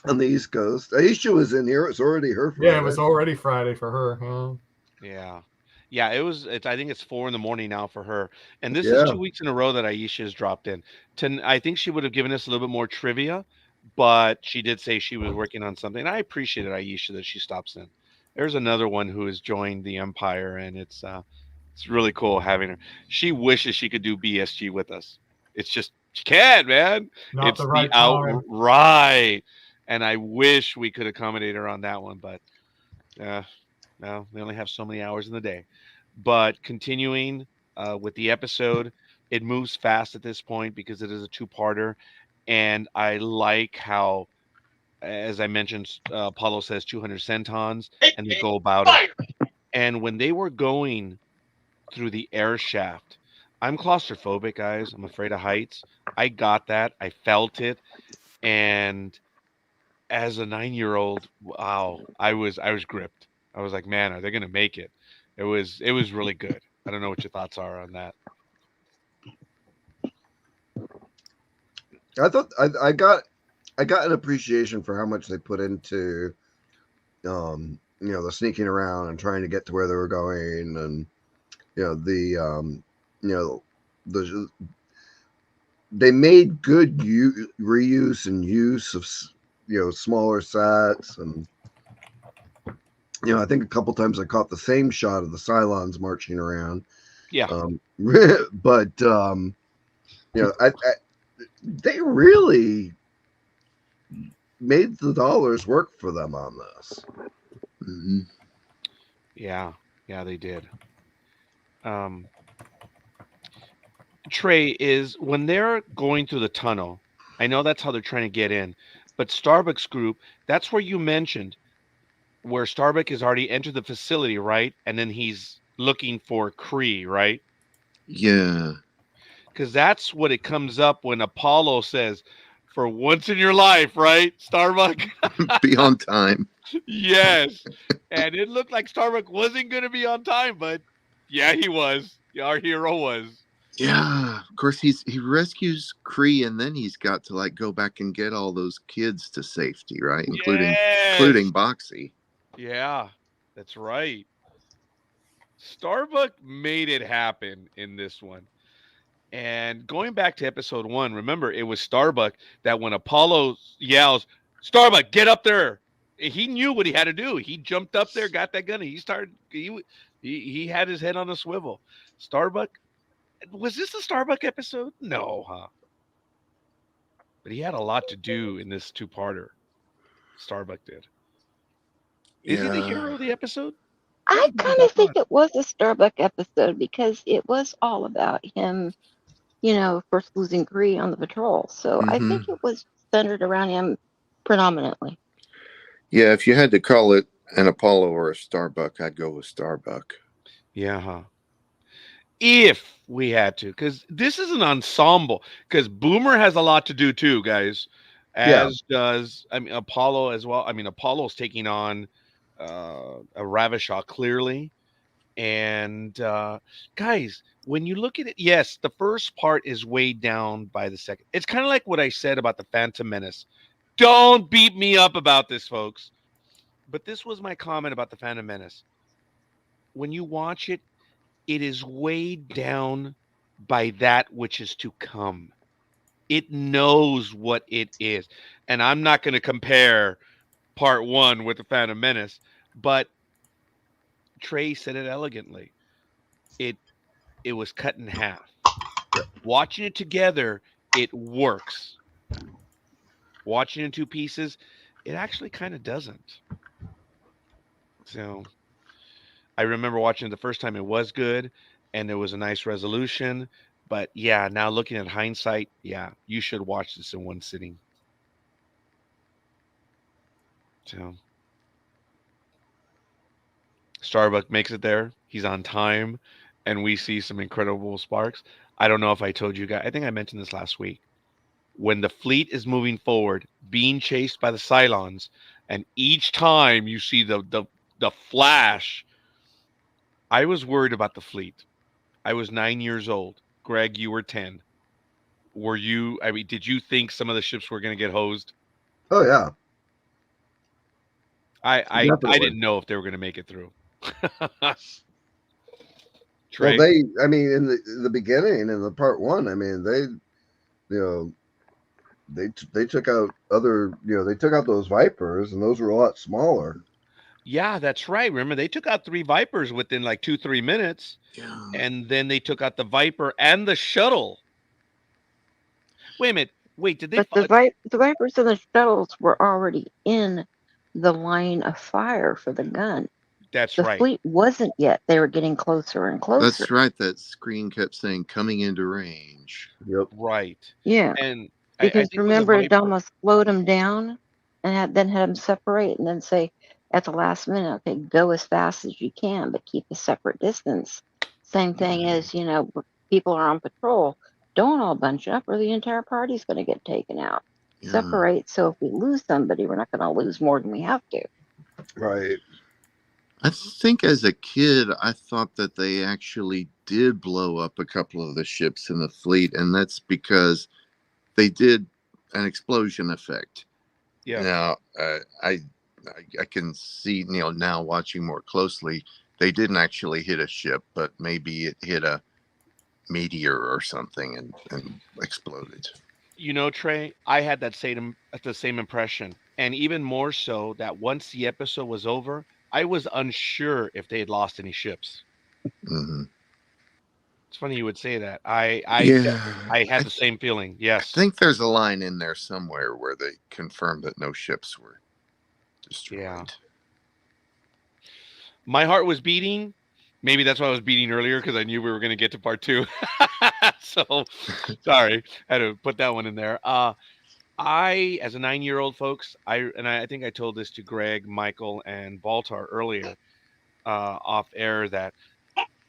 on the East Coast, Aisha was in here. It's already her Friday. Yeah, it was already Friday for her. Huh? Yeah. Yeah, I think it's 4 a.m. now for her. And this Yeah. is 2 weeks in a row that Aisha has dropped in. I think she would have given us a little bit more trivia, but she did say she was working on something. I appreciated Aisha that she stops in. There's another one who has joined the Empire, and it's really cool having her. She wishes she could do BSG with us. It's just she can't, man. Not It's the right the out time. right. And I wish we could accommodate her on that one, but no, we only have so many hours in the day. But continuing with the episode, it moves fast at this point because it is a two-parter, and I like how, as I mentioned, Apollo says 200 centons, and they go about it. And when they were going through the air shaft, I'm claustrophobic, guys. I'm afraid of heights. I got that. I felt it, and as a 9-year-old, wow, I was gripped. I was like, man, are they going to make it? It was really good. I don't know what your thoughts are on that. I thought I got an appreciation for how much they put into, the sneaking around and trying to get to where they were going, and they made good reuse and use of smaller sets, and I think a couple times I caught the same shot of the Cylons marching around. Yeah. But they really made the dollars work for them on this. Mm-hmm. Yeah, they did. Trey, is when they're going through the tunnel, I know that's how they're trying to get in, but Starbuck's group, that's where you mentioned where Starbuck has already entered the facility, right? And then he's looking for Kree, right? Yeah. Because that's what it comes up when Apollo says, for once in your life, right, Starbuck? Be on time. Yes. And it looked like Starbuck wasn't going to be on time, but yeah, he was. Yeah, our hero was. Yeah. Of course, he rescues Kree, and then he's got to go back and get all those kids to safety, right? Including Boxy. Yeah, that's right. Starbuck made it happen in this one. And going back to episode 1, remember, it was Starbuck that when Apollo yells, Starbuck, get up there. He knew what he had to do. He jumped up there, got that gun, and he started, he had his head on a swivel. Starbuck, was this a Starbuck episode? No, huh? But he had a lot to do in this two-parter. Starbuck did. Is he the hero of the episode? I kind of think it was a Starbuck episode because it was all about him, first losing Kree on the patrol. So I think it was centered around him predominantly. Yeah, if you had to call it an Apollo or a Starbuck, I'd go with Starbuck. Yeah, huh? If we had to, because this is an ensemble. Because Boomer has a lot to do too, guys. Yeah. As does Apollo as well. Apollo's taking on a Ravishah clearly. And guys, when you look at it, yes, the first part is weighed down by the second. It's kind of like what I said about the Phantom Menace. Don't beat me up about this, folks. But this was my comment about the Phantom Menace. When you watch it, it is weighed down by that which is to come. It knows what it is. And I'm not going to compare part one with the Phantom Menace, but Trey said it elegantly. It it was cut in half. Watching it together, it works. Watching it in two pieces, it actually kind of doesn't. So I remember watching it the first time, it was good and there was a nice resolution. But yeah, now looking at hindsight, yeah, you should watch this in one sitting. So Starbuck makes it there. He's on time, and we see some incredible sparks. I don't know if I told you guys. I think I mentioned this last week. When the fleet is moving forward, being chased by the Cylons, and each time you see the flash, I was worried about the fleet. I was 9 years old. Greg, you were 10. Were you? I mean, did you think some of the ships were going to get hosed? Oh yeah, I definitely. didn't know if they were going to make it through. Well, Trey, I mean, in the beginning, in the part one, I mean, you know, they took out they took out those Vipers, and those were a lot smaller. yeah, that's right. Remember, they took out 3 Vipers within like 2-3 minutes, Yeah. and then they took out the Viper and the shuttle. Wait a minute. Wait, did they? But the Vipers and the shuttles were already in the line of fire for the gun. That's The right. fleet wasn't yet. They were getting closer and closer. That's right. That screen kept saying coming into range. Yep. Right. Yeah, And I because think when the remember, it Viper, almost slowed them down and then had them separate and then say at the last minute, okay, go as fast as you can, but keep a separate distance. Same thing as, people are on patrol. Don't all bunch up or the entire party's going to get taken out. Yeah. Separate so if we lose somebody, we're not going to lose more than we have to. Right. I think as a kid, I thought that they actually did blow up a couple of the ships in the fleet, and that's because they did an explosion effect. yeah, Now, I can see, now watching more closely, they didn't actually hit a ship, but maybe it hit a meteor or something and exploded. Trey, I had the same impression, and even more so that once the episode was over, I was unsure if they had lost any ships. Hmm. It's funny you would say that. I I had the same feeling. Yes. think there's a line in there somewhere where they confirmed that no ships were destroyed. Yeah. My heart was beating. Maybe that's why I was beating earlier because I knew we were going to get to part two. So sorry, had to put that one in there. As a 9-year-old, folks, I think I told this to Greg, Michael, and Baltar earlier, off air, that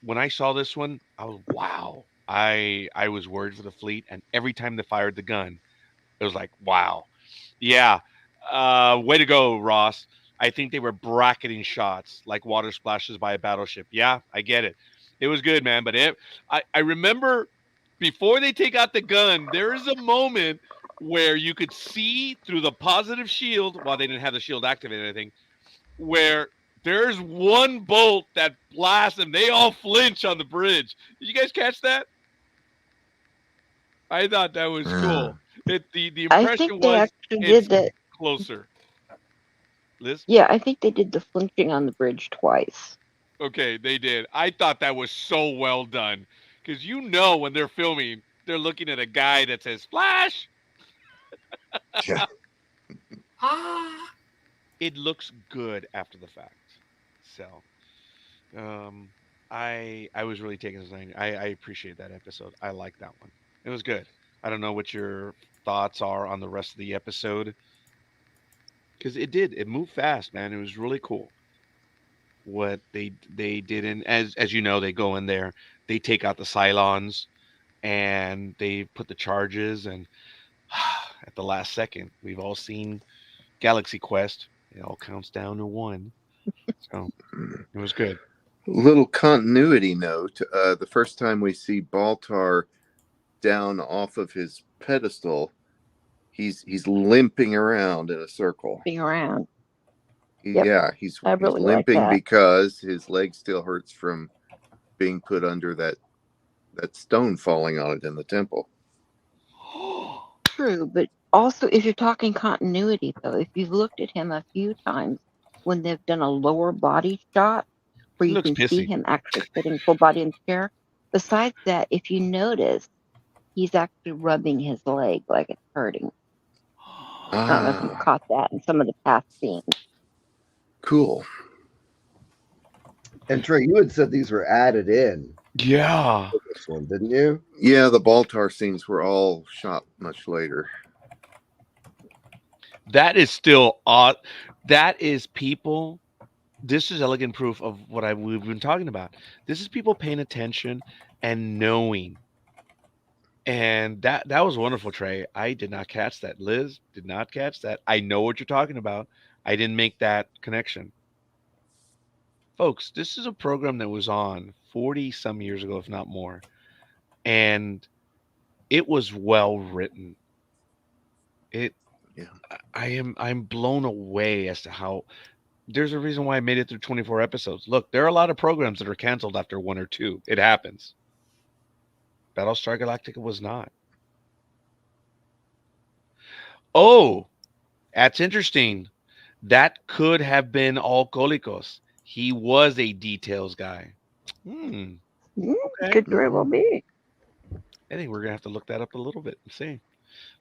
when I saw this one, I was wow. I was worried for the fleet, and every time they fired the gun, it was like wow, yeah. Way to go, Ross. I think they were bracketing shots like water splashes by a battleship. Yeah, I get it. It was good, man. But I remember before they take out the gun, there is a moment where you could see through the positive shield, while they didn't have the shield activated or anything, where there's one bolt that blasts and they all flinch on the bridge. Did you guys catch that? I thought that was cool. The I impression think they was actually it's did that. closer. Liz? Yeah, I think they did the flinching on the bridge twice. Okay, they did. I thought that was so well done. Because when they're filming, they're looking at a guy that says, Flash! Yeah. It looks good after the fact. So, I was really taken as I appreciate that episode. I like that one. It was good. I don't know what your thoughts are on the rest of the episode. Because it moved fast, man. It was really cool. what they did. And as you know, they go in there, they take out the Cylons, and they put the charges. And at the last second, we've all seen Galaxy Quest. It all counts down to one. So it was good. Little continuity note: the first time we see Baltar down off of his pedestal, he's limping around in a circle. Being around. Yep. Yeah, I he's really like limping that. because his leg still hurts from being put under that stone falling on it in the temple. True, but also if you're talking continuity, though, if you've looked at him a few times when they've done a lower body shot where He you looks can see pissy. him actually sitting full body in the chair, besides that, if you notice, he's actually rubbing his leg like it's hurting. I don't know if you Ah, caught that in some of the past scenes. cool. And Trey, you had said these were added in Yeah. to this one, didn't you? Yeah, the Baltar scenes were all shot much later. That is still odd. That is people. This is elegant proof of what we've been talking about. This is people paying attention and knowing. And that was wonderful, Trey. I did not catch that. Liz did not catch that. I know what you're talking about. I didn't make that connection. Folks, this is a program that was on 40 some years ago, if not more. And it was well written. It Yeah. I'm blown away as to how there's a reason why I made it through 24 episodes. Look, there are a lot of programs that are canceled after one or two. It happens. Battlestar Galactica was not. Oh, that's interesting. That could have been Alcohólicos. He was a details guy. Okay. Could very well be. I think we're gonna have to look that up a little bit and see.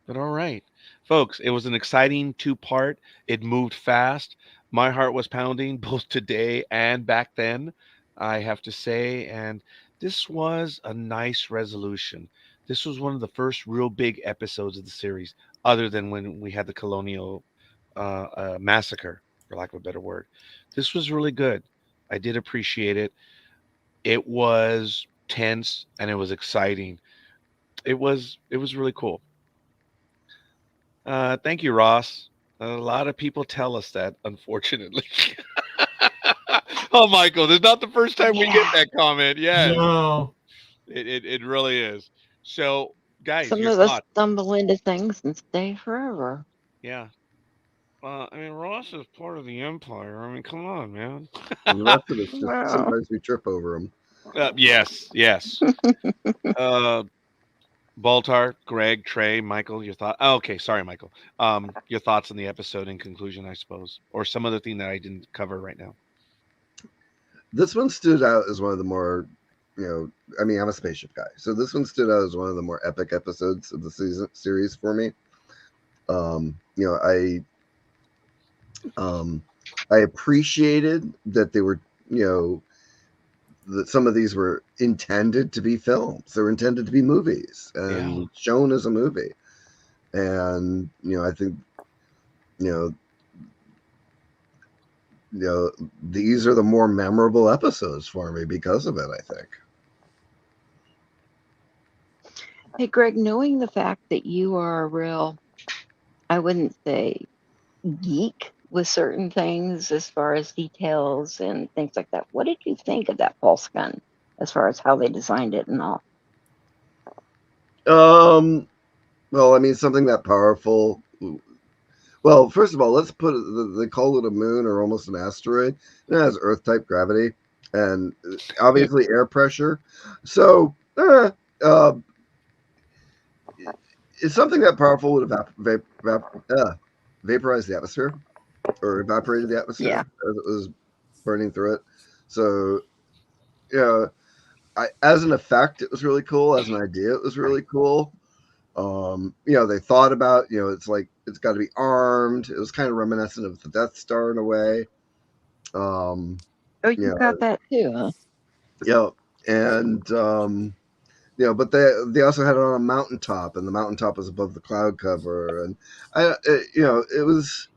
But all right, folks, it was an exciting two-part. It moved fast. My heart was pounding both today and back then, I have to say. And this was a nice resolution. This was one of the first real big episodes of the series, other than when we had the Colonial massacre, for lack of a better word. This was really good. I did appreciate it. It was tense and it was exciting. It was really cool. Thank you, Ross. A lot of people tell us that, unfortunately. Oh, Michael, this is not the first time we get Yeah. that comment. Yes, No. it really is. So, guys, Some your of us thoughts? stumble into things and stay forever. Yeah. I mean, Ross is part of the empire. I mean, come on, man. And the rest of us just Well, sometimes we trip over them. Yes. Uh, Baltar, Greg, Trey, Michael, your thought? Oh, okay, sorry, Michael. Your thoughts on the episode in conclusion, I suppose, or some other thing that I didn't cover right now. This one stood out as one of the more, I mean, I'm a spaceship guy, so this one stood out as one of the more epic episodes of the series for me. I appreciated that they were, that some of these were intended to be films. They were intended to be movies and shown as a movie. And, I think, these are the more memorable episodes for me because of it, I think. hey, Greg, knowing the fact that you are a real, I wouldn't say geek with certain things as far as details and things like that, what did you think of that pulse gun as far as how they designed it and all? Well, I mean, something that powerful. Well, first of all, let's put it, they call it a moon or almost an asteroid. It has Earth-type gravity and obviously air pressure. So, it's something that powerful would vaporize the atmosphere or evaporated the atmosphere as it was burning through it. So, as an effect, it was really cool. As an idea, it was really cool. They thought about, it's like it's got to be armed. It was kind of reminiscent of the Death Star in a way. Oh, you got that too, huh? Yeah, and but they also had it on a mountaintop, and the mountaintop was above the cloud cover, and it was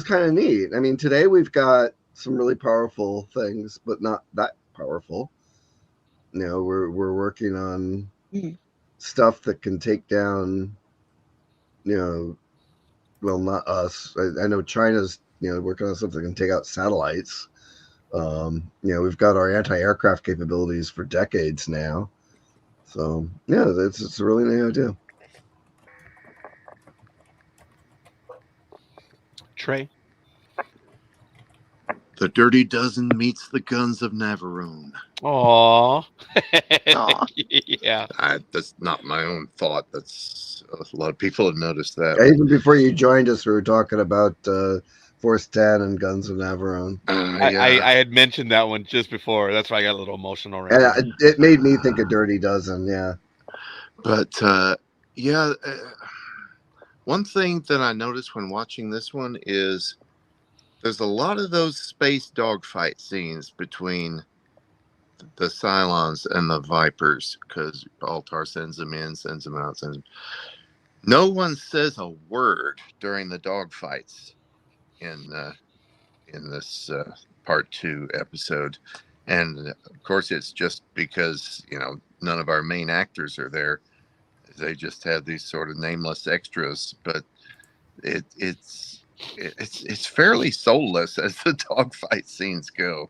kind of neat. I mean, today we've got some really powerful things, but not that powerful. We're working on Mhm. stuff that can take down, you know, well, not us. I know China's, working on something that can take out satellites. We've got our anti-aircraft capabilities for decades now. So yeah, it's a really neat idea. Trey. The Dirty Dozen meets the Guns of Navarone. Aw. Aw. Yeah. That's not my own thought. That's a lot of people have noticed that. Even before you joined us, we were talking about Force 10 and Guns of Navarone. I had mentioned that one just before. That's why I got a little emotional right And there. it made me think of Dirty Dozen, yeah. But yeah, one thing that I noticed when watching this one is there's a lot of those space dogfight scenes between the Cylons and the Vipers, because Baltar sends them in, sends them out, sends them. No one says a word during the dogfights in this part 2 episode, and of course it's just because none of our main actors are there. They just have these sort of nameless extras, but it's fairly soulless as the dogfight scenes go.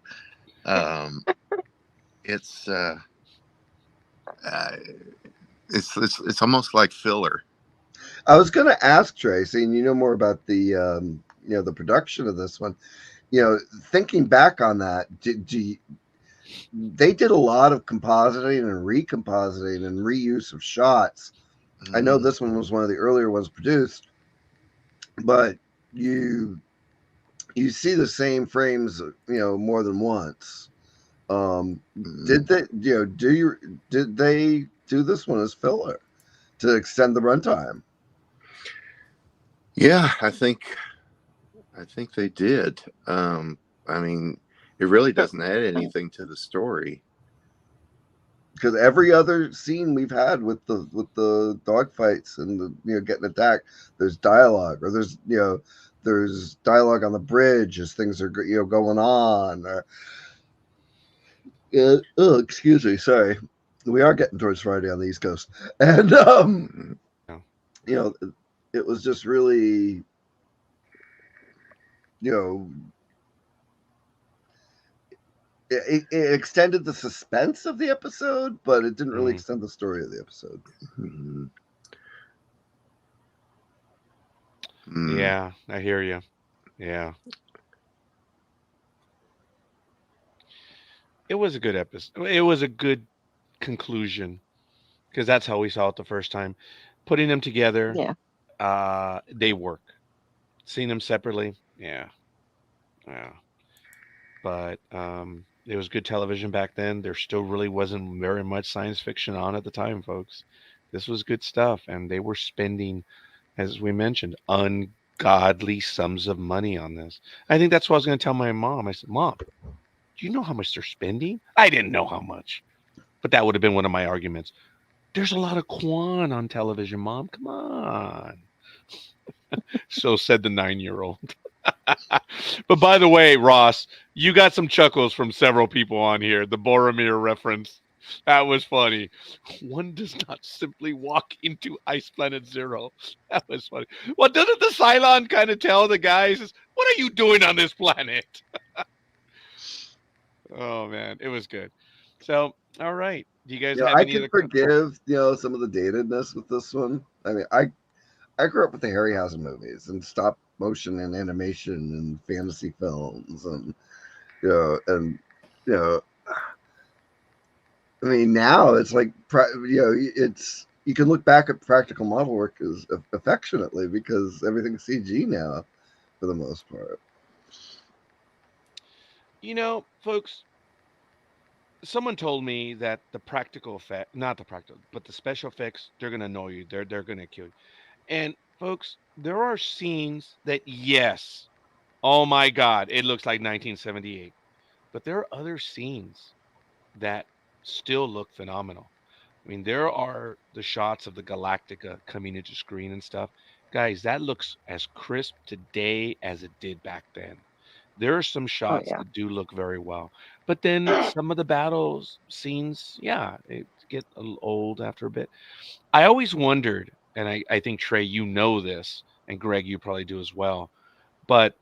It's it's almost like filler. I was going to ask Tracy, and you know more about the the production of this one. Thinking back on that, they did a lot of compositing and recompositing and reuse of shots. I know this one was one of the earlier ones produced, but you see the same frames, more than once. Did they, did they do this one as filler to extend the runtime? Yeah, I think they did. I mean, it really doesn't add anything to the story. Because every other scene we've had with the dogfights and the getting attacked, there's dialogue, or there's dialogue on the bridge as things are going on. Or oh, excuse me, sorry, we are getting towards Friday on the East Coast, and Yeah. it was just really you know it extended the suspense of the episode, but it didn't really extend the story of the episode. Yeah, I hear you. Yeah. It was a good episode. It was a good conclusion because that's how we saw it the first time. Putting them together, Yeah. they work. Seeing them separately, yeah. Yeah. But it was good television back then. There still really wasn't very much science fiction on at the time, folks. This was good stuff, and they were spending, as we mentioned, ungodly sums of money on this. I think that's what I was going to tell my mom. I said, "Mom, do you know how much they're spending?" I didn't know how much, but that would have been one of my arguments. There's a lot of Quan on television, Mom. Come on. So said the 9-year-old. But by the way, Ross, you got some chuckles from several people on here. The Boromir reference. That was funny. One does not simply walk into Ice Planet Zero. That was funny. Well, doesn't the Cylon kind of tell the guys, what are you doing on this planet? Oh, man. It was good. So, all right. Do you guys have I any can other? forgive some of the datedness with this one. I mean, I grew up with the Harryhausen movies and stop motion and animation and fantasy films, and you know I mean, now it's like it's you can look back at practical model work as affectionately because everything's CG now for the most part. Folks, someone told me that the practical effect, not the practical, but the special effects, they're gonna annoy you. They're gonna kill you. And folks, there are scenes that, yes, oh my God, it looks like 1978. But there are other scenes that still look phenomenal. I mean, there are the shots of the Galactica coming into screen and stuff. Guys, that looks as crisp today as it did back then. There are some Oh shots yeah. that do look very well, but then some of the battles scenes, yeah, it get a little old after a bit. I always wondered, and I think Trey, you know this, and Greg, you probably do as well. But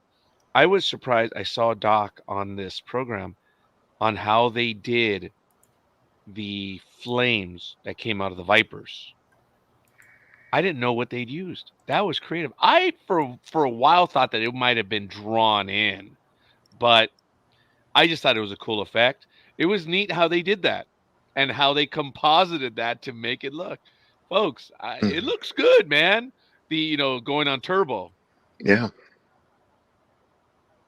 I was surprised. I saw a doc on this program on how they did the flames that came out of the Vipers. I didn't know what they'd used. That was creative. I for a while thought that it might have been drawn in, but I just thought it was a cool effect. It was neat how they did that and how they composited that to make it look. Folks, it Mhm. looks good, man. The going on turbo. Yeah.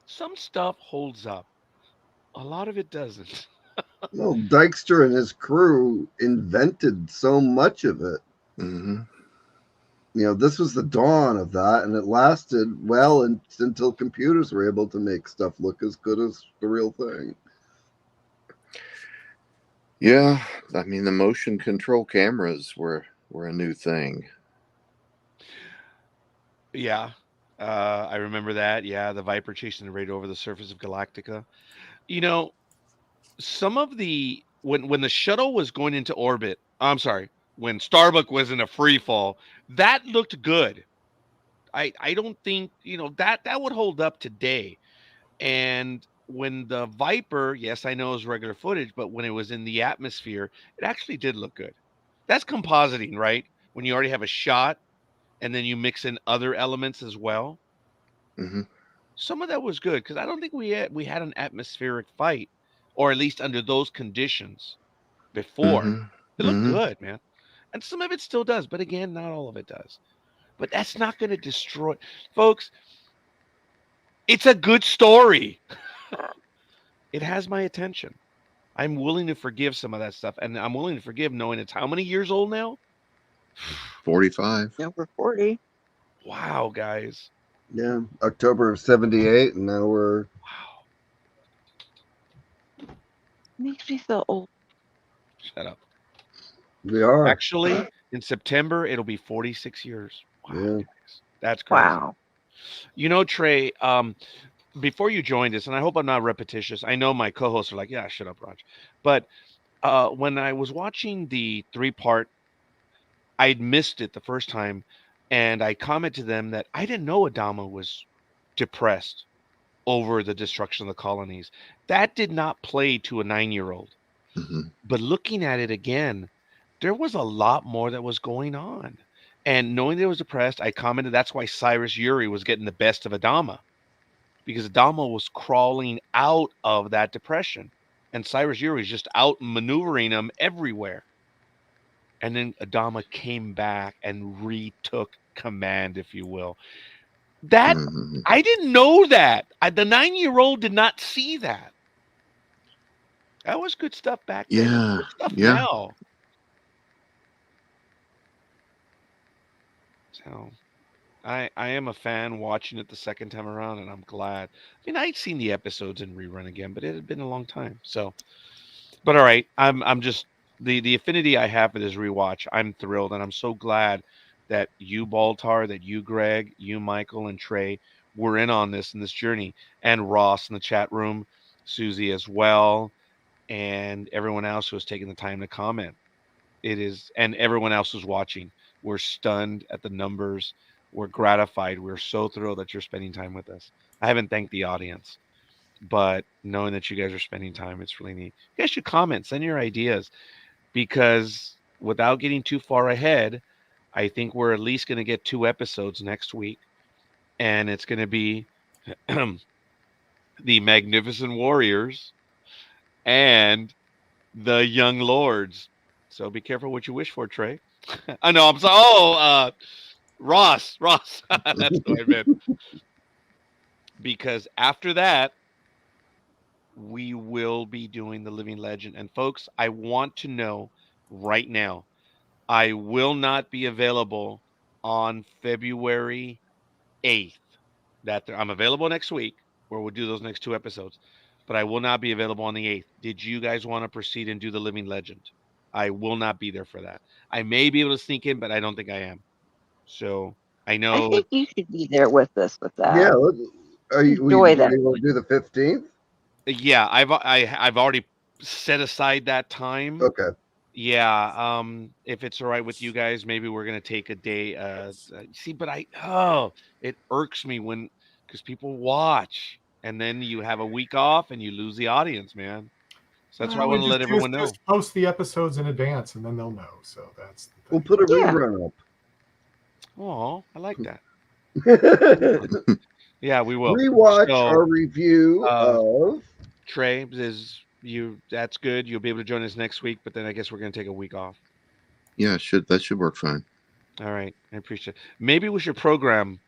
Some stuff holds up. A lot of it doesn't. Well, Dykstra and his crew invented so much of it. Hmm. This was the dawn of that, and it lasted well until computers were able to make stuff look as good as the real thing. Yeah. I mean, the motion control cameras were a new thing. Yeah. I remember that. Yeah, the Viper chasing the raid over the surface of Galactica. You know, some of the when the shuttle was going into orbit, I'm sorry, when Starbuck was in a free fall, that looked good. I don't think, that would hold up today. And when the Viper, yes, I know it was regular footage, but when it was in the atmosphere, it actually did look good. That's compositing, right? When you already have a shot and then you mix in other elements as well. Hmm. Some of that was good because I don't think we had an atmospheric fight, or at least under those conditions before. Hmm. It looked Hmm. good, man. And some of it still does, but again, not all of it does. But that's not going to destroy, folks. It's a good story. It has my attention. I'm willing to forgive some of that stuff, and I'm willing to forgive knowing it's how many years old now. 45. Over 40. Wow, guys. Yeah, October of '78, and now we're Wow. Makes me feel old. Shut up. we are. Actually, in September it'll be 46 years. Wow, Yeah. guys, that's crazy. Wow. Trey, before you joined us, and I hope I'm not repetitious. I know my co-hosts are like, "Yeah, shut up, Raj." But when I was watching the three-part, I'd missed it the first time, and I commented to them that I didn't know Adama was depressed over the destruction of the colonies. That did not play to a 9-year-old. Hmm. But looking at it again, there was a lot more that was going on. And knowing that it was depressed, I commented that's why Cyrus Uri was getting the best of Adama, because Adama was crawling out of that depression. And Cyrus Uri was just out maneuvering him everywhere. And then Adama came back and retook command, if you will. That Hmm. I didn't know that. The 9-year-old did not see that. That was good stuff back then. It's Yeah. good stuff Yeah. now. So I am a fan watching it the second time around, and I'm glad. I mean, I'd seen the episodes in rerun again, but it had been a long time. So, but all right, I'm just the affinity I have for this rewatch. I'm thrilled, and I'm so glad that you, Baltar, that you, Greg, you, Michael, and Trey were in this journey, and Ross in the chat room, Susie as well, and everyone else who has taken the time to comment. It is, and everyone else who's watching. We're stunned at the numbers. We're gratified. We're so thrilled that you're spending time with us. I haven't thanked the audience, but knowing that you guys are spending time, it's really neat. You guys should comment, send your ideas, because without getting too far ahead, I think we're at least going to get 2 episodes next week, and it's going to be the Magnificent Warriors and the Young Lords. So be careful what you wish for, Trey. I know. I'm sorry. Oh, Ross. That's who I meant. Because after that, we will be doing the Living Legend. And folks, I want to know right now, I will not be available on February 8th. I'm available next week, where we'll do those next 2 episodes, but I will not be available on the 8th. Did you guys want to proceed and do the Living Legend? I will not be there for that. I may be able to sneak in, but I don't think I am. So I I know think you should be there with us with Yeah, that. Are you Enjoy that. able to do the 15th? Yeah, I've already set aside that time. Okay. Yeah, if it's all right with you guys, maybe we're gonna take a day. See, but it irks me when because people watch and then you have a week off and you lose the audience, man. So that's why I We want to let everyone know. just post the episodes in advance, and then they'll know. So that's the We'll thing. put a Yeah. rerun Oh, I like that. up. Yeah, we will. Rewatch So, our review uh, of. Trey, that's good. You'll be able to join us next week, but then I guess we're gonna take a week off. Yeah, that should work fine. All right, I appreciate it. Maybe we should program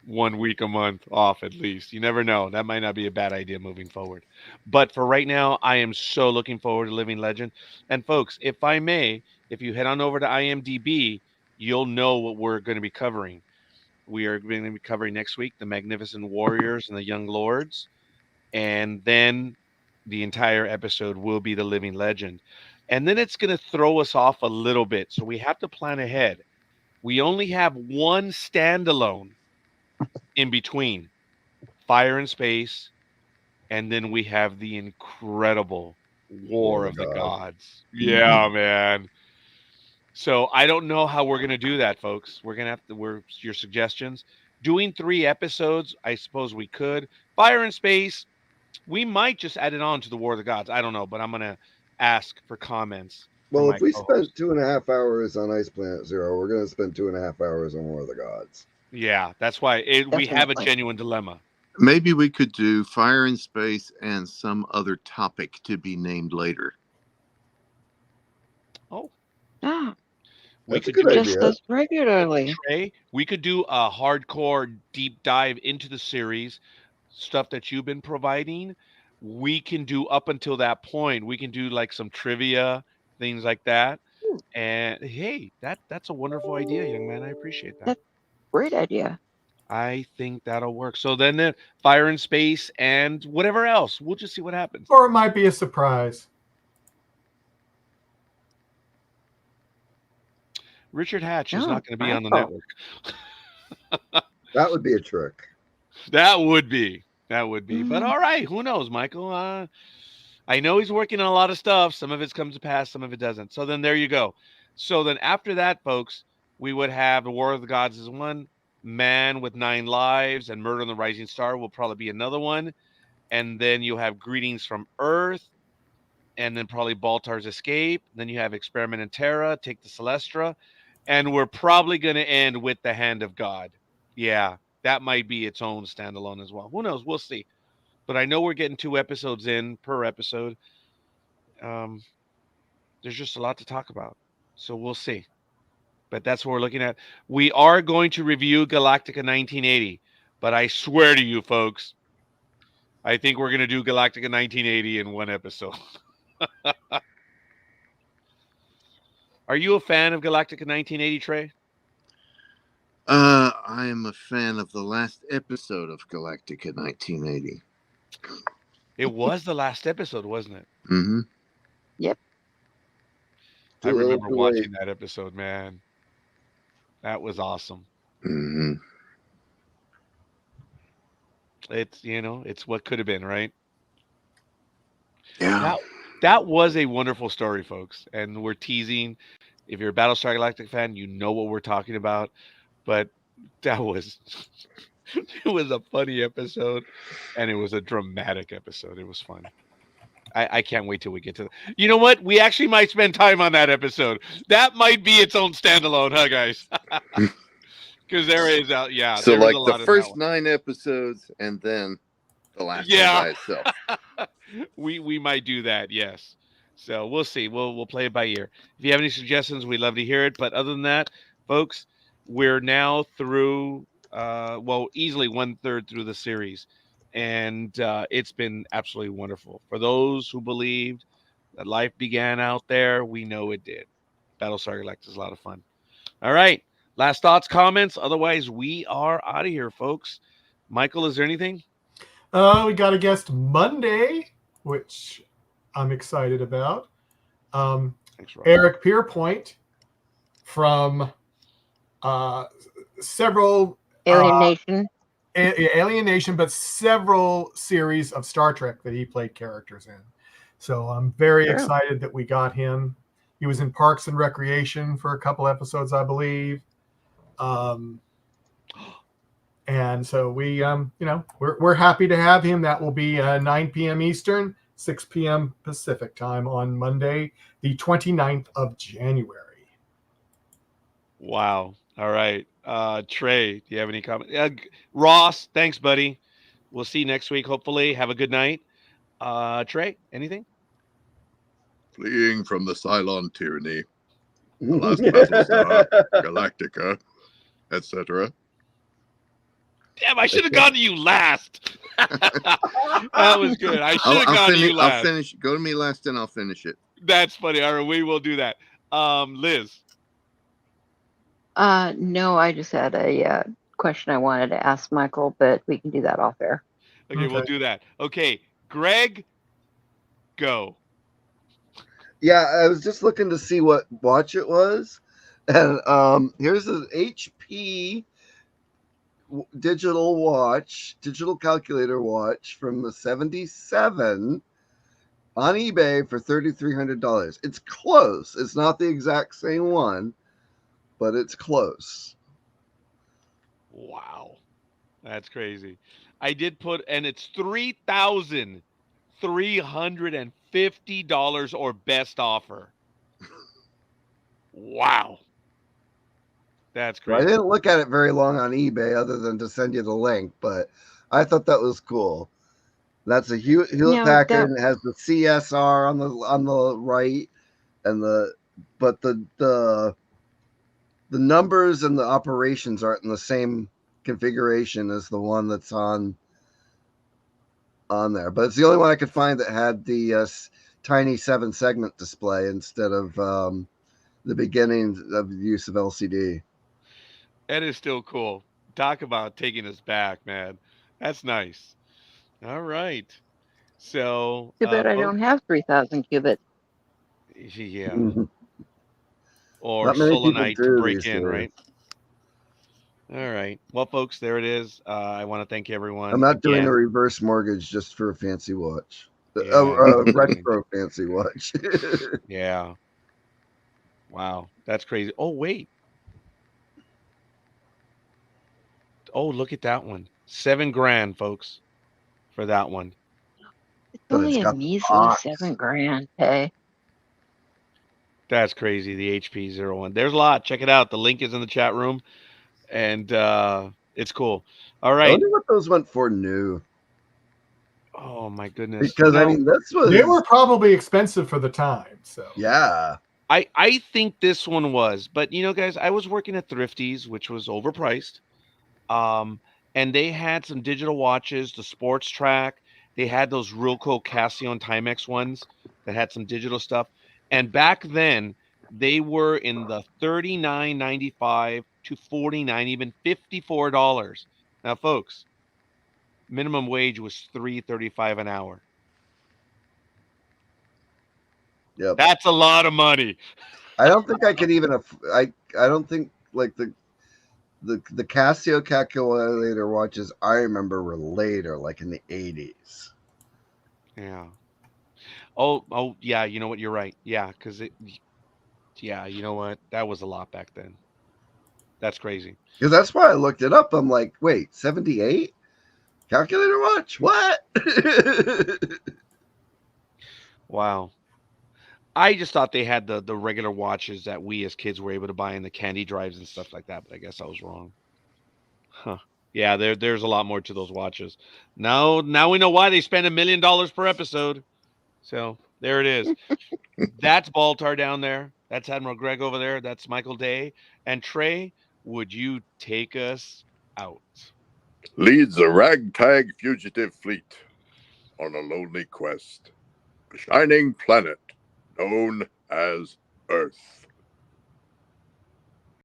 1 week a month off at least. You never know. That might not be a bad idea moving forward. But for right now, I am so looking forward to Living Legend. And folks, if I may, if you head on over to IMDb, you'll know what we're going to be covering. We are going to be covering next week the Magnificent Warriors and the Young Lords. And then the entire episode will be the Living Legend. And then it's going to throw us off a little bit. So we have to plan ahead. We only have one standalone in between Fire and Space, and then we have the incredible War of the Gods. Yeah, man. So I don't know how we're gonna do that, folks. We're gonna have to. Your suggestions. Doing 3 episodes, I suppose we could. Fire and Space, we might just add it on to the War of the Gods. I don't know, but I'm gonna ask for comments. Well, my if we co-host. spent 2.5 hours on Ice Planet Zero, we're going to spend 2.5 hours on War of the Gods. Yeah, that's why we have a Definitely. genuine dilemma. Maybe we could do Fire in Space and some other topic to be named later. Oh, Ah, we That's a could good do just idea. as regularly. Trey, we could do a hardcore deep dive into the series, stuff that you've been providing. We can do up until that point. We can do like some trivia, things like that. And hey, that's a wonderful idea, young man. I appreciate that. That's a great idea. I think that'll work. So then the Fire in Space and whatever else. We'll just see what happens. Or it might be a surprise. Richard Hatch is Oh, not going to be on the Michael. network. That would be a trick. That would be. But Mm. all right, who knows, Michael? I know he's working on a lot of stuff. Some of it comes to pass, some of it doesn't. So then there you go. So then after that, folks, we would have the War of the Gods is one, Man with 9 Lives, and Murder on the Rising Star will probably be another one. And then you'll have Greetings from Earth, and then probably Baltar's Escape. Then you have Experiment in Terra, Take the Celestra, and we're probably going to end with the Hand of God. Yeah, that might be its own standalone as well. Who knows? We'll see. But I know we're getting 2 episodes in per episode. There's just a lot to talk about. So we'll see. But that's what we're looking at. We are going to review Galactica 1980. But I swear to you, folks, I think we're going to do Galactica 1980 in one episode. Are you a fan of Galactica 1980, Trey? I am a fan of the last episode of Galactica 1980. It was the last episode, wasn't it? Mm-hmm. Yep. I Too little, remember too watching late. that episode, man. That was awesome. Mm-hmm. It's what could have been, right? Yeah. That was a wonderful story, folks. And we're teasing. If you're a Battlestar Galactica fan, you know what we're talking about. But that was it was a funny episode, and it was a dramatic episode. It was fun. I can't wait till we get to you know what? We actually might spend time on that episode. That might be its own standalone, huh, guys? Because there is So there like is a the lot of first 9 episodes and then the last one by itself. we might do that, yes. So we'll see. We'll play it by ear. If you have any suggestions, we'd love to hear it. But other than that, folks, we're now through easily 1/3 through the series. And it's been absolutely wonderful. For those who believed that life began out there, we know it did. Battlestar Galactica is a lot of fun. All right. Last thoughts, comments. Otherwise, we are out of here, folks. Michael, is there anything? We got a guest Monday, which I'm excited about. Thanks, Rob. Eric Pierpoint from several Alien Nation. Alien Nation, but several series of Star Trek that he played characters in. So I'm very True. excited that we got him. He was in Parks and Recreation for a couple episodes, I believe. And so we, we're happy to have him. That will be 9 p.m. Eastern, 6 p.m. Pacific time on Monday, the 29th of January. Wow. All right. Trey, do you have any comment? Ross, thanks, buddy. We'll see you next week, hopefully. Have a good night. Trey, anything? Fleeing from the Cylon tyranny, the last Battlestar, Galactica, etc. Damn, I should have gone to you last. That was good. I should have gone to you last. I'll finish. Go to me last, and I'll finish it. That's funny. All right, we will do that. Liz. No, I just had a question I wanted to ask Michael, but we can do that off air. Okay, we'll do that. Okay, Greg, go. Yeah, I was just looking to see what watch it was, and here's an HP digital calculator watch from the '77 on eBay for $3,300. It's close. It's not the exact same one, but it's close. Wow, that's crazy. I did put, and it's $3,350 or best offer. Wow, that's Well, I crazy. didn't look at it very long on eBay, other than to send you the link, but I thought that was cool. That's a Hewlett Packard. And it has the CSR on the right, and the numbers and the operations aren't in the same configuration as the one that's on there. But it's the only one I could find that had the tiny 7-segment display instead of the beginning of the use of LCD. That is still cool. Talk about taking us back, man. That's nice. All right. So, Too bad I don't have 3,000 qubits. yeah. Mhm. Or Not many people Solanite to do break these in, days. right? All right. Well, folks, there it is. I want to thank everyone. I'm not doing again. a reverse mortgage just for a fancy watch. Yeah, A retro fancy watch. yeah. Wow, that's crazy. Oh, wait. Oh, look at that one. $7,000, folks, for that one. It's But only it's a got the measly box. $7,000. Hey, That's crazy. The HP01. There's a lot. Check it out. The link is in the chat room, and it's cool. All I right. wonder what those went for new. Oh my goodness. Because I mean, this was They were probably expensive for the time. So yeah. I think this one was, but guys, I was working at Thrifties, which was overpriced. And they had some digital watches, the Sports Track. They had those real cool Casio and Timex ones that had some digital stuff. And back then, they were in the $39.95 to $49, even $54. Now, folks, minimum wage was $3.35 an hour. Yep. That's a lot of money. I don't think I could even. I don't think like the Casio calculator watches I remember were later, like in the 80s. Yeah. Oh, yeah. You know what? You're right. Yeah, because yeah, you know what? That was a lot back then. That's crazy. Because that's why I looked it up. I'm like, wait, 78 calculator watch? What? Wow. I just thought they had the regular watches that we as kids were able to buy in the candy drives and stuff like that, but I guess I was wrong. Huh. Yeah, there's a lot more to those watches. Now we know why they spend $1 million per episode. So there it is. That's Baltar down there. That's Admiral Greg over there. That's Michael Day. And Trey, would you take us out? Leads a ragtag fugitive fleet on a lonely quest, a shining planet known as Earth.